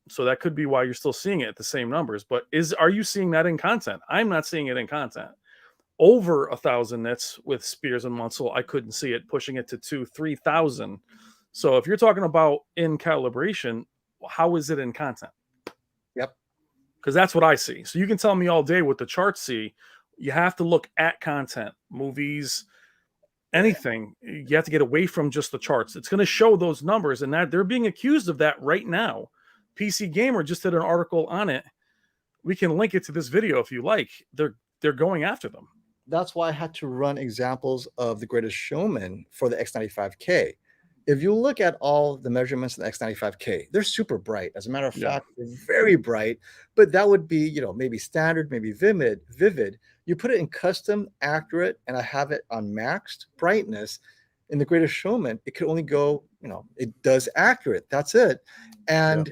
So that could be why you're still seeing it at the same numbers. But are you seeing that in content? I'm not seeing it in content. Over 1,000 nits with Spears and Munsell, I couldn't see it pushing it to 2,000-3,000. So if you're talking about in calibration, how is it in content? Yep. Because that's what I see. So you can tell me all day what the charts see. You have to look at content, movies, anything. You have to get away from just the charts. It's going to show those numbers, and that they're being accused of that right now. PC Gamer just did an article on it. We can link it to this video if you like. They're going after them. That's why I had to run examples of the Greatest Showman for the X95K. If you look at all the measurements in the X95K, they're super bright. As a matter of fact, they're very bright, but that would be, you know, maybe standard, maybe vivid. You put it in custom, accurate, and I have it on maxed brightness. In the Greatest Showman, it could only go, you know, it does accurate. That's it. And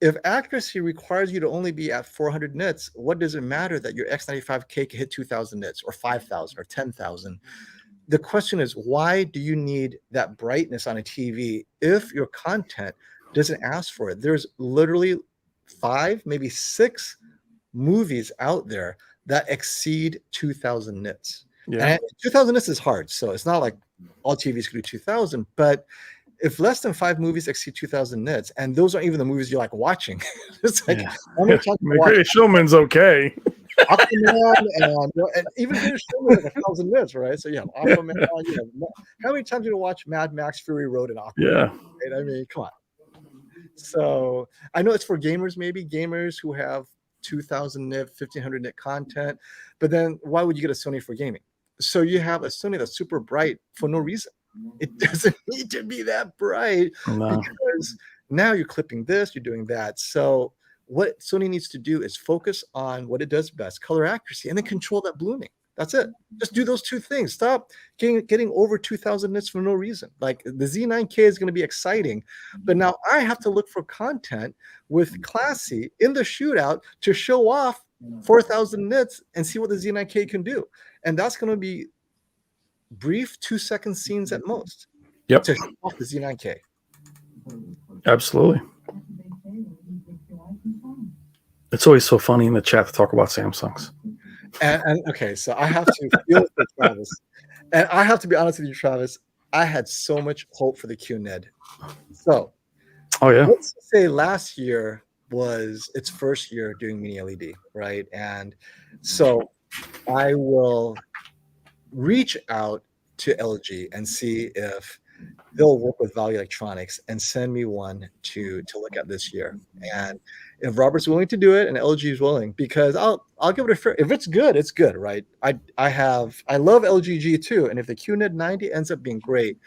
if accuracy requires you to only be at 400 nits, what does it matter that your X95K can hit 2,000 nits or 5,000 or 10,000? The question is, why do you need that brightness on a TV if your content doesn't ask for it? There's literally 5, maybe 6 movies out there that exceed 2,000 nits. Yeah. And 2,000 nits is hard, so it's not like all TVs can do 2,000, but if less than 5 movies exceed 2,000 nits, and those aren't even the movies you like watching, it's like, how many times Showman's okay. Aquaman and even Showman is 1,000 nits, right? So yeah, Aquaman. How many times do you watch Mad Max Fury Road and Aquaman? Yeah, right? I mean, come on. So I know it's for gamers, maybe gamers who have 2,000 nit, 1,500 nit content, but then why would you get a Sony for gaming? So you have a Sony that's super bright for no reason. It doesn't need to be that bright because now you're clipping this, you're doing that. So what Sony needs to do is focus on what it does best, color accuracy, and then control that blooming. That's it. Just do those 2 things. Stop getting over 2,000 nits for no reason. Like the Z9K is going to be exciting, but now I have to look for content with Classy in the shootout to show off 4,000 nits and see what the Z9K can do. And that's going to be brief 2-second scenes at most. Yep. To show off the Z9K. Absolutely. It's always so funny in the chat to talk about Samsungs. And okay, so I have to feel for Travis. And I have to be honest with you, Travis. I had so much hope for the QNED. So, let's say last year was its first year doing mini LED, right? And so I will reach out to LG and see if they'll work with Value Electronics and send me one to look at this year. And if Robert's willing to do it and LG is willing, because I'll give it a fair, if it's good, it's good, right? I love LG G2, and if the QNED 90 ends up being great,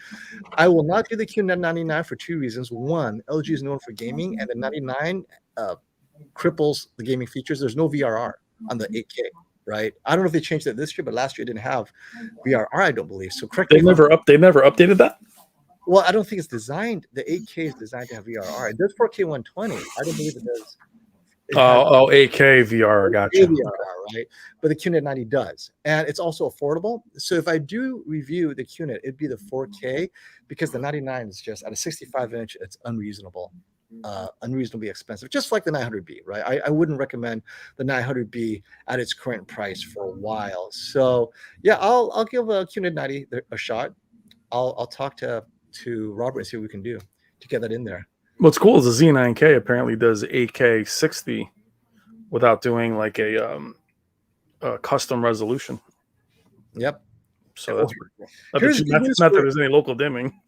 I will not do the QNED 99 for 2 reasons. One, LG is known for gaming, and the 99 cripples the gaming features. There's no VRR on the 8K. Right, I don't know if they changed it this year, but last year it didn't have VRR, I don't believe. So correct me. They never updated that. Well, I don't think it's designed. The 8K is designed to have VRR. It does 4K 120. I don't believe it does. 8K VRR, gotcha. VRR, right? But the QNED 90 does, and it's also affordable. So if I do review the QNED, it'd be the 4K because the 99 is just at a 65-inch. It's unreasonably expensive, just like the 900B, right? I wouldn't recommend the 900B at its current price for a while. So yeah, I'll give a QNED 90 a shot. I'll talk to Robert and see what we can do to get that in there. What's cool is the Z9K apparently does 8K 60 without doing like a custom resolution. Yep. So that's pretty cool. Here's good news Not that there's any local dimming.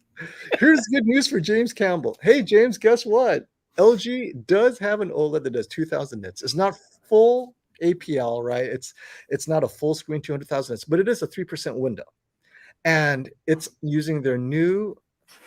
Here's good news for James Campbell. Hey, James, guess what? LG does have an OLED that does 2,000 nits. It's not full APL, right? It's not a full screen 200,000 nits, but it is a 3% window. And it's using their new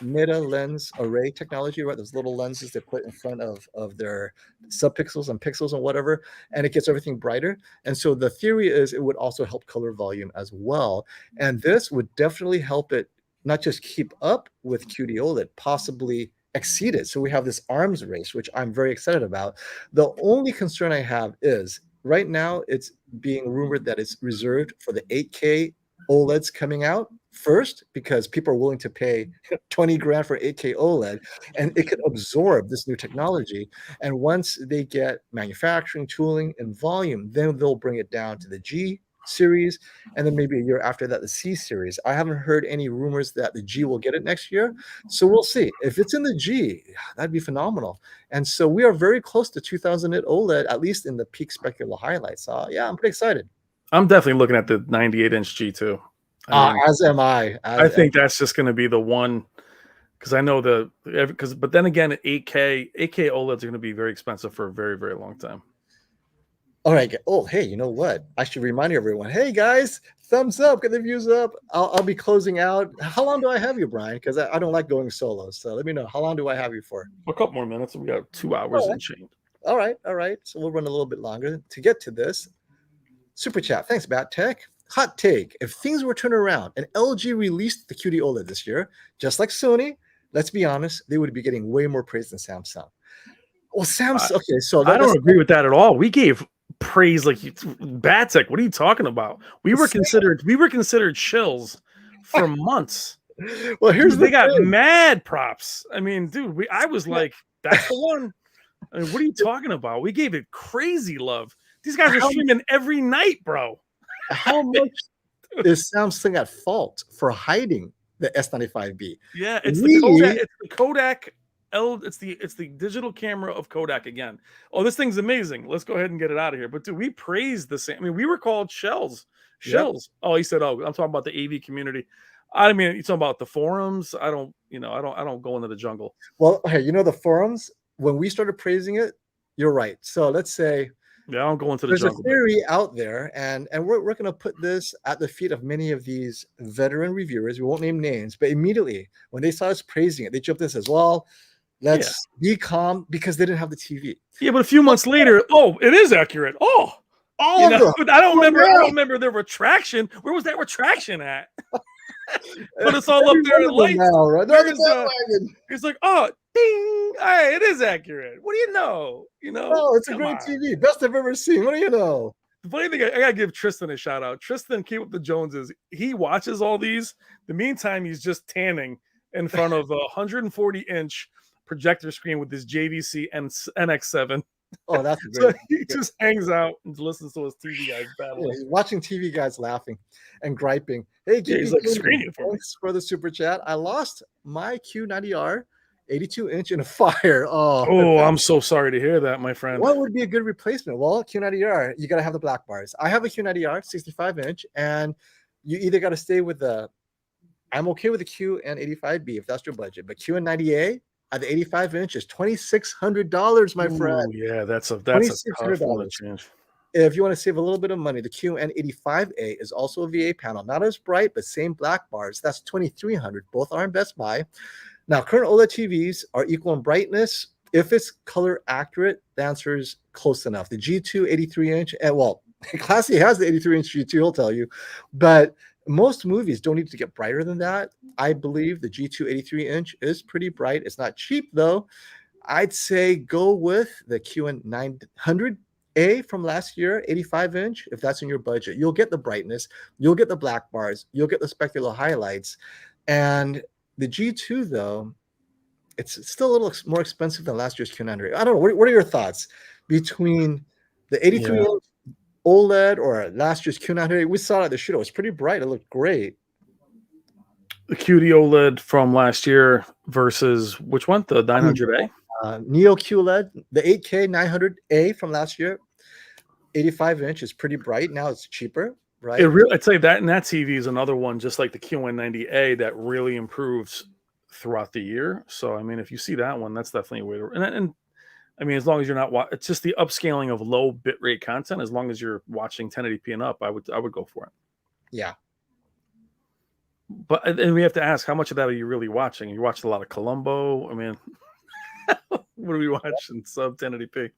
meta lens array technology, right? Those little lenses they put in front of their subpixels and pixels and whatever, and it gets everything brighter. And so the theory is it would also help color volume as well. And this would definitely help it not just keep up with QD-OLED, possibly exceed it. So we have this arms race, which I'm very excited about. The only concern I have is right now it's being rumored that it's reserved for the 8K OLEDs coming out first, because people are willing to pay 20 grand for 8K OLED, and it could absorb this new technology. And once they get manufacturing, tooling, and volume, then they'll bring it down to the G series, and then maybe a year after that, the C series. I haven't heard any rumors that the G will get it next year, so we'll see. If it's in the G, that'd be phenomenal. And so we are very close to 2,000 nit OLED, at least in the peak specular highlights. Yeah, I'm pretty excited. I'm definitely looking at the 98-inch G2. As am I. I think that's just going to be the one, because I know but then again, 8K OLEDs are going to be very expensive for a very, very long time. All right. Oh, hey, you know what? I should remind everyone. Hey, guys, thumbs up. Get the views up. I'll be closing out. How long do I have you, Brian? Because I don't like going solo. So let me know. How long do I have you for? A couple more minutes. We got 2 hours and change. All right. So we'll run a little bit longer to get to this. Super chat. Thanks, Bat Tech. Hot take. If things were turned around and LG released the QD-OLED this year, just like Sony, let's be honest, they would be getting way more praise than Samsung. Well, Samsung. Okay, so I don't agree with that at all. We gave praise like Bat Tech. What are you talking about? We were considered shills for months. Well, they got mad props. I mean, dude, I was like, that's the one. I mean, what are you talking about? We gave it crazy love. These guys are streaming every night, bro. How much is Samsung at fault for hiding the S95B? Yeah, it's the Kodak. It's the digital camera of Kodak again. Oh, this thing's amazing. Let's go ahead and get it out of here. But dude, we praised the same. I mean, we were called shells. Yep. Oh, he said, "Oh, I'm talking about the AV community." I mean, you're talking about the forums. I don't go into the jungle. Well, hey, the forums, when we started praising it, you're right. So let's say, yeah, I don't go into the jungle. There's a theory out there, and we're going to put this at the feet of many of these veteran reviewers. We won't name names, but immediately when they saw us praising it, they jumped in and says, well, let's be calm, because they didn't have the TV. Yeah, but a few months later, oh, it is accurate. Oh, but I don't remember the retraction. Where was that retraction at? But it's all up there in lights. Now, right? It's like, oh, ding! Hey, it is accurate. What do you know? Oh, it's a great TV, best I've ever seen. What do you know? The funny thing, I gotta give Tristan a shout out. Tristan, keep up the Joneses. He watches all these. The meantime, he's just tanning in front of a 140-inch projector screen with this JVC and NX7. Oh, that's great. So he just hangs out and listens to his TV guys battle. Yeah, he's watching TV guys laughing and griping. Hey, he's like screening for me. Thanks for the super chat. I lost my Q90R 82-inch in a fire. Oh, I'm so sorry to hear that, my friend. What would be a good replacement? Well, Q90R, you got to have the black bars. I have a Q90R 65-inch, and you either got to stay with I'm okay with the QN85B if that's your budget, but QN90A at the 85-inch is $2,600, my friend. Yeah, that's a tough one to change. If you want to save a little bit of money, the QN85A is also a VA panel, not as bright, but same black bars. That's $2,300. Both are in Best Buy. Now, current OLED TVs are equal in brightness. If it's color accurate, the answer is close enough. The G2 83-inch, Classy has the 83-inch G2, he'll tell you, but most movies don't need to get brighter than that. I believe the G2 83-inch is pretty bright. It's not cheap, though. I'd say go with the QN900A from last year, 85-inch, if that's in your budget. You'll get the brightness. You'll get the black bars. You'll get the specular highlights. And the G2, though, it's still a little more expensive than last year's Q900. I don't know. What are your thoughts between the 83-inch OLED or last year's Q900? We saw it at the shoot. It was pretty bright. It looked great. The QD-OLED from last year versus which one? The 900A? Neo QLED, the 8K 900A from last year. 85-inch is pretty bright now. It's cheaper, right? I'd say that, and that TV is another one, just like the QN90A, that really improves throughout the year. So, I mean, if you see that one, that's definitely a way to. And I mean, as long as you're not, it's just the upscaling of low bitrate content. As long as you're watching 1080p and up, I would go for it. Yeah. But and we have to ask, how much of that are you really watching? You watched a lot of Columbo. I mean, what are we watching? Sub 1080p.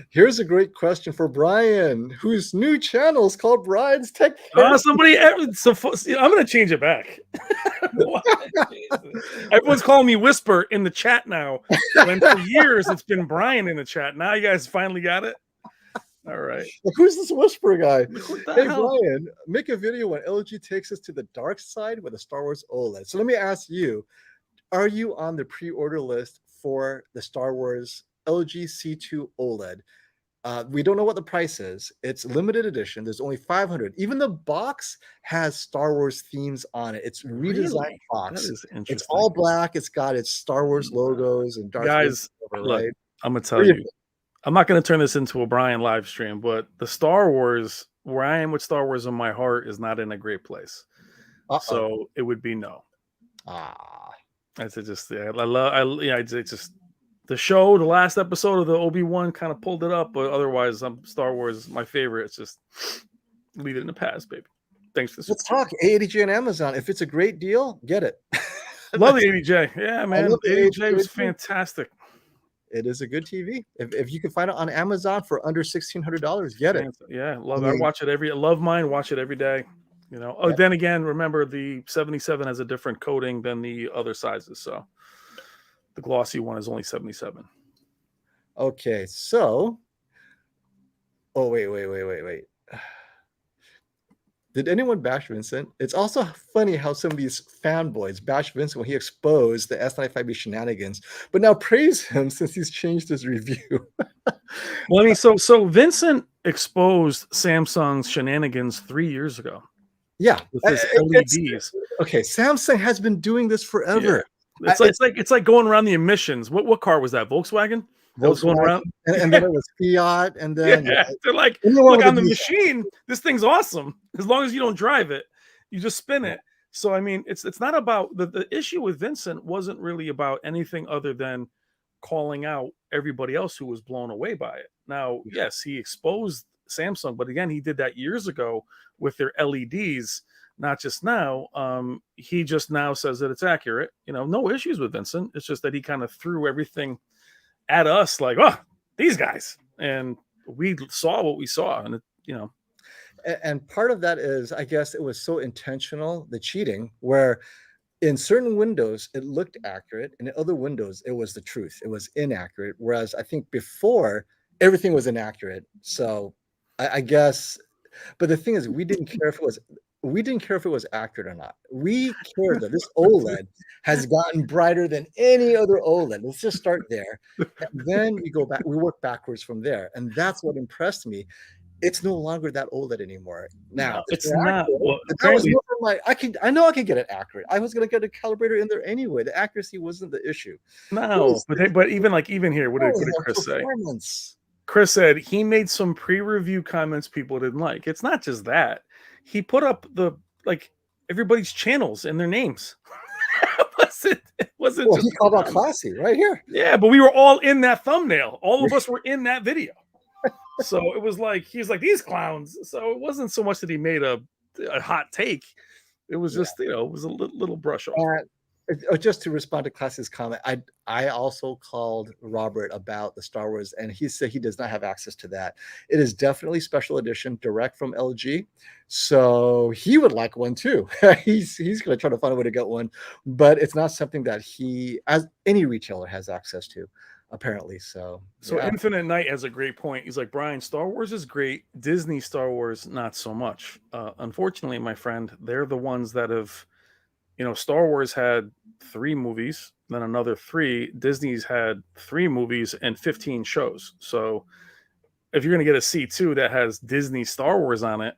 Here's a great question for Brian, whose new channel is called Brian's Tech. Somebody, I'm going to change it back. Everyone's calling me Whisper in the chat now. When for years it's been Brian in the chat. Now you guys finally got it. All right. Who's this Whisper guy? Hey, hell? Brian, make a video when LG takes us to the dark side with a Star Wars OLED. So let me ask you, are you on the pre-order list for the Star Wars LG C2 OLED? We don't know what the price is. It's limited edition. There's only 500. Even the box has Star Wars themes on it. It's redesigned box. That is interesting. It's all black. It's got its Star Wars logos and Darth guys. Vader, Look, right? I'm gonna tell you, I'm not gonna turn this into a Brian live stream, but the Star Wars, where I am with Star Wars in my heart, is not in a great place. So it would be no. It's just, yeah, it's just the show, the last episode of the Obi-Wan kind of pulled it up, but otherwise, Star Wars, my favorite. It's just leave it in the past, baby. Thanks for this. Let's talk A80J on Amazon. If it's a great deal, get it. Love the 80J. Yeah, man. The 80J was fantastic. It is a good TV. If you can find it on Amazon for under $1,600, get it. Yeah, love. I watch it love mine. Watch it every day. You know. Oh, then again, remember the 77 has a different coating than the other sizes, so the glossy one is only 77. Okay, so. Oh wait. Did anyone bash Vincent? It's also funny how some of these fanboys bash Vincent when he exposed the S95B shenanigans, but now praise him since he's changed his review. Well, I mean, so Vincent exposed Samsung's shenanigans 3 years ago. Yeah, with his LEDs. Okay, Samsung has been doing this forever. Yeah. It's like going around the emissions. What car was that? Volkswagen? Going around? And then it was Fiat, and then they're like, look, on the machine, this thing's awesome. As long as you don't drive it, you just spin it. So I mean, it's not about the issue with Vincent wasn't really about anything other than calling out everybody else who was blown away by it. Now, yes, he exposed Samsung, but again, he did that years ago with their LEDs, not just now. He just now says that it's accurate. You know, no issues with Vincent. It's just that he kind of threw everything at us like, oh, these guys, and we saw what we saw, and and part of that is, I guess, it was so intentional, the cheating, where in certain windows it looked accurate, and in other windows it was the truth, it was inaccurate, whereas I think before everything was inaccurate. So I guess, but the thing is, we didn't care if it was accurate or not. We cared that this OLED has gotten brighter than any other OLED. Let's just start there. And then we work backwards from there. And that's what impressed me. It's no longer that OLED anymore. Now, no, it's not. Well, I know I could get it accurate. I was going to get a calibrator in there anyway. The accuracy wasn't the issue. No, but even here, what did Chris say? Chris said he made some pre-review comments people didn't like. It's not just that. He put up everybody's channels and their names. It wasn't well, he called out classy right here. Yeah, but we were all in that thumbnail. All of us were in that video. So it was like, he's like, these clowns. So it wasn't so much that he made a hot take. It was just, it was a little brush off. Just to respond to Classy's comment, I also called Robert about the Star Wars, and he said he does not have access to that. It is definitely special edition, direct from LG. So he would like one too. He's going to try to find a way to get one, but it's not something that he, as any retailer, has access to, apparently. So Infinite Night has a great point. He's like, Brian, Star Wars is great. Disney Star Wars, not so much. Unfortunately, my friend, they're the ones that have, Star Wars had 3 movies, then another 3. Disney's had 3 movies and 15 shows. So if you're going to get a C2 that has Disney Star Wars on it,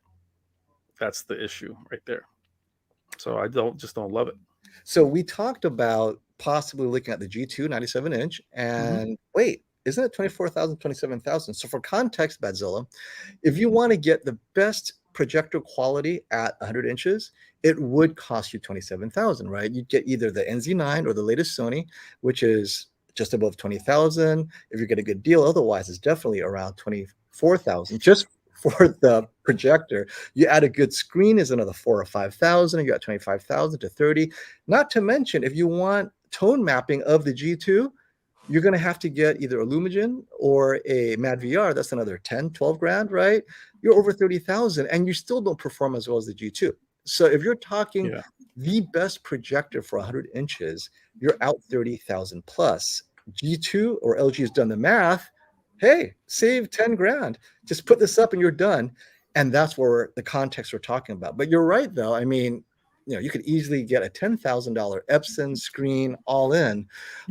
that's the issue right there. So I don't love it. So we talked about possibly looking at the G2 97-inch, and wait, isn't it 24,000, 27,000? So for context, Badzilla, if you want to get the best projector quality at 100 inches, it would cost you 27,000, right? You'd get either the NZ9 or the latest Sony, which is just above 20,000. If you get a good deal, otherwise it's definitely around 24,000 just for the projector. You add a good screen is another 4,000 or 5,000. You got 25,000 to 30. Not to mention, if you want tone mapping of the G2, you're going to have to get either a Lumigen or a Mad VR. That's another 10, 12 grand, right? You're over 30,000 and you still don't perform as well as the G2. So if you're talking the best projector for 100 inches, you're out 30,000 plus. G2 or LG has done the math. Hey, save 10 grand. Just put this up and you're done. And that's where the context we're talking about. But you're right, though. I mean, you could easily get a $10,000 Epson screen all in,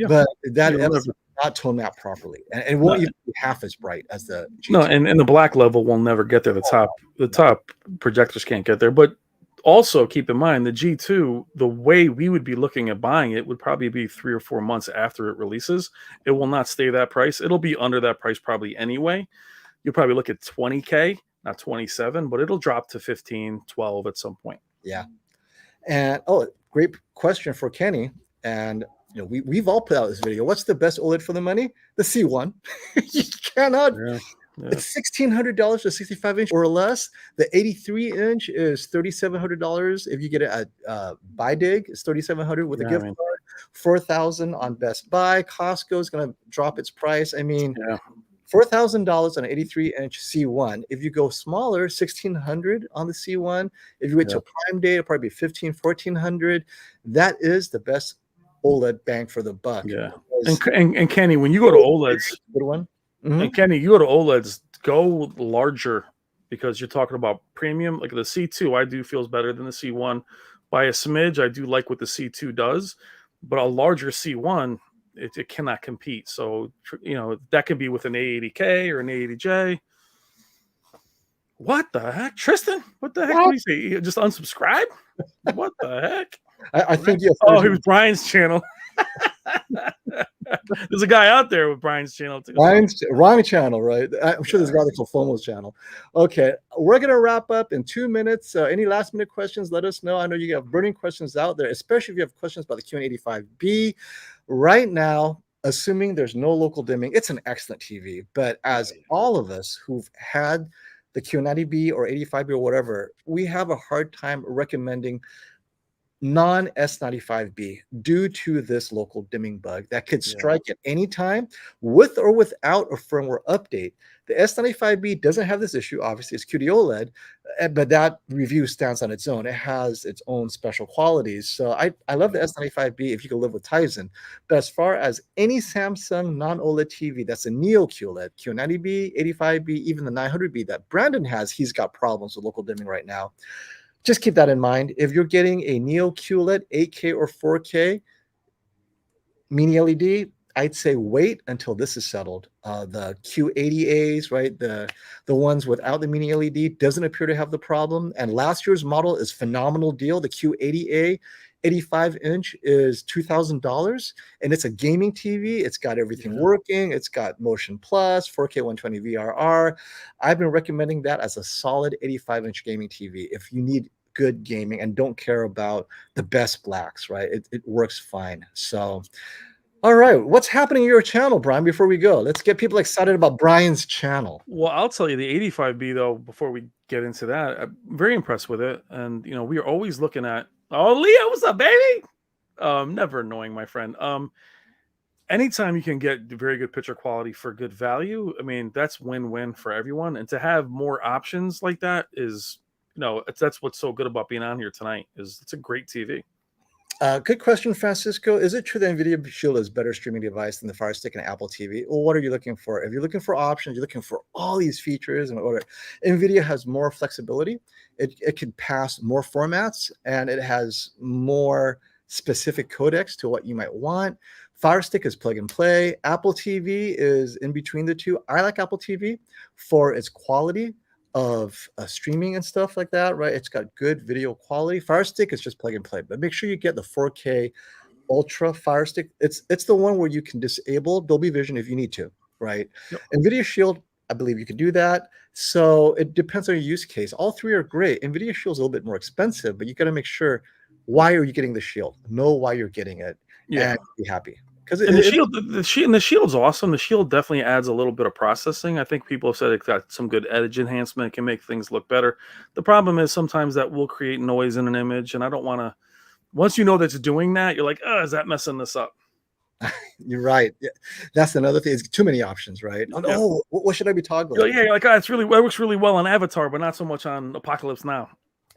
but that Epson is not tone map properly, and it won't even be half as bright as the G2. No, and the black level will never get there. The top projectors can't get there. But also keep in mind the G2, the way we would be looking at buying it would probably be 3 or 4 months after it releases. It will not stay that price. It'll be under that price probably anyway. You'll probably look at 20K, not 27, but it'll drop to 15, 12 at some point. Yeah. And great question for Kenny. And we've all put out this video. What's the best OLED for the money? The C1. You cannot. It's $1,600 to 65 inch or less. The 83 inch is $3,700. If you get it at BuyDig, it's $3,700 with a gift card. $4,000 on Best Buy. Costco is going to drop its price. I mean, $4,000 on an 83-inch C1. If you go smaller, $1,600 on the C1. If you wait till Prime Day, it'll probably be $1,500, $1,400. That is the best OLED bang for the buck. Yeah. And Kenny, when you go to OLEDs, good one. And Kenny, you go to OLEDs, go larger because you're talking about premium. Like the C2, I do feels better than the C1 by a smidge. I do like what the C2 does, but a larger C1. It cannot compete. So, that could be with an A80K or an A80J. What the heck? Tristan? What the heck did he say? You just unsubscribe? What the heck? I think Oh, he was Brian's channel. There's a guy out there with Brian's channel too. Wrong channel, right? I'm sure there's a guy that's called FOMO's channel. Okay, we're going to wrap up in 2 minutes. Any last minute questions, let us know. I know you have burning questions out there, especially if you have questions about the QN85B. Right now, assuming there's no local dimming, it's an excellent TV. But as all of us who've had the QN90B or 85B or whatever, we have a hard time recommending non-S95B due to this local dimming bug that could strike at any time with or without a firmware update. The S95B doesn't have this issue. Obviously, it's QD-OLED, but that review stands on its own. It has its own special qualities. So I love the S95B if you can live with Tizen. But as far as any Samsung non-OLED TV that's a Neo QLED, QN90B, 85B, even the 900B that Brandon has, he's got problems with local dimming right now. Just keep that in mind. If you're getting a Neo QLED 8K or 4K mini LED, I'd say wait until this is settled. The Q80As, right? The ones without the mini LED doesn't appear to have the problem. And last year's model is phenomenal deal. The Q80A 85-inch is $2,000, and it's a gaming TV. It's got everything working. It's got Motion Plus, 4K 120 VRR. I've been recommending that as a solid 85-inch gaming TV if you need good gaming and don't care about the best blacks, right? It works fine. So, all right, what's happening in your channel, Brian, before we go? Let's get people excited about Brian's channel. Well, I'll tell you, the 85B, though, before we get into that, I'm very impressed with it. And, we are always looking at, oh, Leo, what's up, baby? Never annoying, my friend. Anytime you can get very good picture quality for good value, I mean, that's win-win for everyone. And to have more options like that is, that's what's so good about being on here tonight, is it's a great TV. Good question, Francisco. Is it true that NVIDIA Shield is a better streaming device than the Fire Stick and Apple TV? Well, what are you looking for? If you're looking for options, you're looking for all these features and whatever. NVIDIA has more flexibility. It can pass more formats, and it has more specific codecs to what you might want. Fire Stick is plug and play. Apple TV is in between the two. I like Apple TV for its quality of streaming and stuff like that, right? It's got good video quality. Fire Stick is just plug and play, but make sure you get the 4K Ultra Fire Stick. It's the one where you can disable Dolby Vision if you need to, right? Yep. NVIDIA Shield, I believe you can do that. So it depends on your use case. All three are great. NVIDIA Shield's a little bit more expensive, but you got to make sure why are you getting the Shield? Know why you're getting it, Yeah. and be happy. Because And the shield's awesome. The shield definitely adds a little bit of processing. I think people have said it got some good edge enhancement. It can make things look better. The problem is sometimes that will create noise in an image, and I don't want to. Once you know that's doing that, you're like, oh, is that messing this up? You're right. Yeah. That's another thing. It's too many options, right? Yeah. Oh, what should I be toggling? Yeah, like oh, it works really well on Avatar, but not so much on Apocalypse Now.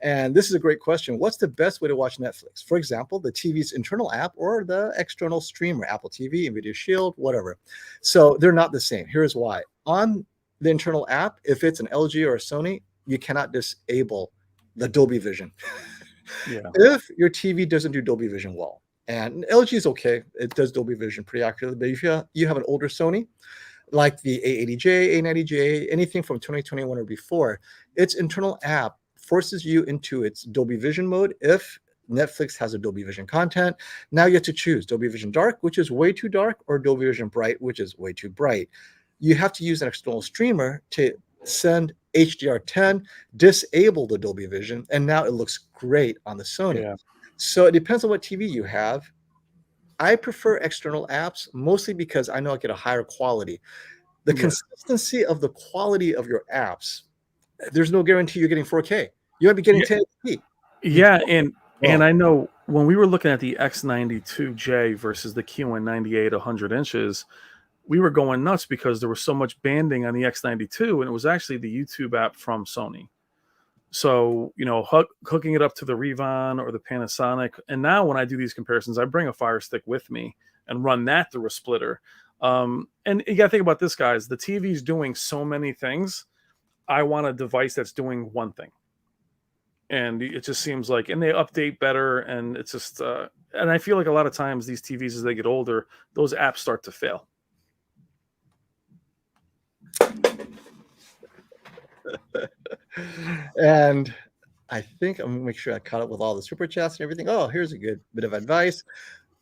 And this is a great question. What's the best way to watch Netflix? For example, the TV's internal app or the external streamer, Apple TV, NVIDIA Shield, whatever. So they're not the same. Here's why. On the internal app, if it's an LG or a Sony, you cannot disable the Dolby Vision. Yeah. If your TV doesn't do Dolby Vision well, and LG is okay, it does Dolby Vision pretty accurately, but if you have an older Sony, like the A80J, A90J, anything from 2021 or before, its internal app forces you into its Dolby Vision mode if Netflix has a Dolby Vision content. Now you have to choose Dolby Vision Dark, which is way too dark, or Dolby Vision Bright, which is way too bright. You have to use an external streamer to send HDR10, disable the Dolby Vision, and now it looks great on the Sony. Yeah. So it depends on what TV you have. I prefer external apps mostly because I know I get a higher quality. The consistency of the quality of your apps, there's no guarantee you're getting 4K. You might be getting 1080p. Yeah, and I know when we were looking at the X92J versus the QN98 100 inches, we were going nuts because there was so much banding on the X92, and it was actually the YouTube app from Sony. So, hooking it up to the Revon or the Panasonic. And now when I do these comparisons, I bring a Fire Stick with me and run that through a splitter. And you got to think about this, guys. The TV's doing so many things. I want a device that's doing one thing. And it just seems like, and they update better. And it's just, and I feel like a lot of times these TVs, as they get older, those apps start to fail. And I think I'm gonna make sure I caught up with all the super chats and everything. Oh, here's a good bit of advice.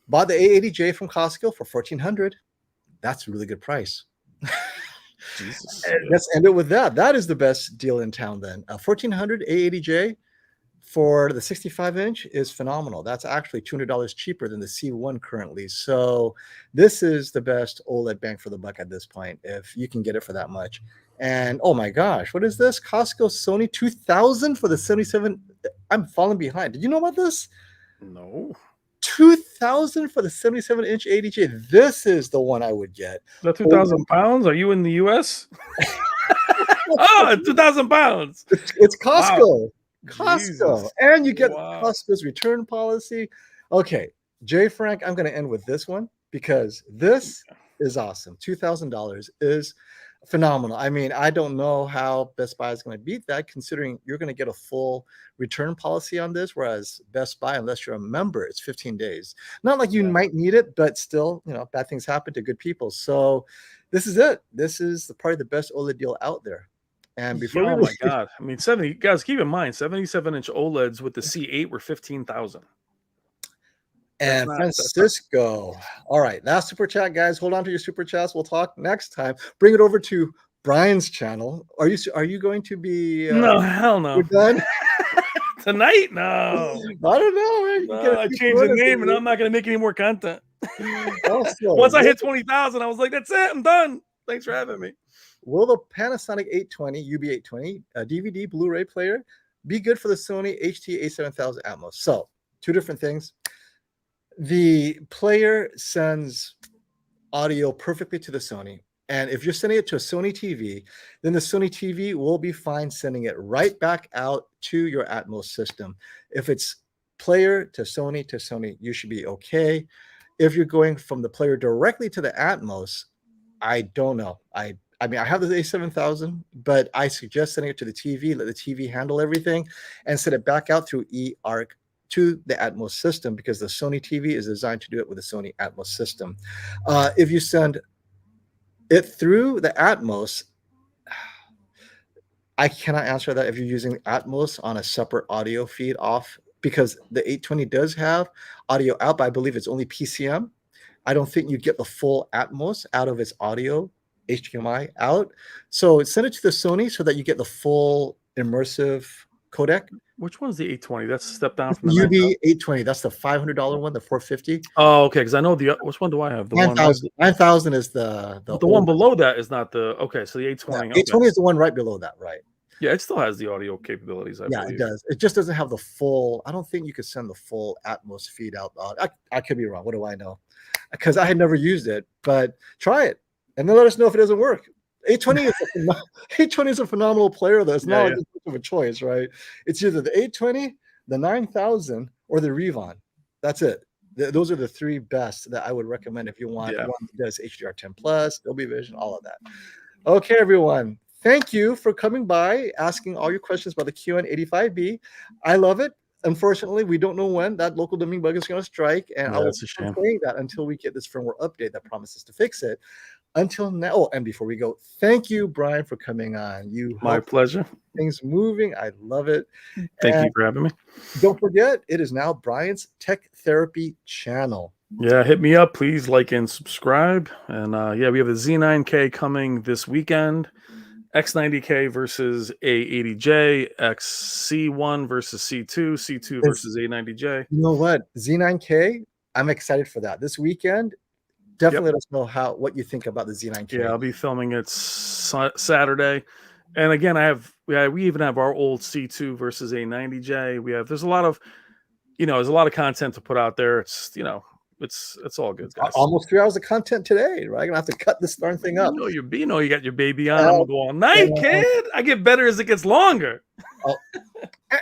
Bought the A80J from Costco for $1,400. That's a really good price. Jesus. Let's end it with that. That is the best deal in town then. $1,400 A80J for the 65-inch is phenomenal. That's actually $200 cheaper than the C1 currently. So this is the best OLED bang for the buck at this point, if you can get it for that much. And oh my gosh, what is this? Costco Sony 2000 for the 77. I'm falling behind. Did you know about this? No. 2000 for the 77-inch A80J. This is the one I would get. The 2,000 pounds? Are you in the US? Oh, 2,000 pounds. It's Costco. Wow. Costco. Jesus. And you get Costco's return policy. Okay, Jay Frank, I'm going to end with this one because this is awesome. $2,000 is phenomenal. I mean, I don't know how Best Buy is going to beat that, considering you're going to get a full return policy on this, whereas Best Buy, unless you're a member, it's 15 days. Not like you might need it, but still, bad things happen to good people. So this is it. This is probably the best OLED deal out there. And before oh my God, I mean, 70 guys, keep in mind, 77-inch OLEDs with the C8 were 15,000. And Francisco. All right, last super chat, guys. Hold on to your super chats. We'll talk next time. Bring it over to Brian's channel. Are you going to be? No, hell no. We're done tonight. No, I don't know. Man. I changed the name, and I'm not going to make any more content. Once I hit 20,000, I was like, "That's it. I'm done. Thanks for having me." Will the Panasonic 820 UB820 DVD Blu-ray player be good for the Sony HT-A7000 Atmos? So, two different things. The player sends audio perfectly to the Sony. And if you're sending it to a Sony TV, then the Sony TV will be fine sending it right back out to your Atmos system. If it's player to Sony, you should be okay. If you're going from the player directly to the Atmos, I don't know. I mean, I have the A7000, but I suggest sending it to the TV, let the TV handle everything, and send it back out through eARC to the Atmos system, because the Sony TV is designed to do it with the Sony Atmos system. If you send it through the Atmos, I cannot answer that if you're using Atmos on a separate audio feed off, because the 820 does have audio out, but I believe it's only PCM. I don't think you get the full Atmos out of its audio HDMI out. So send it to the Sony so that you get the full immersive codec. Which one's the 820? That's a step down It's from the the UB820. That's the $500 one, the 450. Oh, okay. Because I know the which one do I have? The one 9,000 is the one below that is not the okay. So the 820. Yeah, 820 is the one right below that, right? Yeah, it still has the audio capabilities. I believe it does. It just doesn't have the full. I don't think you could send the full Atmos feed out. I could be wrong. What do I know? Because I had never used it, but try it and then let us know if it doesn't work. 820 is a phenomenal player, though. It's not much of a choice, right? It's either the 820, the 9000, or the Revon. That's it. Those are the three best that I would recommend if you want one that does HDR10 plus, Dolby Vision, all of that. Okay, everyone. Thank you for coming by, asking all your questions about the QN85B. I love it. Unfortunately, we don't know when that local dimming bug is going to strike, and I will keep saying that until we get this firmware update that promises to fix it. Until now, oh, and before we go, thank you, Brian, for coming on. My pleasure. Things moving. I love it. Thank you for having me. Don't forget, it is now Brian's Tech Therapy channel. Yeah, hit me up. Please like and subscribe. And yeah, we have the Z9K coming this weekend. X90K versus A80J, XC1 versus C2, C2 versus A90J. You know what? Z9K, I'm excited for that. This weekend, definitely let us know what you think about the Z9K. Yeah, I'll be filming it Saturday. And again, we even have our old C2 versus A90J. There's a lot of, there's a lot of content to put out there. It's, it's all good, guys. Almost 3 hours of content today, right? I'm gonna have to cut this darn thing up. You got your baby on. I'm gonna go all night, kid. I get better as it gets longer.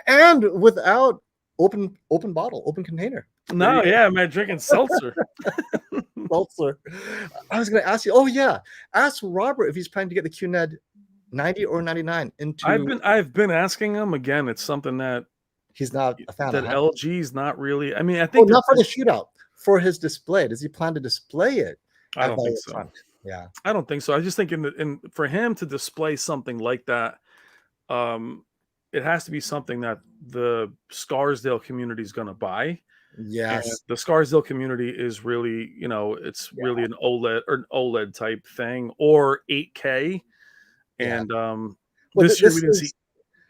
And without open bottle, open container. No, yeah, I'm drinking seltzer. Seltzer. I was gonna ask you. Oh yeah, ask Robert if he's planning to get the QNED 90 or 99 into. I've been asking him again. It's something that he's not a fan of. LG's not really. I mean, I think not for the shootout. For his display, does he plan to display it? I don't think so. Yeah, I don't think so. I just think for him to display something like that, it has to be something that the Scarsdale community is going to buy. Yes, and the Scarsdale community is really, it's really an OLED or an OLED type thing or 8K. And this year we didn't see.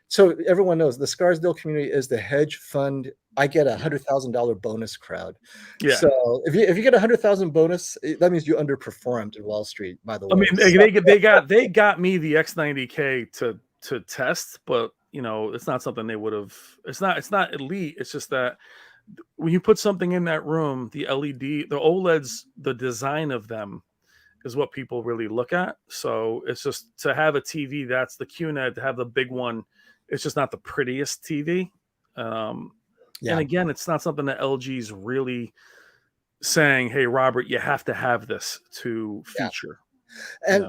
So everyone knows the Scarsdale community is the hedge fund. I get $100,000 bonus crowd. Yeah. So if you get 100,000 bonus, that means you underperformed in Wall Street. By the way, I mean they got me the X90K to test, but it's not something they would have. It's not elite. It's just that when you put something in that room, the LED, the OLEDs, the design of them is what people really look at. So it's just to have a TV that's the QNED, to have the big one. It's just not the prettiest TV. And again, it's not something that LG's really saying, hey, Robert, you have to have this to feature. And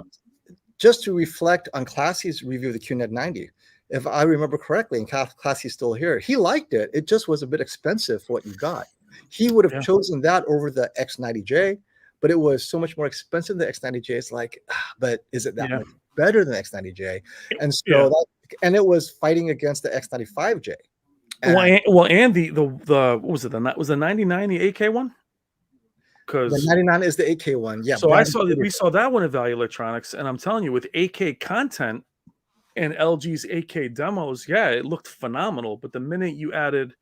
just to reflect on Classy's review of the QNED 90, if I remember correctly, and Classy's still here, he liked it. It just was a bit expensive for what you got. He would have chosen that over the X90J, but it was so much more expensive than the X90J. It's like, but is it that much better than the X90J? And so and it was fighting against the X95J. And the what was it? Was the 99 the 8K one? Because the 99 is the 8K one. Yeah. So we saw that one at Value Electronics, and I'm telling you, with 8K content and LG's 8K demos, it looked phenomenal. But the minute you added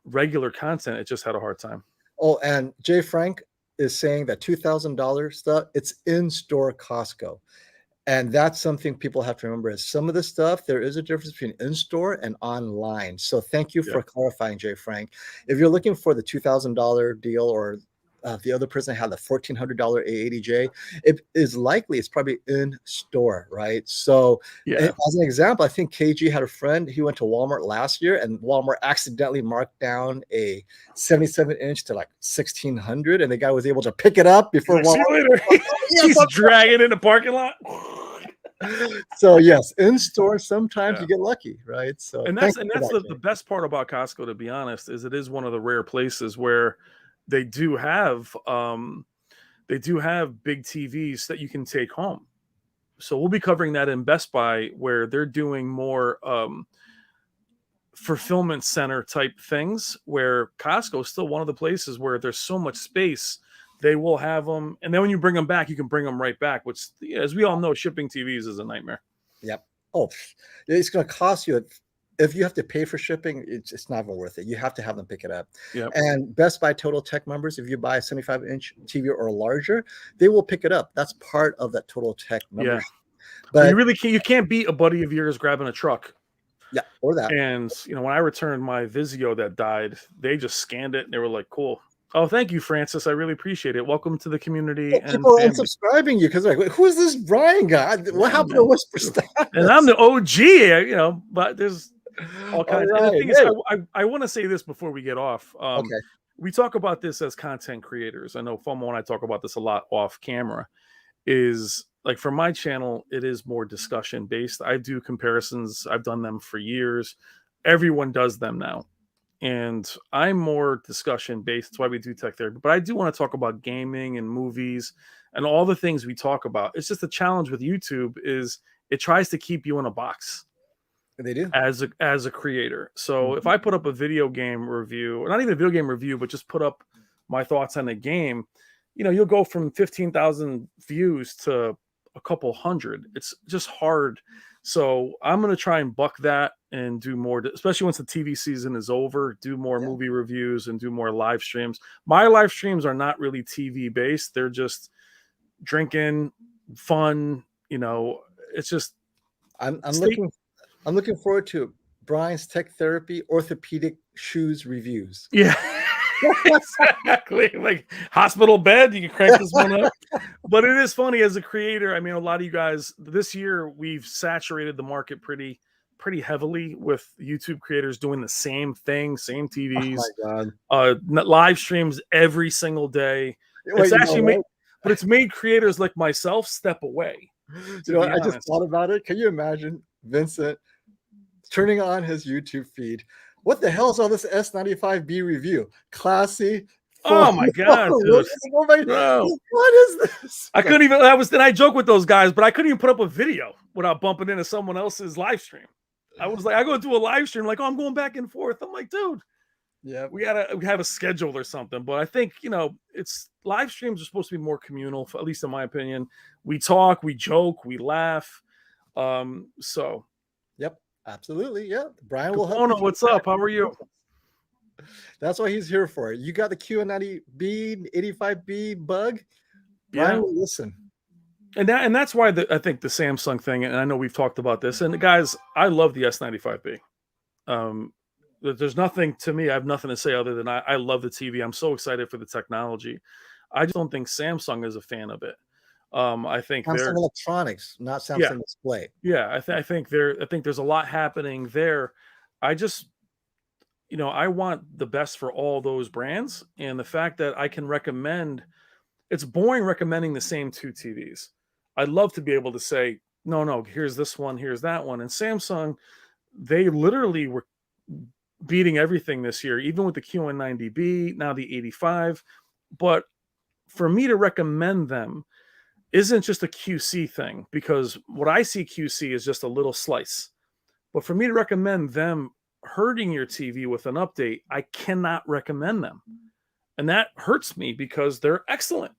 regular content, it just had a hard time. Oh, and Jay Frank is saying that $2,000 stuff, it's in-store Costco. And that's something people have to remember is some of the stuff, there is a difference between in-store and online. So thank you for clarifying, Jay Frank. If you're looking for the $2,000 deal or the other person had the $1,400 A80J, it is likely it's probably in store, right? So as an example, I think KG had a friend, he went to Walmart last year and Walmart accidentally marked down a 77-inch to like $1,600 and the guy was able to pick it up before Walmart. He's dragging in the parking lot. So yes, in store sometimes you get lucky, right? So that's the best part about Costco, to be honest, is it is one of the rare places where they do have big TVs that you can take home. So we'll be covering that in Best Buy, where they're doing more fulfillment center type things, where Costco is still one of the places where there's so much space they will have them. And then when you bring them back, you can bring them right back, which, as we all know, shipping TVs is a nightmare. Yep. Oh, it's going to cost you. If you have to pay for shipping, it's not even worth it. You have to have them pick it up. Yep. And Best Buy Total Tech members, if you buy a 75-inch TV or larger, they will pick it up. That's part of that Total Tech membership. Yeah. But you really can't beat a buddy of yours grabbing a truck. Yeah, or that. And when I returned my Vizio that died, they just scanned it and they were like, "Cool. Oh, thank you, Francis. I really appreciate it. Welcome to the community." Well, people are unsubscribing you because they're like, "Who is this Brian guy? What happened to Whisper Status?" And I'm the OG, but there's all kinds. Right. And the thing is, I want to say this before we get off. Okay. We talk about this as content creators. I know FOMO and I talk about this a lot off camera. Is like for my channel, it is more discussion based. I do comparisons. I've done them for years. Everyone does them now. And I'm more discussion based. That's why we do tech therapy. But I do want to talk about gaming and movies and all the things we talk about. It's just the challenge with YouTube is it tries to keep you in a box. They do. As a creator. So if I put up a video game review, or not even a video game review, but just put up my thoughts on a game, you'll go from 15,000 views to a couple hundred. It's just hard. So I'm going to try and buck that and do more, especially once the TV season is over, do more movie reviews and do more live streams. My live streams are not really TV based. They're just drinking, fun. It's just, I'm looking forward to Brian's Tech Therapy orthopedic shoes reviews. Yeah. Exactly. Like hospital bed, you can crank this one up. But it is funny as a creator. I mean, a lot of you guys this year we've saturated the market pretty heavily with YouTube creators doing the same thing, same TVs. Oh my God. Live streams every single day. It's actually but it's made creators like myself step away. I just thought about it. Can you imagine Vincent turning on his YouTube feed? What the hell is all this S95B review? Classy. Oh my God, dude. What is this? I couldn't even, then I joke with those guys, but I couldn't even put up a video without bumping into someone else's live stream. I was like, I go do a live stream, like, oh, I'm going back and forth. I'm like, dude, yeah, we have a schedule or something. But I think, it's live streams are supposed to be more communal, at least in my opinion. We talk, we joke, we laugh. So yep. Absolutely, yeah. Brian will help. Oh no, what's up? How are you? That's what he's here for. You got the QN90B 85B bug. Brian will listen. And that's why I think the Samsung thing. And I know we've talked about this. And guys, I love the S95B. There's nothing to me. I have nothing to say other than I love the TV. I'm so excited for the technology. I just don't think Samsung is a fan of it. I think Samsung Electronics, not Samsung Display. Yeah, I think there's a lot happening there. I just, I want the best for all those brands, and the fact that I can recommend, it's boring recommending the same two TVs. I'd love to be able to say, no, here's this one, here's that one. And Samsung, they literally were beating everything this year, even with the QN90B, now the 85. But for me to recommend them isn't just a QC thing, because what I see QC is just a little slice. But for me to recommend them hurting your TV with an update, I cannot recommend them. And that hurts me because they're excellent.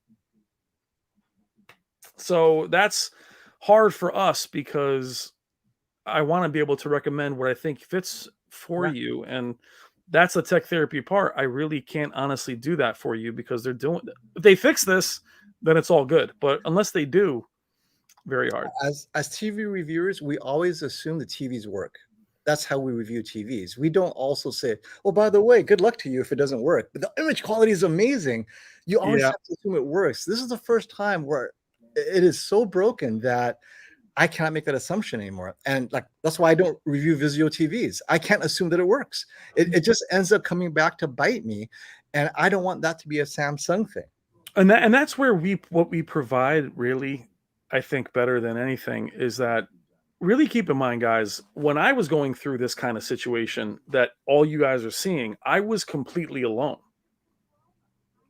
So that's hard for us because I want to be able to recommend what I think fits for you. And that's the tech therapy part. I really can't honestly do that for you because they're doing, if they fix this, then it's all good. But unless they do, very hard. As TV reviewers, we always assume the TVs work. That's how we review TVs. We don't also say, well, by the way, good luck to you if it doesn't work. But the image quality is amazing. You always have to assume it works. This is the first time where it is so broken that I cannot make that assumption anymore. And that's why I don't review Vizio TVs. I can't assume that it works. It just ends up coming back to bite me. And I don't want that to be a Samsung thing. And that's where what we provide really, I think, better than anything is that really keep in mind, guys, when I was going through this kind of situation that all you guys are seeing, I was completely alone.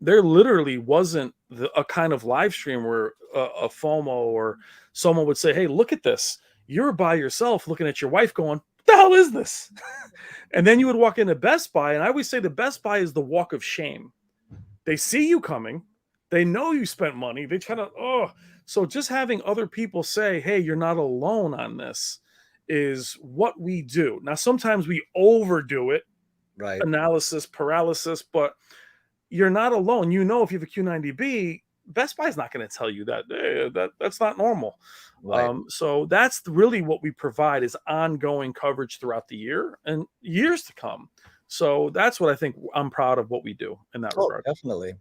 There literally wasn't a kind of live stream where a FOMO or someone would say, hey, look at this. You're by yourself looking at your wife going, what the hell is this? And then you would walk into Best Buy. And I always say the Best Buy is the walk of shame. They see you coming. They know you spent money. They try to, oh, so just having other people say, hey, you're not alone on this is what we do. Now, sometimes we overdo it, Right. analysis paralysis, but you're not alone. You know, if you have a Q90B, Best Buy's not going to tell you that, that's not normal. Right. So that's really what we provide is ongoing coverage throughout the year and years to come. So that's what I think I'm proud of what we do in that Oh, regard. definitely.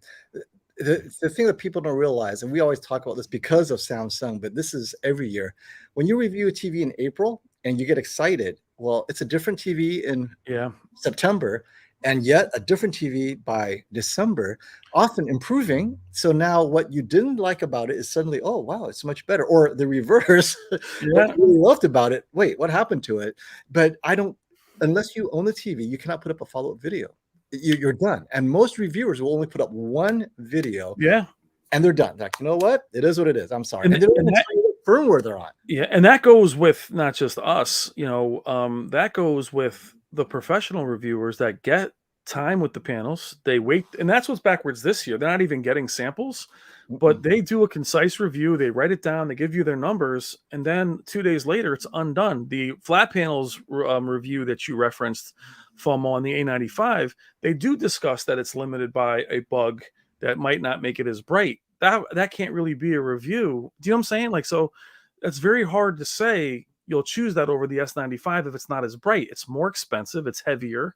The thing that people don't realize, and we always talk about this because of Samsung, but this is every year. When you review a TV in April and you get excited, well, it's a different TV in Yeah. September, and yet a different TV by December, often improving. So now what you didn't like about it is suddenly, oh, wow, it's much better. Or the reverse, what Yeah. you really loved about it, wait, what happened to it? But I don't, unless you own the TV, you cannot put up a follow-up video. You're done. And most reviewers will only put up one video Yeah. and they're done. Like, you know what? It is what it is. I'm sorry. And, And they don't and even that, tell you what firmware they're on. yeah, and that goes with not just us, that goes with the professional reviewers that get time with the panels. They wait, and that's what's backwards this year. They're not even getting samples, but they do a concise review. They write it down, they give you their numbers, and then 2 days later, it's undone. The flat panels review that you referenced, FOMO on the A95, they do discuss that it's limited by a bug that might not make it as bright. That can't really be a review. Do you know what I'm saying? Like, so it's very hard to say you'll choose that over the S95 if it's not as bright. It's more expensive, it's heavier.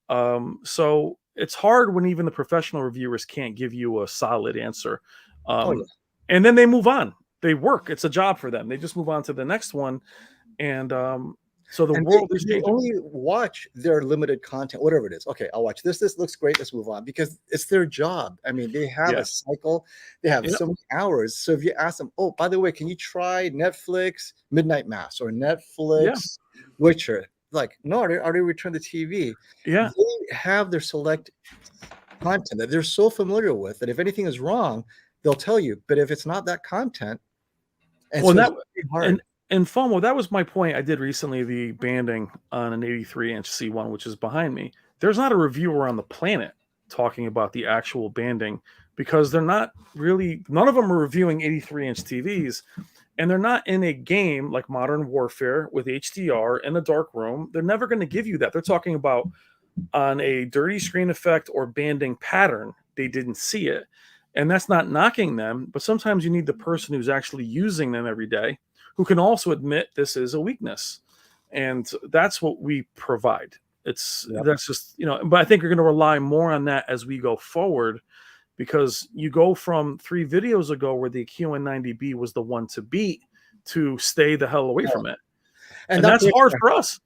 So it's hard when even the professional reviewers can't give you a solid answer. Oh, yeah. And then they move on. They work. It's a job for them. They just move on to the next one. And so the And world is they changing. only watch their limited content, whatever it is. Okay, I'll watch this. This looks great. Let's move on because it's their job. I mean, they have Yeah. a cycle. They have Yep. so many hours. So if you ask them, oh, by the way, can you try Netflix Midnight Mass or Netflix Witcher? Like, no, I already returned the TV. Yeah. They have their select content that they're so familiar with that if anything is wrong, they'll tell you. But if it's not that content, and Well, so that it's very hard. and FOMO, that was my point. I did recently the banding on an 83-inch C1, which is behind me. There's not a reviewer on the planet talking about the actual banding because they're not really, none of them are reviewing 83-inch TVs, and they're not in a game like Modern Warfare with HDR in a dark room. They're never going to give you that. They're talking about on a dirty screen effect or banding pattern. They didn't see it. And that's not knocking them, but sometimes you need the person who's actually using them every day who can also admit this is a weakness. And that's what we provide. That's just, but I think you're going to rely more on that as we go forward because you go from 3 videos ago where the QN90B was the one to beat to stay the hell away from it. And that's hard for us.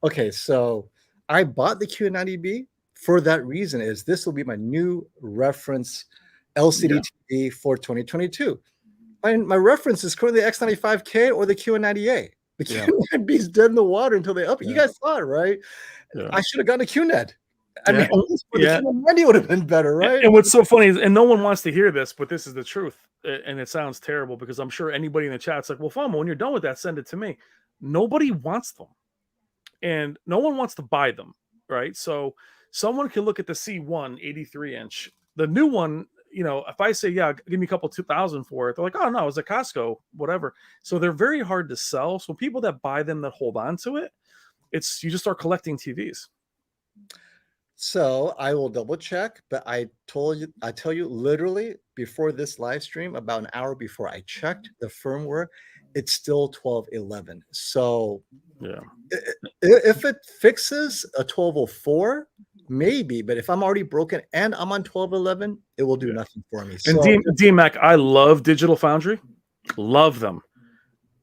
Okay, so I bought the QN90B for that reason is this will be my new reference LCD TV for 2022. My reference is currently X95K or the QN90A. The QN90B is dead in the water until they up it. You guys saw it, right? I should have gotten a QNED. I mean, the QN90 would have been better, right? And what's so funny is, and no one wants to hear this, but this is the truth. And it sounds terrible because I'm sure anybody in the chat's like, well, FOMO, when you're done with that, send it to me. Nobody wants them. And no one wants to buy them, right? So someone can look at the C1 83-inch. The new one, if I say, yeah, give me a couple 2,000 for it, they're like, oh, no, it was a Costco, whatever. So they're very hard to sell. So people that buy them, that hold on to it, you just start collecting TVs. So I will double check, but I tell you literally before this live stream, about an hour before I checked the firmware, it's still 12.11. So if it fixes a 12.04, maybe, but if I'm already broken and I'm on 12.11, it will do nothing for me. And DMAC, I love Digital Foundry, love them.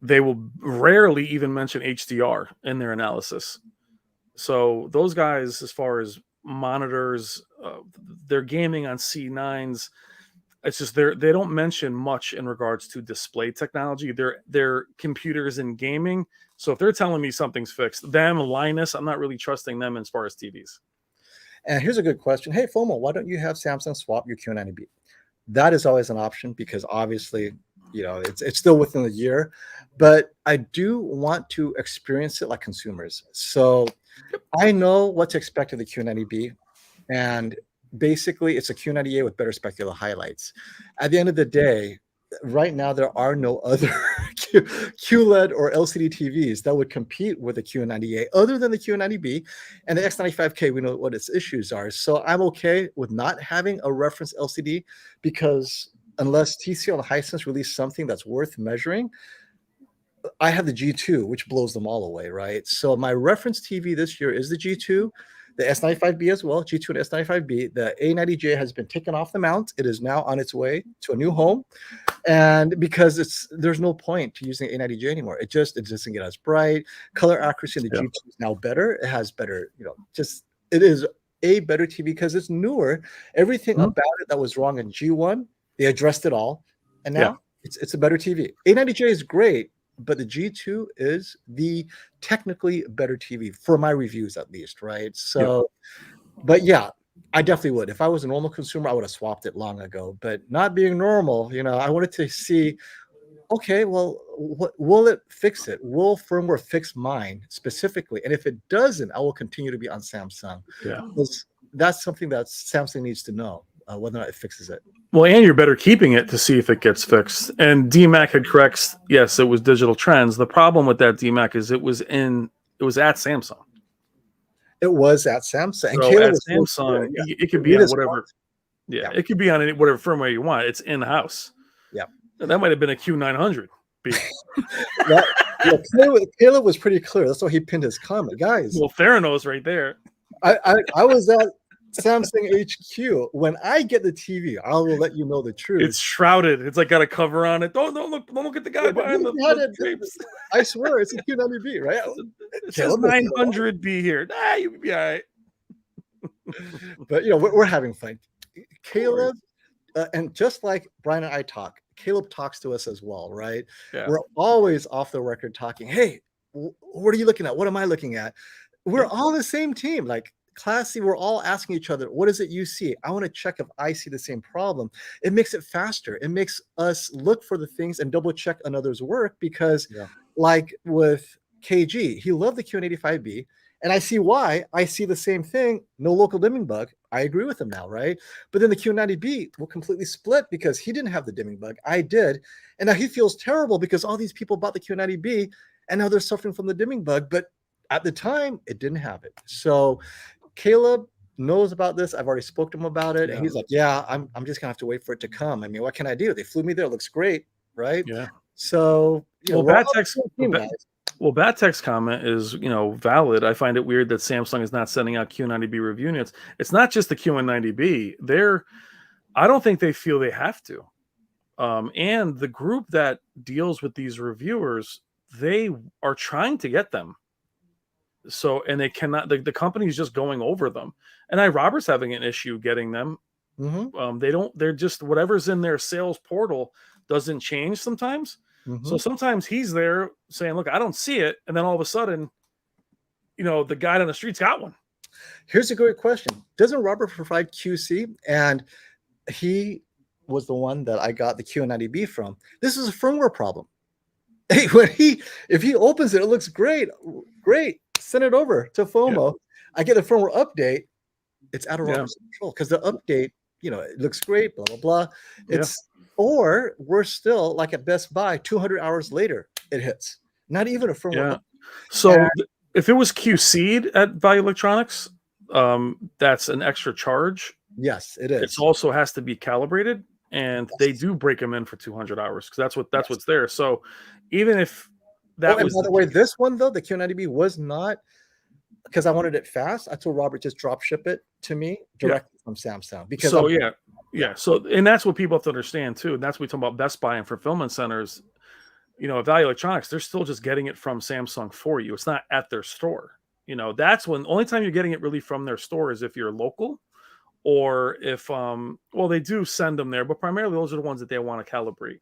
They will rarely even mention HDR in their analysis. So those guys, as far as monitors, they're gaming on C9s. It's just they don't mention much in regards to display technology. They're computers and gaming. So if they're telling me something's fixed, them, Linus, I'm not really trusting them as far as TVs. And here's a good question. Hey, FOMO, why don't you have Samsung swap your QN90B? That is always an option because obviously, it's still within the year, but I do want to experience it like consumers. So I know what to expect of the QN90B, and basically it's a Q90A with better specular highlights. At the end of the day, right now there are no other QLED or LCD TVs that would compete with the QN90A other than the QN90B and the X95K. We know what its issues are. So I'm okay with not having a reference LCD because unless TCL and Hisense release something that's worth measuring, I have the G2, which blows them all away, right? So my reference TV this year is the G2, the S95B as well, G2 and S95B. The A90J has been taken off the mount. It is now on its way to a new home. And because there's no point to using A90J anymore. It doesn't get as bright. Color accuracy in the G2 is now better. It has better, it is a better TV because it's newer. Everything about it that was wrong in G1, they addressed it all. And now it's a better TV. A90J is great, but the G2 is the technically better TV for my reviews, at least, right? So, but yeah, I definitely would. If I was a normal consumer, I would have swapped it long ago. But not being normal, I wanted to see, okay, well, what will it fix it? Will firmware fix mine specifically? And if it doesn't, I will continue to be on Samsung. Yeah, that's something that Samsung needs to know, whether or not it fixes it. Well, and you're better keeping it to see if it gets fixed. And DMAC had corrects. Yes, it was Digital Trends. The problem with that DMAC is it was at Samsung. It was at Samsung. So at Samsung, it could be on whatever. It could be on whatever firmware you want. It's in house. Yeah, that might have been a Q900B. Caleb was pretty clear. That's why he pinned his comment, guys. Well, Theranos right there. I was at Samsung HQ. When I get the TV, I will let you know the truth. It's shrouded. It's like got a cover on it. Don't look at the guy behind the drapes. I swear, it's a Q90B, right? It says 900B here. Nah, you'll be all right. But we're having fun. Caleb, and just like Brian and I talk, Caleb talks to us as well, right? Yeah. We're always off the record talking. Hey, what are you looking at? What am I looking at? We're all the same team. Like, classy, we're all asking each other, what is it you see? I want to check if I see the same problem. It makes it faster. It makes us look for the things and double check another's work because like with KG, he loved the QN85B and I see why. I see the same thing. No local dimming bug. I agree with him now, right? But then the QN90B will completely split because he didn't have the dimming bug. I did. And now he feels terrible because all these people bought the QN90B and now they're suffering from the dimming bug. But at the time, it didn't have it. So Caleb knows about this. I've already spoke to him about it. And he's like, yeah, I'm just going to have to wait for it to come. I mean, what can I do? They flew me there. It looks great, right? Yeah. So, Batek's comment is, valid. I find it weird that Samsung is not sending out Q90B review units. It's not just the QN90B. I don't think they feel they have to. And the group that deals with these reviewers, they are trying to get them. So, and they cannot, the company's just going over them. And Robert's having an issue getting them. They're just, whatever's in their sales portal doesn't change sometimes. So sometimes he's there saying, look, I don't see it. And then all of a sudden, the guy on the street's got one. Here's a great question. Doesn't Robert provide QC? And he was the one that I got the QN90B from. This is a firmware problem. Hey, if he opens it, it looks great. Send it over to FOMO. I get a firmware update. It's out of Robert's control because the update, it looks great, blah, blah, blah. Or we're still like at Best Buy, 200 hours later, it hits. Not even a firmware. So if it was QC'd at Value Electronics, that's an extra charge. Yes, it is. It also has to be calibrated, and they do break them in for 200 hours because that's what's there. So even if that was, by the way, this one though, the Q90B was not, because I wanted it fast. I told Robert just drop ship it to me directly from Samsung. Because so and that's what people have to understand too. And that's what we talk about Best Buy and fulfillment centers. At Value Electronics, they're still just getting it from Samsung for you. It's not at their store. That's when only time you're getting it really from their store is if you're local, or if they do send them there, but primarily those are the ones that they want to calibrate.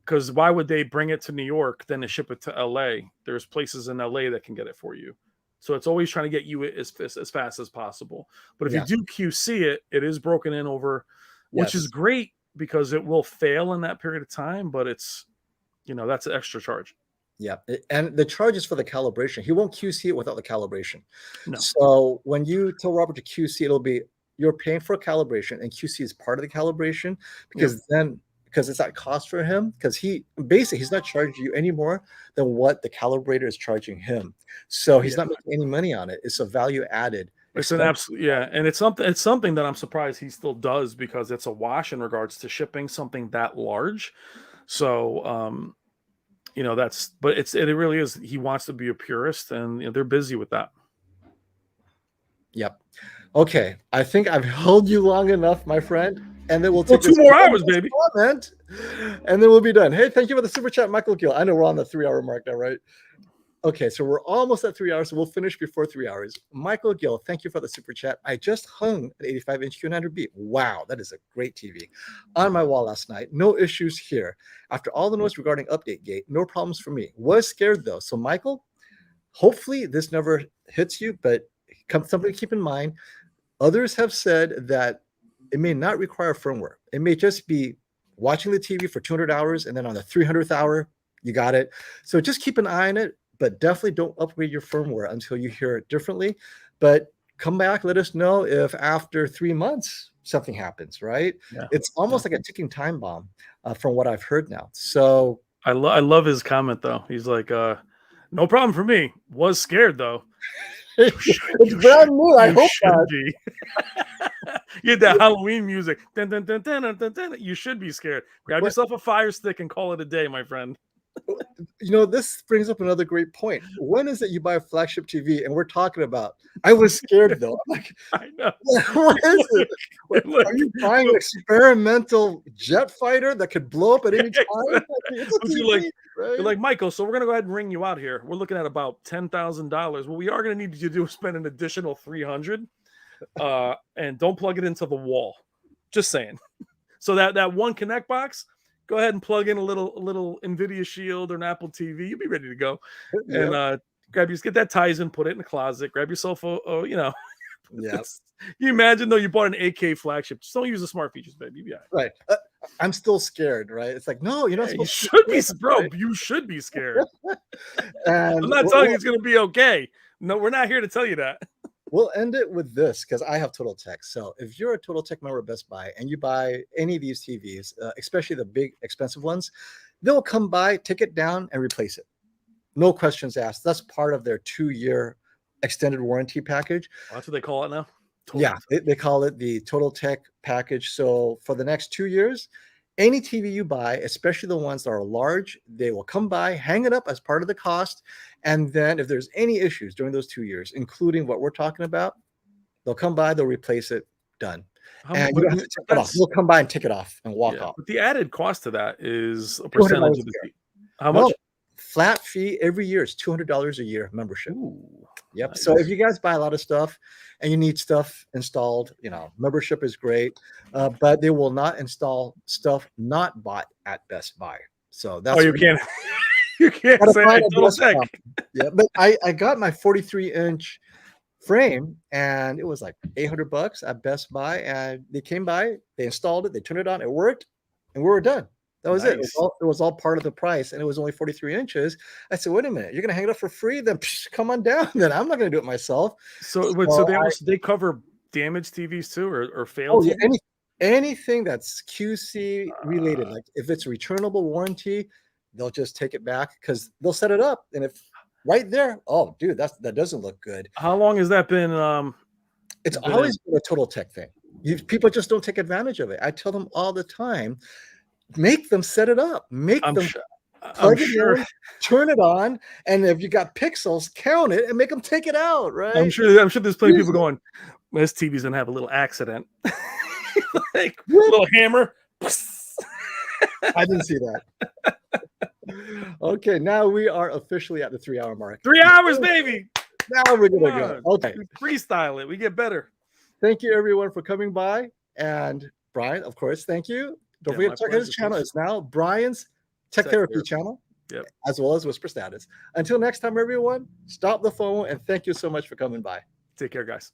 Because why would they bring it to New York, then they ship it to LA? There's places in LA that can get it for you. So it's always trying to get you as fast as possible. But if you do QC it, it is broken in over, which is great because it will fail in that period of time, but it's, that's an extra charge. Yeah. And the charge is for the calibration. He won't QC it without the calibration. No. So when you tell Robert to QC, it'll be you're paying for a calibration, and QC is part of the calibration, because because it's at cost for him, because he's not charging you any more than what the calibrator is charging him. So he's not making any money on it. It's a value added. It's an absolute, and it's something that I'm surprised he still does, because it's a wash in regards to shipping something that large. So but it really is, he wants to be a purist, and they're busy with that. Yep. Okay, I think I've held you long enough, my friend, and then we'll take 2 more hours, baby. Comment, and then we'll be done. Hey, thank you for the super chat, Michael Gill. I know we're on the 3-hour mark now, right? Okay, so we're almost at 3 hours, so we'll finish before 3 hours. Michael Gill, thank you for the super chat. I just hung an 85-inch QN90B. Wow, that is a great TV on my wall last night. No issues here. After all the noise regarding update gate, no problems for me. Was scared though. So Michael, hopefully this never hits you, but something to keep in mind. Others have said that it may not require firmware. It may just be watching the TV for 200 hours, and then on the 300th hour, you got it. So just keep an eye on it, but definitely don't upgrade your firmware until you hear it differently. But come back, let us know if after 3 months something happens, right? Yeah. It's almost like a ticking time bomb from what I've heard now. So I love his comment though. He's like, no problem for me. Was scared though. It's brand new. I hope not. You had that Halloween music. Dun, dun, dun, dun, dun, dun, dun. You should be scared. Grab yourself a fire stick and call it a day, my friend. This brings up another great point. When is it you buy a flagship TV and we're talking about, I was scared though? I'm like, I know. What is it? Are you buying an experimental jet fighter that could blow up at any time? It's a TV, you're like, Michael, so we're going to go ahead and ring you out here. We're looking at about $10,000. What we are going to need you to do is spend an additional $300, and don't plug it into the wall. Just saying. So that one Connect box, go ahead and plug in a little NVIDIA Shield or an Apple TV. You'll be ready to go. And get that Tizen, put it in the closet. Grab yourself Yeah. You imagine though, you bought an 8K flagship. Just don't use the smart features, baby. Yeah. Right. I'm still scared, right? It's like, no, you're not supposed to. You should be, bro. Right? You should be scared. And I'm not telling you it's going to be okay. No, we're not here to tell you that. We'll end it with this, because I have Total Tech. So if you're a Total Tech member of Best Buy and you buy any of these TVs, especially the big expensive ones, they'll come by, take it down, and replace it. No questions asked. That's part of their 2-year extended warranty package. That's what they call it now? They call it the Total Tech package. So for the next 2 years, any TV you buy, especially the ones that are large, they will come by, hang it up as part of the cost. And then if there's any issues during those 2 years, including what we're talking about, they'll come by, they'll replace it, done. And you don't have to take it off. They'll come by and take it off and walk off. But the added cost to that is a percentage of the fee. How much? Flat fee every year is $200 a year membership. Ooh, yep. Nice. So if you guys buy a lot of stuff and you need stuff installed, membership is great, but they will not install stuff not bought at Best Buy. So that's you can't you can't say Total Tech. Yeah, but I got my 43-inch frame and it was like $800 at Best Buy, and they came by, they installed it, they turned it on, it worked, and we were done. That was it. It was all part of the price, and it was only 43 inches. I said, wait a minute, you're going to hang it up for free? Then come on down. Then I'm not going to do it myself. So they cover damaged TVs too, or failed TVs? Yeah, anything that's QC related, like if it's returnable warranty, they'll just take it back because they'll set it up. And if right there, oh, dude, that doesn't look good. How long has that been? It's always been a Total Tech thing. People just don't take advantage of it. I tell them all the time, make them set it up. Plug it in, turn it on, and if you got pixels, count it and make them take it out. Right? I'm sure there's plenty of people going, this TV's gonna have a little accident, like little hammer. I didn't see that. Okay, now we are officially at the 3-hour mark. 3 hours, baby. Now we're gonna go. Okay, freestyle it. We get better. Thank you, everyone, for coming by, and Brian, of course, thank you. Don't forget to check out his channel. It's now Brian's Tech Therapy channel, as well as Whisper Status. Until next time, everyone, stop the phone, and thank you so much for coming by. Take care, guys.